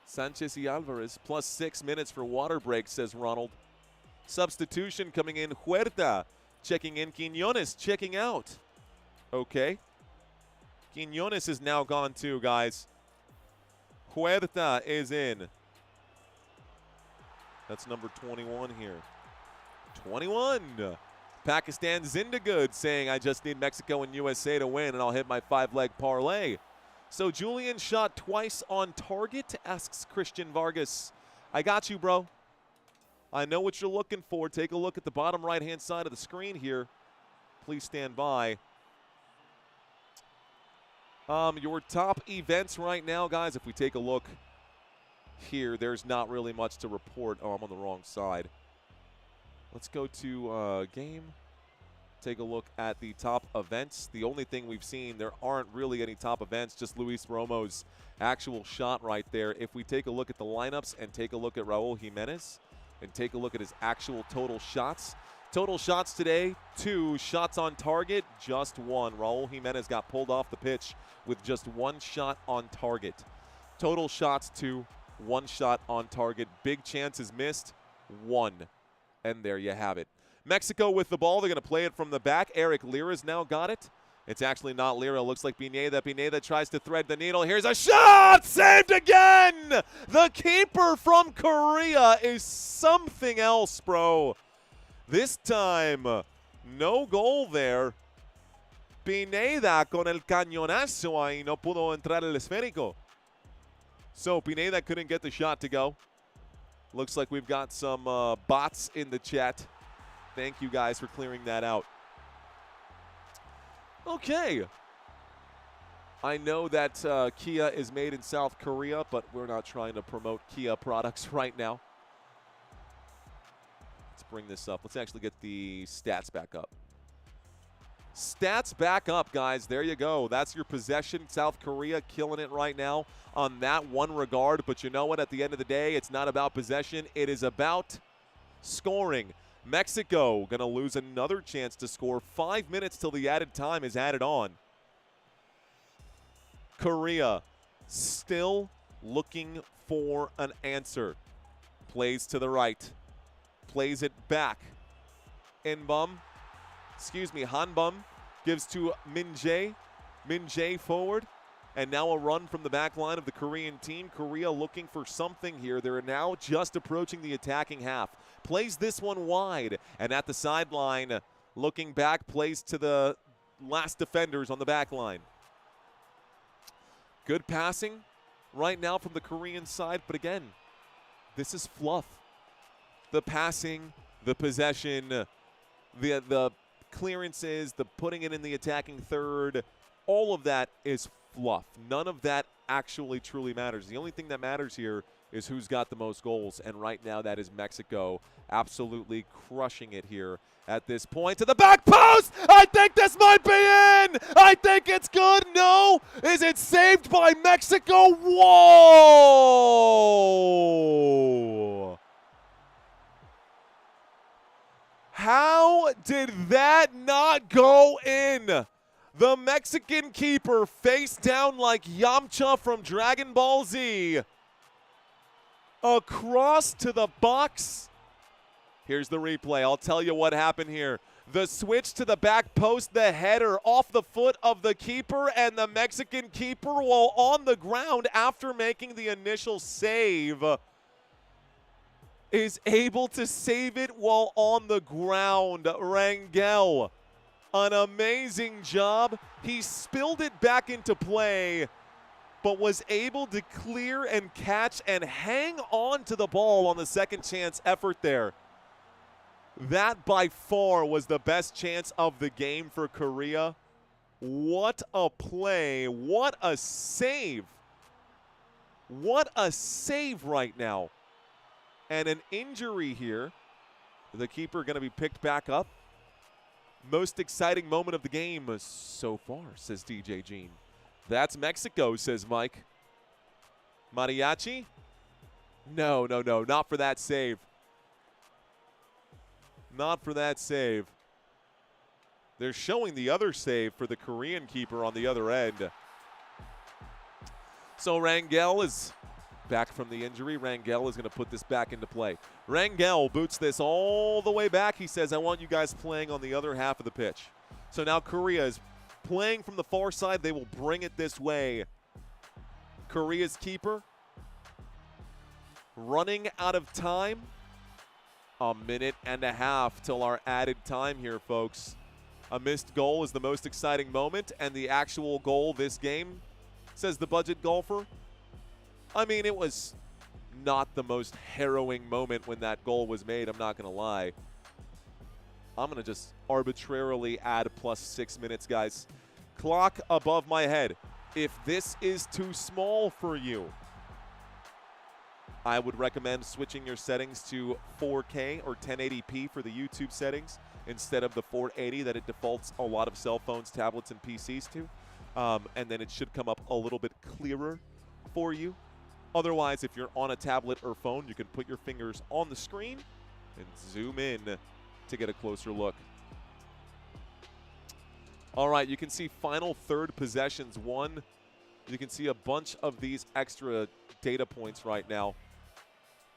Speaker 2: Sanchez y Alvarez, +6 minutes for water break, says Ronald. Substitution coming in, Huerta. Checking in, Quiñones checking out. Okay. Quiñones is now gone too, guys. Huerta is in. That's number 21 here. 21. Pakistan Zindagood saying, I just need Mexico and USA to win, and I'll hit my 5-leg parlay. So Julian shot twice on target, asks Christian Vargas. I got you, bro. I know what you're looking for. Take a look at the bottom right-hand side of the screen here. Please stand by. Your top events right now, guys, if we take a look here, there's not really much to report. Oh, I'm on the wrong side. Let's go to game. Take a look at the top events. The only thing we've seen, there aren't really any top events, just Luis Romo's actual shot right there. If we take a look at the lineups and take a look at Raúl Jiménez and take a look at his actual total shots. Total shots today, 2 shots on target, just 1. Raúl Jiménez got pulled off the pitch with just 1 shot on target. Total shots 2, 1 shot on target. Big chances missed, 1. And there you have it. Mexico with the ball. They're going to play it from the back. Eric Lira's now got it. It's actually not Lira. Looks like Pineda. Pineda tries to thread the needle. Here's a shot! Saved again! The keeper from Korea is something else, bro. This time, no goal there. Pineda con el cañonazo ahí. No pudo entrar el esférico. So Pineda couldn't get the shot to go. Looks like we've got some bots in the chat. Thank you guys for clearing that out. Okay. I know that Kia is made in South Korea, but we're not trying to promote Kia products right now. Let's bring this up. Let's actually get the stats back up. Stats back up, guys. There you go. That's your possession. South Korea killing it right now on that one regard. But you know what? At the end of the day, it's not about possession. It is about scoring. Mexico going to lose another chance to score. 5 minutes till the added time is added on. Korea still looking for an answer. Plays to the right. Plays it back. Hanbum gives to Min Jae. Min Jae forward. And now a run from the back line of the Korean team. Korea looking for something here. They're now just approaching the attacking half. Plays this one wide. And at the sideline, looking back, plays to the last defenders on the back line. Good passing right now from the Korean side. But again, this is fluff. The passing, the possession, the clearances, the putting it in the attacking third, all of that is fluff. None of that actually truly matters. The only thing that matters here is who's got the most goals, and right now that is Mexico absolutely crushing it here at this point. To the back post! I think this might be in! I think it's good! No! Is it saved by Mexico? Whoa! How did that not go in? The Mexican keeper face down like Yamcha from Dragon Ball Z. Across to the box. Here's the replay. I'll tell you what happened here. The switch to the back post, the header off the foot of the keeper, and the Mexican keeper, while on the ground after making the initial save, is able to save it while on the ground. Rangel, an amazing job. He spilled it back into play, but was able to clear and catch and hang on to the ball on the second chance effort there. That by far was the best chance of the game for Korea. What a play. What a save. What a save right now. And an injury here. The keeper going to be picked back up. Most exciting moment of the game so far, says DJ Jean. That's Mexico, says Mike. Mariachi? No, not for that save. Not for that save. They're showing the other save for the Korean keeper on the other end. So Rangel is back from the injury. Rangel is going to put this back into play. Rangel boots this all the way back. He says, I want you guys playing on the other half of the pitch. So now Korea is playing from the far side. They will bring it this way. Korea's keeper running out of time. A minute and a half till our added time here, folks. A missed goal is the most exciting moment, and the actual goal this game, says the budget golfer. I mean, it was not the most harrowing moment when that goal was made, I'm not going to lie. I'm going to just arbitrarily add plus 6 minutes, guys. Clock above my head. If this is too small for you, I would recommend switching your settings to 4K or 1080p for the YouTube settings instead of the 480 that it defaults a lot of cell phones, tablets, and PCs to. And then it should come up a little bit clearer for you. Otherwise, if you're on a tablet or phone, you can put your fingers on the screen and zoom in to get a closer look. All right, you can see final third possessions won. You can see a bunch of these extra data points right now.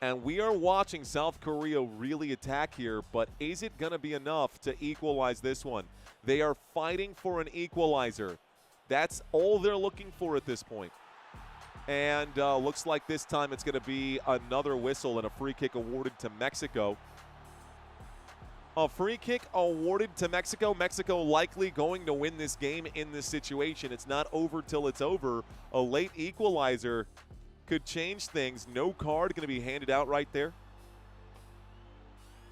Speaker 2: And we are watching South Korea really attack here, but is it going to be enough to equalize this one? They are fighting for an equalizer. That's all they're looking for at this point. And looks like this time it's going to be another whistle and a free kick awarded to Mexico. A free kick awarded to Mexico. Mexico likely going to win this game in this situation. It's not over till it's over. A late equalizer could change things. No card going to be handed out right there.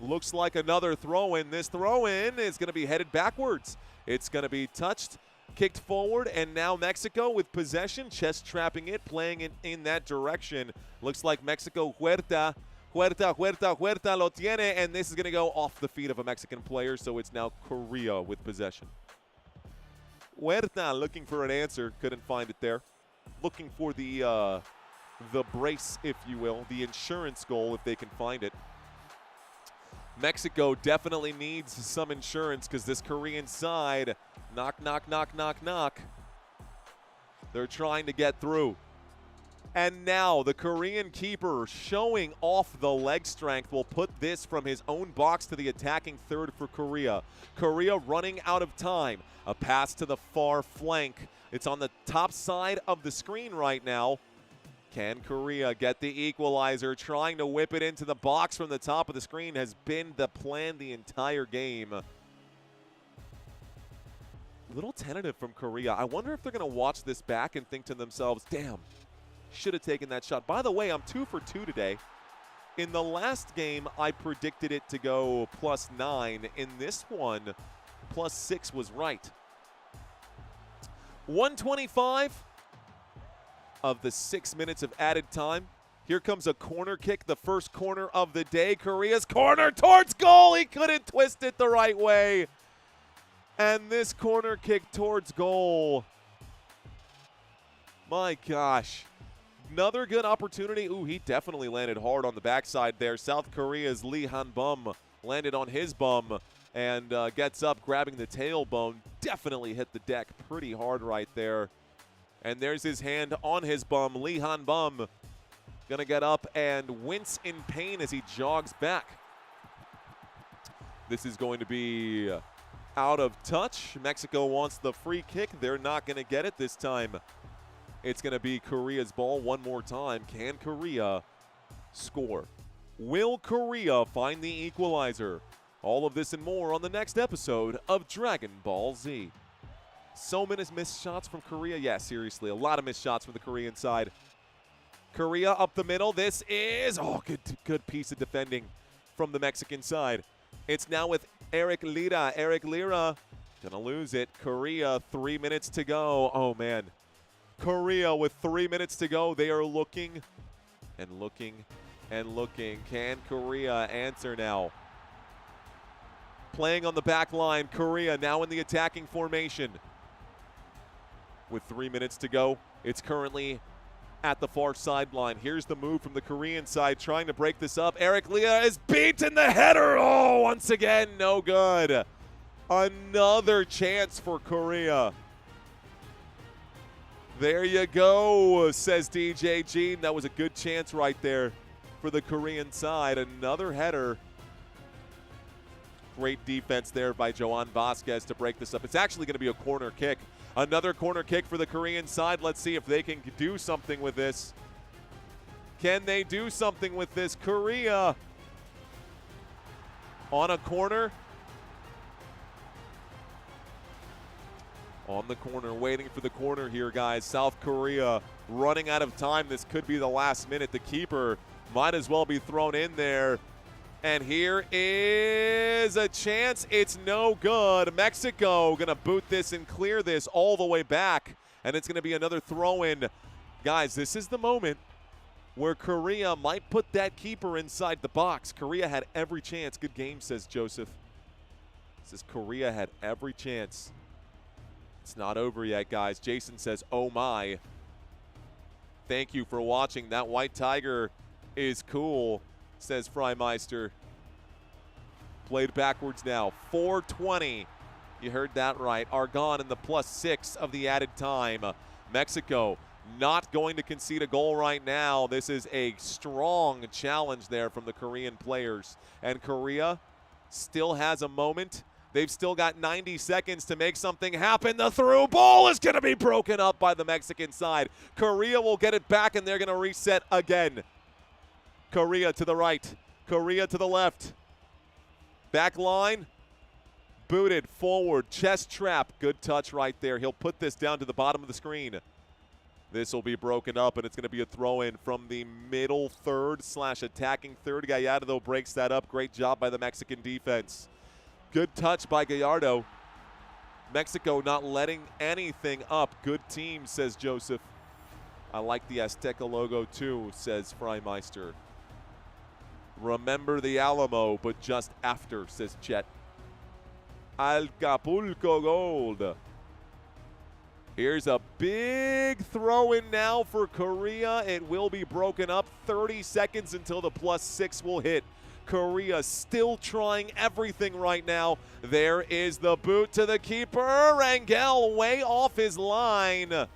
Speaker 2: Looks like another throw-in. This throw-in is going to be headed backwards. It's going to be touched, kicked forward, and now Mexico with possession, chest trapping it, playing it in that direction. Looks like Mexico, Huerta lo tiene, and this is going to go off the feet of a Mexican player, so it's now Korea with possession. Huerta looking for an answer, couldn't find it there. Looking for the brace, if you will, the insurance goal if they can find it. Mexico definitely needs some insurance because this Korean side, knock, knock, knock, knock, knock. They're trying to get through. And now the Korean keeper showing off the leg strength will put this from his own box to the attacking third for Korea. Korea running out of time. A pass to the far flank. It's on the top side of the screen right now. Can Korea get the equalizer? Trying to whip it into the box from the top of the screen has been the plan the entire game. A little tentative from Korea. I wonder if they're going to watch this back and think to themselves, damn, should have taken that shot. By the way, I'm 2 for 2 today. In the last game, I predicted it to go +9. In this one, +6 was right. 125 of the 6 minutes of added time. Here comes a corner kick, the first corner of the day. Korea's corner towards goal. He couldn't twist it the right way. And this corner kick towards goal. My gosh. Another good opportunity. Ooh, he definitely landed hard on the backside there. South Korea's Lee Han-bum landed on his bum and gets up, grabbing the tailbone. Definitely hit the deck pretty hard right there. And there's his hand on his bum. Lee Han-bum gonna get up and wince in pain as he jogs back. This is going to be out of touch. Mexico wants the free kick. They're not gonna get it this time. It's going to be Korea's ball one more time. Can Korea score? Will Korea find the equalizer? All of this and more on the next episode of Dragon Ball Z. So many missed shots from Korea. Yeah, seriously, a lot of missed shots from the Korean side. Korea up the middle. This is, good piece of defending from the Mexican side. It's now with Eric Lira. Eric Lira going to lose it. Korea, 3 minutes to go. Oh, man. Korea with 3 minutes to go. They are looking and looking and looking. Can Korea answer now? Playing on the back line. Korea now in the attacking formation. With 3 minutes to go, it's currently at the far sideline. Here's the move from the Korean side, trying to break this up. Eric Lea is beaten the header. Oh, once again, no good. Another chance for Korea. There you go, says DJ Jean. That was a good chance right there for the Korean side. Another header. Great defense there by Joan Vasquez to break this up. It's actually going to be a corner kick. Another corner kick for the Korean side. Let's see if they can do something with this. Can they do something with this? Korea on a corner. On the corner, waiting for the corner here, guys. South Korea running out of time. This could be the last minute. The keeper might as well be thrown in there. And here is a chance. It's no good. Mexico going to boot this and clear this all the way back. And it's going to be another throw-in. Guys, this is the moment where Korea might put that keeper inside the box. Korea had every chance. Good game, says Joseph. Says Korea had every chance. It's not over yet, guys. Jason says, oh my. Thank you for watching. That white tiger is cool, says Freimeister. Played backwards now. 4:20. You heard that right. Argon in the +6 of the added time. Mexico not going to concede a goal right now. This is a strong challenge there from the Korean players. And Korea still has a moment. They've still got 90 seconds to make something happen. The through ball is going to be broken up by the Mexican side. Korea will get it back, and they're going to reset again. Korea to the right. Korea to the left. Back line. Booted forward. Chest trap. Good touch right there. He'll put this down to the bottom of the screen. This will be broken up, and it's going to be a throw-in from the middle third / attacking third. Gallardo breaks that up. Great job by the Mexican defense. Good touch by Gallardo. Mexico not letting anything up. Good team, says Joseph. I like the Azteca logo too, says Freimeister. Remember the Alamo, but just after, says Chet. Acapulco Gold. Here's a big throw-in now for Korea. It will be broken up. 30 seconds until the +6 will hit. Korea still trying everything right now. There is the boot to the keeper. Rangel way off his line.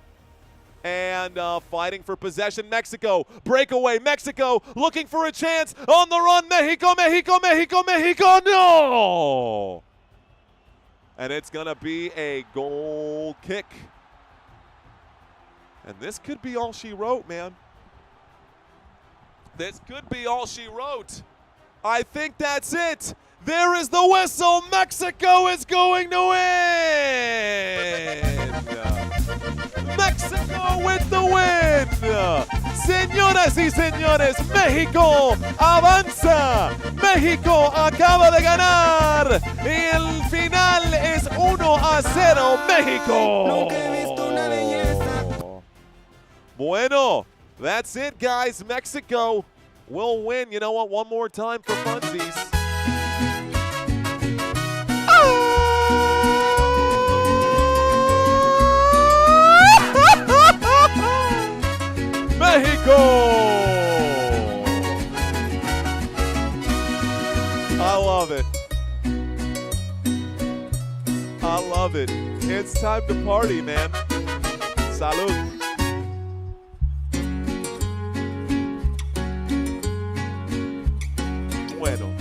Speaker 2: And fighting for possession, Mexico. Breakaway, Mexico looking for a chance. On the run, Mexico, Mexico, Mexico, Mexico. No! And it's going to be a goal kick. And this could be all she wrote, man. This could be all she wrote. I think that's it. There is the whistle. Mexico is going to win. Mexico with the win. Señoras y señores, México avanza. México acaba de ganar. Y el final es 1-0 México.
Speaker 3: Nunca he visto una belleza.
Speaker 2: Bueno, that's it, guys. Mexico will win. You know what? One more time for funsies. Mexico! I love it. I love it. It's time to party, man. Salud. Bueno.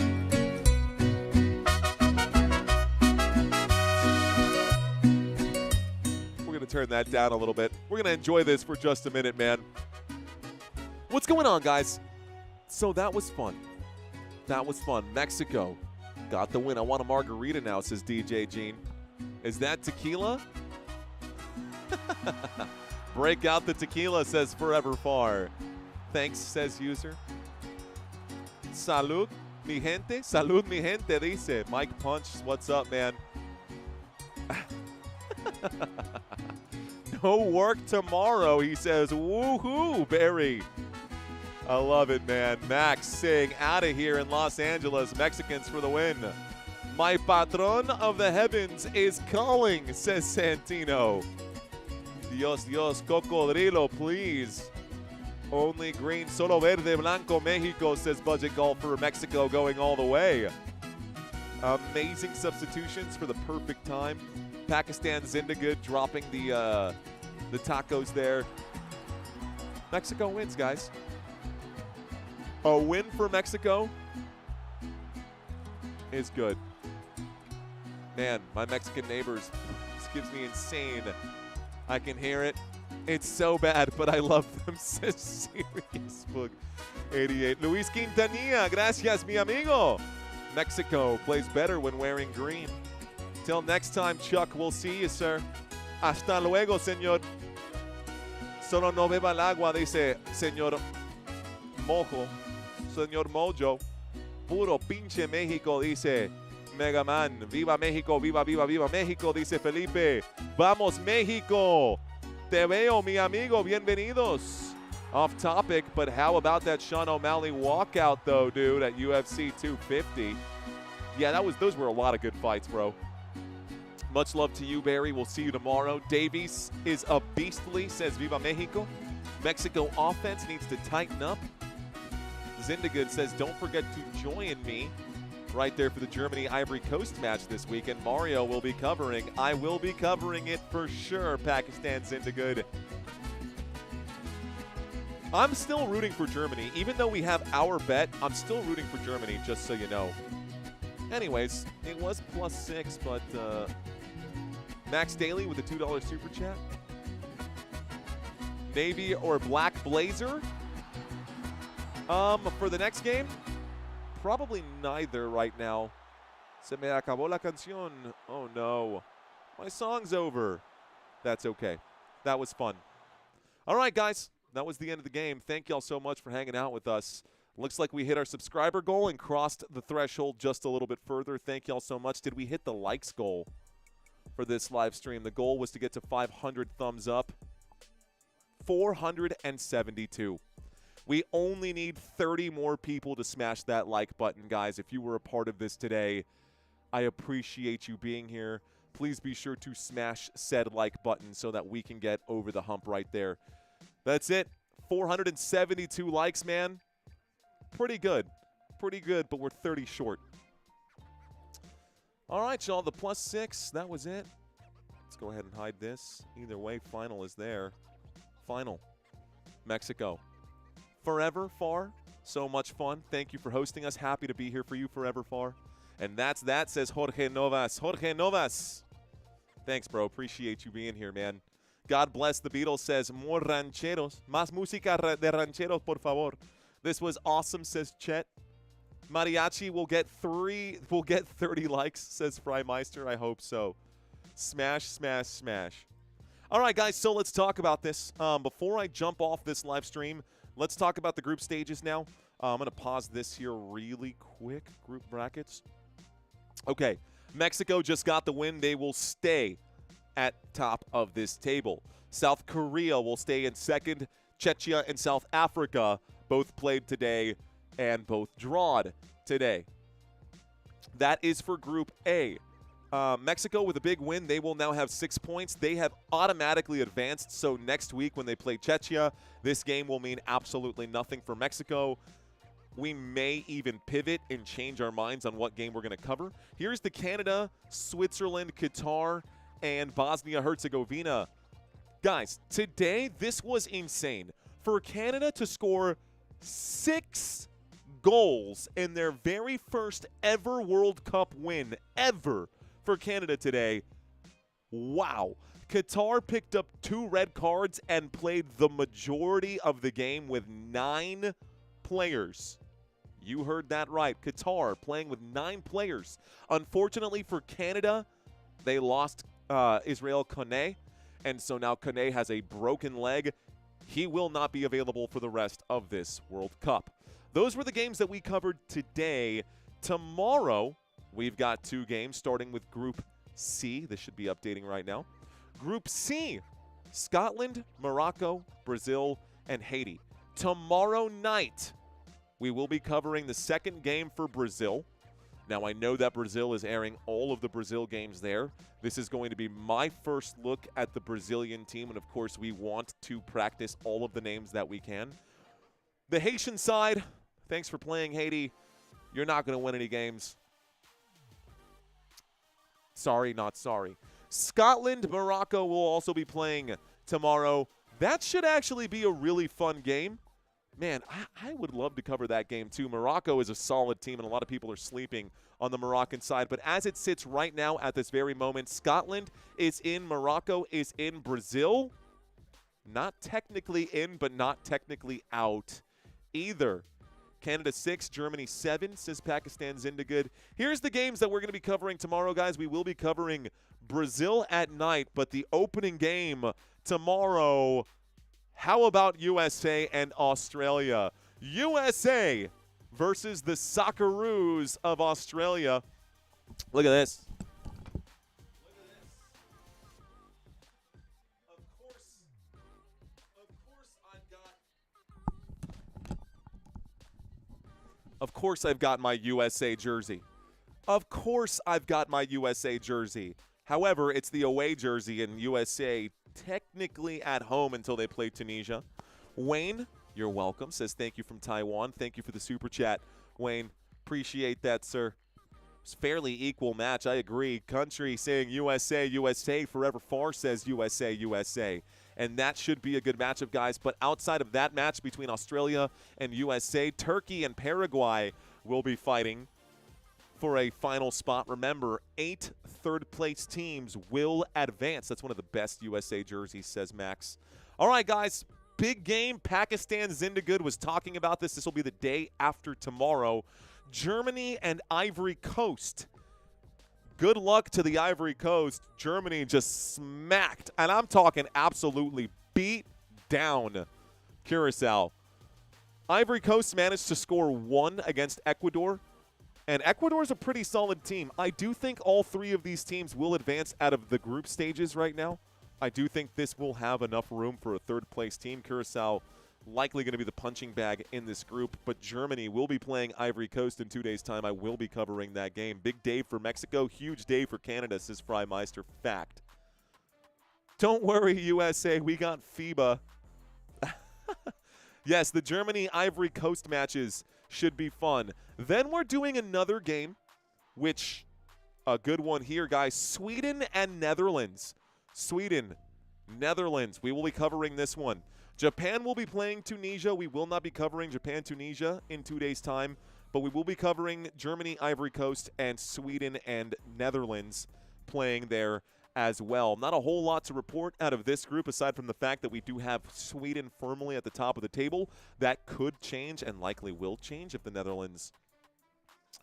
Speaker 2: We're going to turn that down a little bit. We're going to enjoy this for just a minute, man. What's going on, guys? So that was fun. That was fun. Mexico got the win. I want a margarita now, says DJ Gene. Is that tequila? Break out the tequila, says Forever Far. Thanks, says user. Salud, mi gente. Salud, mi gente, dice. Mike Punch, what's up, man? No work tomorrow, he says. Woohoo, Barry. I love it, man. Max saying out of here in Los Angeles. Mexicans for the win. My patron of the heavens is calling, says Santino. Dios, Dios, cocodrilo, please. Only green, solo verde, blanco, Mexico, says Budget Golfer. Mexico going all the way. Amazing substitutions for the perfect time. Pakistan Zindagood dropping the tacos there. Mexico wins, guys. A win for Mexico is good. Man, my Mexican neighbors, this gives me insane. I can hear it. It's so bad, but I love them. Says Serious Book 88. Luis Quintanilla, gracias, mi amigo. Mexico plays better when wearing green. Till next time, Chuck, we'll see you, sir. Hasta luego, señor. Solo no beba el agua, dice señor Mojo. Señor Mojo. Puro pinche México, dice Mega Man. Viva México, viva, viva, viva México, dice Felipe. Vamos, México. Te veo, mi amigo. Bienvenidos. Off topic, but how about that Sean O'Malley walkout, though, dude, at UFC 250? Yeah, those were a lot of good fights, bro. Much love to you, Barry. We'll see you tomorrow. Davies is a beastly, says Viva Mexico. Mexico offense needs to tighten up. Zindagood says, don't forget to join me right there for the Germany-Ivory Coast match this weekend. Mario will be covering. I will be covering it for sure, Pakistan Zindagood. I'm still rooting for Germany. Even though we have our bet, I'm still rooting for Germany, just so you know. Anyways, it was +6, but Max Daly with a $2 super chat. Navy or black blazer? For the next game, probably neither right now. Se me acabó la canción. Oh no, my song's over. That's okay. That was fun. All right, guys, that was the end of the game. Thank y'all so much for hanging out with us. Looks like we hit our subscriber goal and crossed the threshold just a little bit further. Thank y'all so much. Did we hit the likes goal for this live stream? The goal was to get to 500 thumbs up. 472. We only need 30 more people to smash that like button, guys. If you were a part of this today, I appreciate you being here. Please be sure to smash said like button so that we can get over the hump right there. That's it. 472 likes, man. Pretty good. pretty good, but we're 30 short. All right, y'all, the +6, that was it. Let's go ahead and hide this. Either way, final is there. Final. Mexico. Forever far. So much fun. Thank you for hosting us. Happy to be here for you forever far. And that's that, says Jorge Novas. Jorge Novas. Thanks, bro. Appreciate you being here, man. God bless the Beatles, says more rancheros. Más música de rancheros, por favor. This was awesome, says Chet. Mariachi will get 30 likes, says Freimeister. I hope so. Smash, smash, smash. All right, guys, so let's talk about this. Before I jump off this live stream, let's talk about the group stages now. I'm going to pause this here really quick. Group brackets. Okay, Mexico just got the win. They will stay at top of this table. South Korea will stay in second. Czechia and South Africa both played today and both drawed today. That is for Group A. Mexico with a big win. They will now have 6 points. They have automatically advanced, so next week when they play Czechia, this game will mean absolutely nothing for Mexico. We may even pivot and change our minds on what game we're going to cover. Here's the Canada, Switzerland, Qatar, and Bosnia-Herzegovina. Guys, today this was insane. For Canada to score 6 goals in their very first ever World Cup win ever for Canada today. Wow. Qatar picked up 2 red cards and played the majority of the game with 9 players. You heard that right. Qatar playing with 9 players. Unfortunately for Canada, they lost Israel Kone, and so now Kone has a broken leg. He will not be available for the rest of this World Cup. Those were the games that we covered today. Tomorrow, we've got 2 games, starting with Group C. This should be updating right now. Group C, Scotland, Morocco, Brazil, and Haiti. Tomorrow night, we will be covering the second game for Brazil. Now, I know that Brazil is airing all of the Brazil games there. This is going to be my first look at the Brazilian team, and of course, we want to practice all of the names that we can. The Haitian side, thanks for playing, Haiti. You're not going to win any games. Sorry, not sorry. Scotland, Morocco will also be playing tomorrow. That should actually be a really fun game. Man, I would love to cover that game too. Morocco is a solid team, and a lot of people are sleeping on the Moroccan side. But as it sits right now at this very moment, Scotland is in, Morocco is in, Brazil not technically in, but not technically out either. Canada 6, Germany 7, says Pakistan Zindagood. Here's the games that we're going to be covering tomorrow, guys. We will be covering Brazil at night, but the opening game tomorrow, how about USA and Australia? USA versus the Socceroos of Australia. Look at this. Of course I've got my USA jersey. Of course I've got my USA jersey. However, it's the away jersey, and USA technically at home until they play Tunisia. Wayne, you're welcome, says thank you from Taiwan. Thank you for the super chat, Wayne. Appreciate that, sir. It's fairly equal match, I agree. Country saying USA, USA. Forever Far says USA, USA. And that should be a good matchup, guys. But outside of that match between Australia and USA, Turkey and Paraguay will be fighting for a final spot. Remember, 8 third-place teams will advance. That's one of the best USA jerseys, says Max. All right, guys, big game. Pakistan Zindagood was talking about this. This will be the day after tomorrow. Germany and Ivory Coast. Good luck to the Ivory Coast. Germany just smacked, and I'm talking absolutely beat down Curacao. Ivory Coast managed to score 1 against Ecuador, and Ecuador's a pretty solid team. I do think all 3 of these teams will advance out of the group stages right now. I do think this will have enough room for a third-place team. Curacao likely going to be the punching bag in this group, but Germany will be playing Ivory Coast in 2 days' time. I will be covering that game. Big day for Mexico, huge day for Canada, says Freimeister. Fact. Don't worry, USA, we got FIBA. Yes, the Germany-Ivory Coast matches should be fun. Then we're doing another game, which a good one here, guys. Sweden and Netherlands. Sweden, Netherlands. We will be covering this one. Japan will be playing Tunisia. We will not be covering Japan-Tunisia in 2 days' time, but we will be covering Germany, Ivory Coast, and Sweden and Netherlands playing there as well. Not a whole lot to report out of this group aside from the fact that we do have Sweden firmly at the top of the table. That could change and likely will change if the Netherlands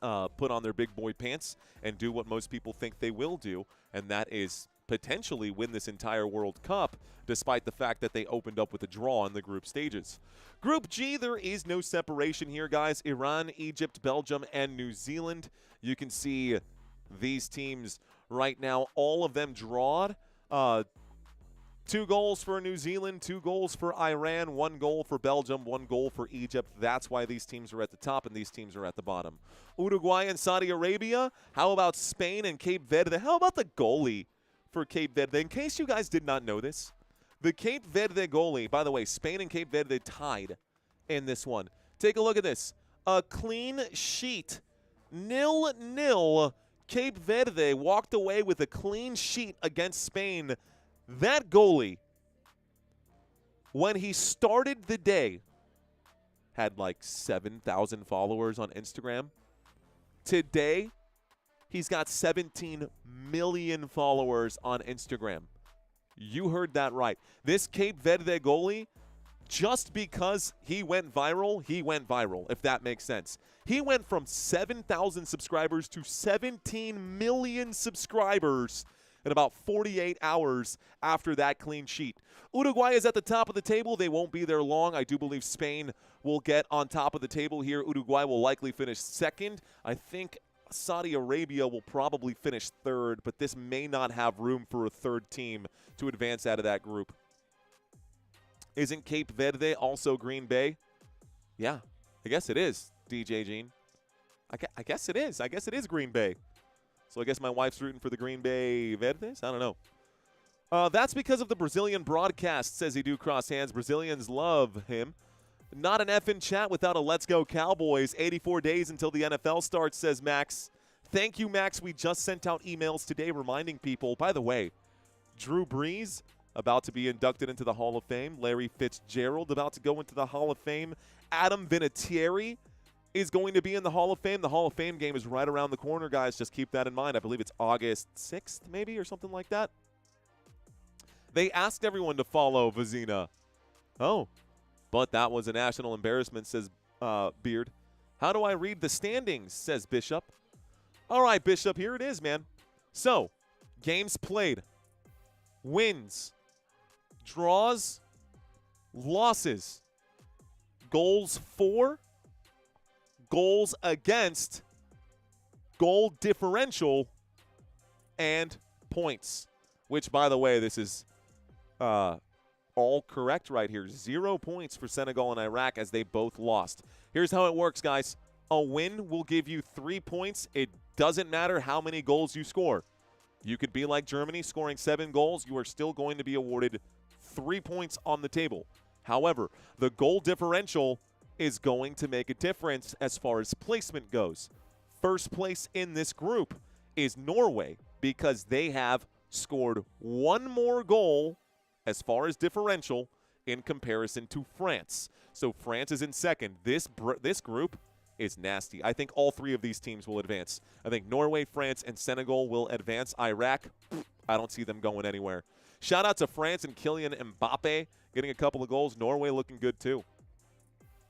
Speaker 2: put on their big boy pants and do what most people think they will do, and that is potentially win this entire World Cup, despite the fact that they opened up with a draw in the group stages. Group G, there is no separation here, guys. Iran, Egypt, Belgium, and New Zealand. You can see these teams right now, all of them drawed. 2 goals for New Zealand, 2 goals for Iran, 1 goal for Belgium, 1 goal for Egypt. That's why these teams are at the top and these teams are at the bottom. Uruguay and Saudi Arabia. How about Spain and Cape Verde? How about the goalie for Cape Verde? In case you guys did not know this, the Cape Verde goalie, by the way, Spain and Cape Verde tied in this one. Take a look at this. A clean sheet. 0-0. Cape Verde walked away with a clean sheet against Spain. That goalie, when he started the day, had like 7,000 followers on Instagram. Today, he's got 17 million followers on Instagram. You heard that right. This Cape Verde goalie, just because he went viral, if that makes sense. He went from 7,000 subscribers to 17 million subscribers in about 48 hours after that clean sheet. Uruguay is at the top of the table. They won't be there long. I do believe Spain will get on top of the table here. Uruguay will likely finish second. I think Saudi Arabia will probably finish third, but this may not have room for a third team to advance out of that group. Isn't Cape Verde also Green Bay? Yeah, I guess it is, DJ Gene. I guess it is. I guess it is Green Bay. So I guess my wife's rooting for the Green Bay Verdes? I don't know. That's because of the Brazilian broadcast, says he do cross hands. Brazilians love him. Not an effing chat without a Let's Go Cowboys. 84 days until the NFL starts, says Max. Thank you, Max. We just sent out emails today reminding people. By the way, Drew Brees about to be inducted into the Hall of Fame. Larry Fitzgerald about to go into the Hall of Fame. Adam Vinatieri is going to be in the Hall of Fame. The Hall of Fame game is right around the corner, guys. Just keep that in mind. I believe it's August 6th, maybe, or something like that. They asked everyone to follow Vizina. Oh, but that was a national embarrassment, says Beard. How do I read the standings, says Bishop. All right, Bishop, here it is, man. So, games played, wins, draws, losses, goals for, goals against, goal differential, and points. Which, by the way, this is all correct right here. 0 points for Senegal and Iraq as they both lost. Here's how it works, guys. A win will give you 3 points. It doesn't matter how many goals you score. You could be like Germany, scoring 7 goals. You are still going to be awarded 3 points on the table. However, the goal differential is going to make a difference as far as placement goes. First place in this group is Norway because they have scored 1 more goal as far as differential in comparison to France. So France is in second. This group is nasty. I think all 3 of these teams will advance. I think Norway, France, and Senegal will advance. Iraq, I don't see them going anywhere. Shout out to France and Kylian Mbappe getting a couple of goals. Norway looking good too.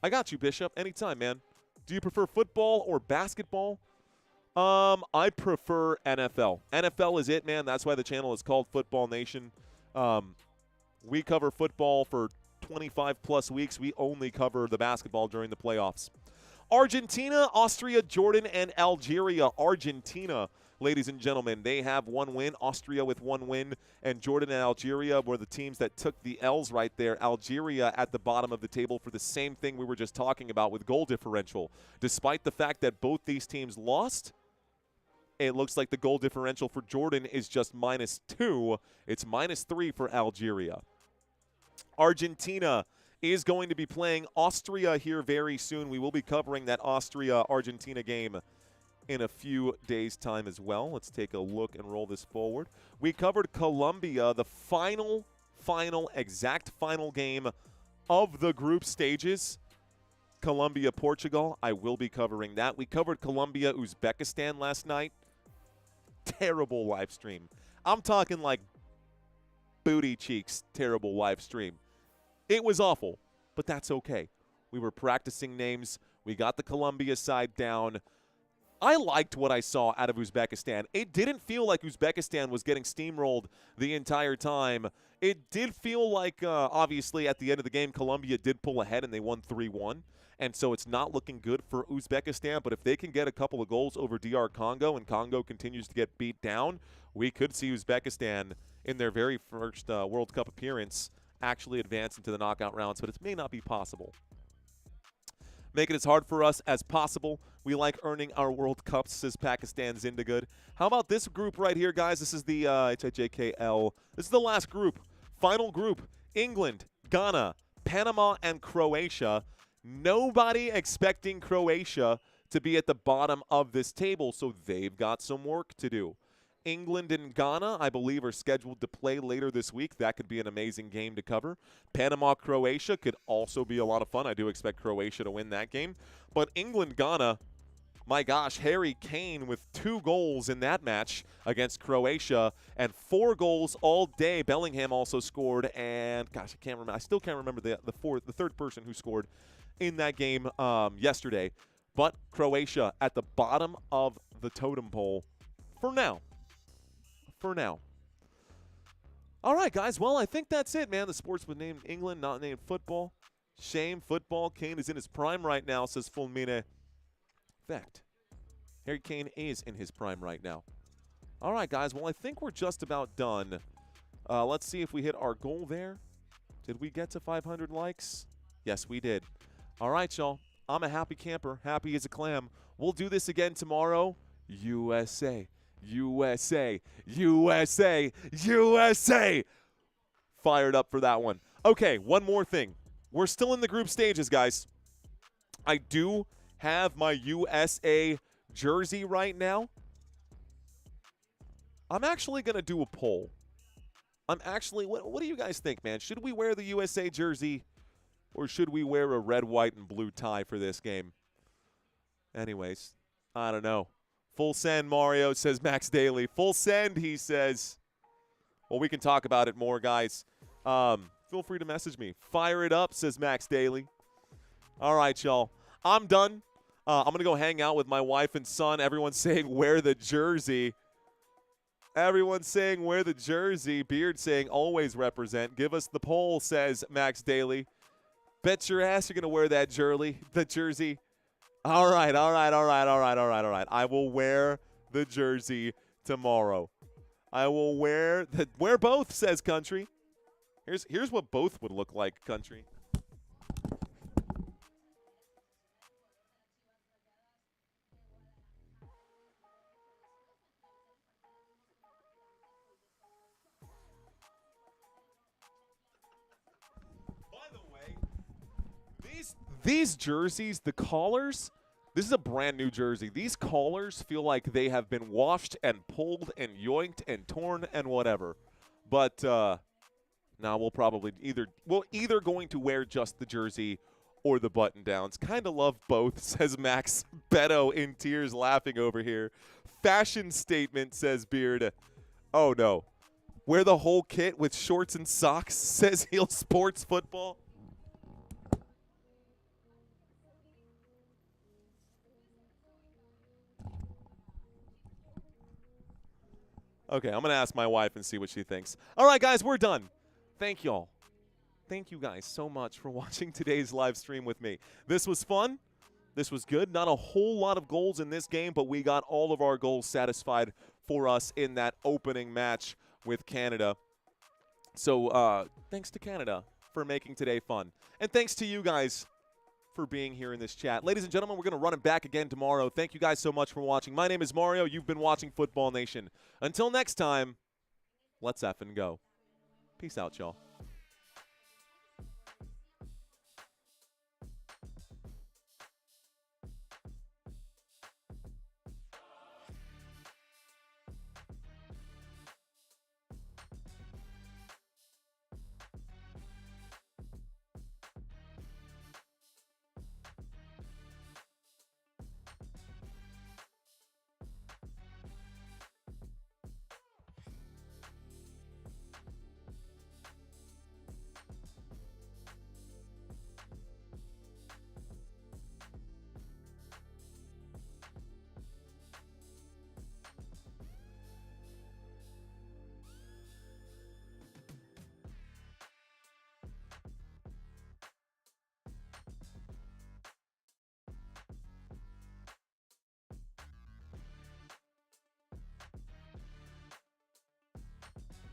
Speaker 2: I got you, Bishop. Anytime, man. Do you prefer football or basketball? I prefer NFL. NFL is it, man. That's why the channel is called Football Nation. We cover football for 25-plus weeks. We only cover the basketball during the playoffs. Argentina, Austria, Jordan, and Algeria. Argentina, ladies and gentlemen, they have 1 win. Austria with 1 win. And Jordan and Algeria were the teams that took the L's right there. Algeria at the bottom of the table for the same thing we were just talking about with goal differential. Despite the fact that both these teams lost, it looks like the goal differential for Jordan is just -2. It's -3 for Algeria. Argentina is going to be playing Austria here very soon. We will be covering that Austria-Argentina game in a few days' time as well. Let's take a look and roll this forward. We covered Colombia, the exact final game of the group stages. Colombia-Portugal, I will be covering that. We covered Colombia-Uzbekistan last night. Terrible live stream. I'm talking like booty cheeks, terrible live stream. It was awful, but that's okay. We were practicing names. We got the Colombia side down. I liked what I saw out of Uzbekistan. It didn't feel like Uzbekistan was getting steamrolled the entire time. It did feel like, obviously, at the end of the game, Colombia did pull ahead and they won 3-1. And so it's not looking good for Uzbekistan. But if they can get a couple of goals over DR Congo and Congo continues to get beat down, we could see Uzbekistan in their very first World Cup appearance actually advance into the knockout rounds. But it may not be possible. Make it as hard for us as possible. We like earning our World Cups, says Pakistan's Indigood. How about this group right here, guys? This is the HIJKL. This is the last group. Final group. England, Ghana, Panama, and Croatia. Nobody expecting Croatia to be at the bottom of this table, so they've got some work to do. England and Ghana, I believe, are scheduled to play later this week. That could be an amazing game to cover. Panama-Croatia could also be a lot of fun. I do expect Croatia to win that game. But England-Ghana, my gosh, Harry Kane with 2 goals in that match against Croatia and 4 goals all day. Bellingham also scored, and gosh, I still can't remember the third person who scored in that game yesterday. But Croatia at the bottom of the totem pole for now. All right, guys. Well, I think that's it, man. The sports was named England, not named football. Shame, football. Kane is in his prime right now, says Fulmine. Fact. Harry Kane is in his prime right now. All right, guys. Well, I think we're just about done. Let's see if we hit our goal there. Did we get to 500 likes? Yes, we did. All right, y'all. I'm a happy camper, happy as a clam. We'll do this again tomorrow. USA. USA, USA, USA. Fired up for that one. Okay, one more thing. We're still in the group stages, guys. I do have my USA jersey right now. I'm actually going to do a poll. What do you guys think, man? Should we wear the USA jersey or should we wear a red, white, and blue tie for this game? Anyways, I don't know. Full send, Mario, says Max Daly. Full send, he says. Well, we can talk about it more, guys. Feel free to message me. Fire it up, says Max Daly. All right, y'all. I'm done. I'm going to go hang out with my wife and son. Everyone's saying, wear the jersey. Everyone's saying, wear the jersey. Beard saying, always represent. Give us the poll, says Max Daly. Bet your ass you're going to wear that jersey. All right. I will wear the jersey tomorrow. I will wear both, says Country. Here's what both would look like, Country. By the way, these jerseys, the collars, this is a brand new jersey. These collars feel like they have been washed and pulled and yoinked and torn and whatever. But now we'll probably either going to wear just the jersey or the button downs. Kind of love both, says Max Beto in tears laughing over here. Fashion statement, says Beard. Oh no. Wear the whole kit with shorts and socks, says Heel Sports Football. Okay, I'm going to ask my wife and see what she thinks. All right, guys, we're done. Thank y'all. Thank you guys so much for watching today's live stream with me. This was fun. This was good. Not a whole lot of goals in this game, but we got all of our goals satisfied for us in that opening match with Canada. So thanks to Canada for making today fun. And thanks to you guys for being here in this chat. Ladies and gentlemen, we're going to run it back again tomorrow. Thank you guys so much for watching. My name is Mario. You've been watching Football Nation. Until next time, let's effing go. Peace out, y'all.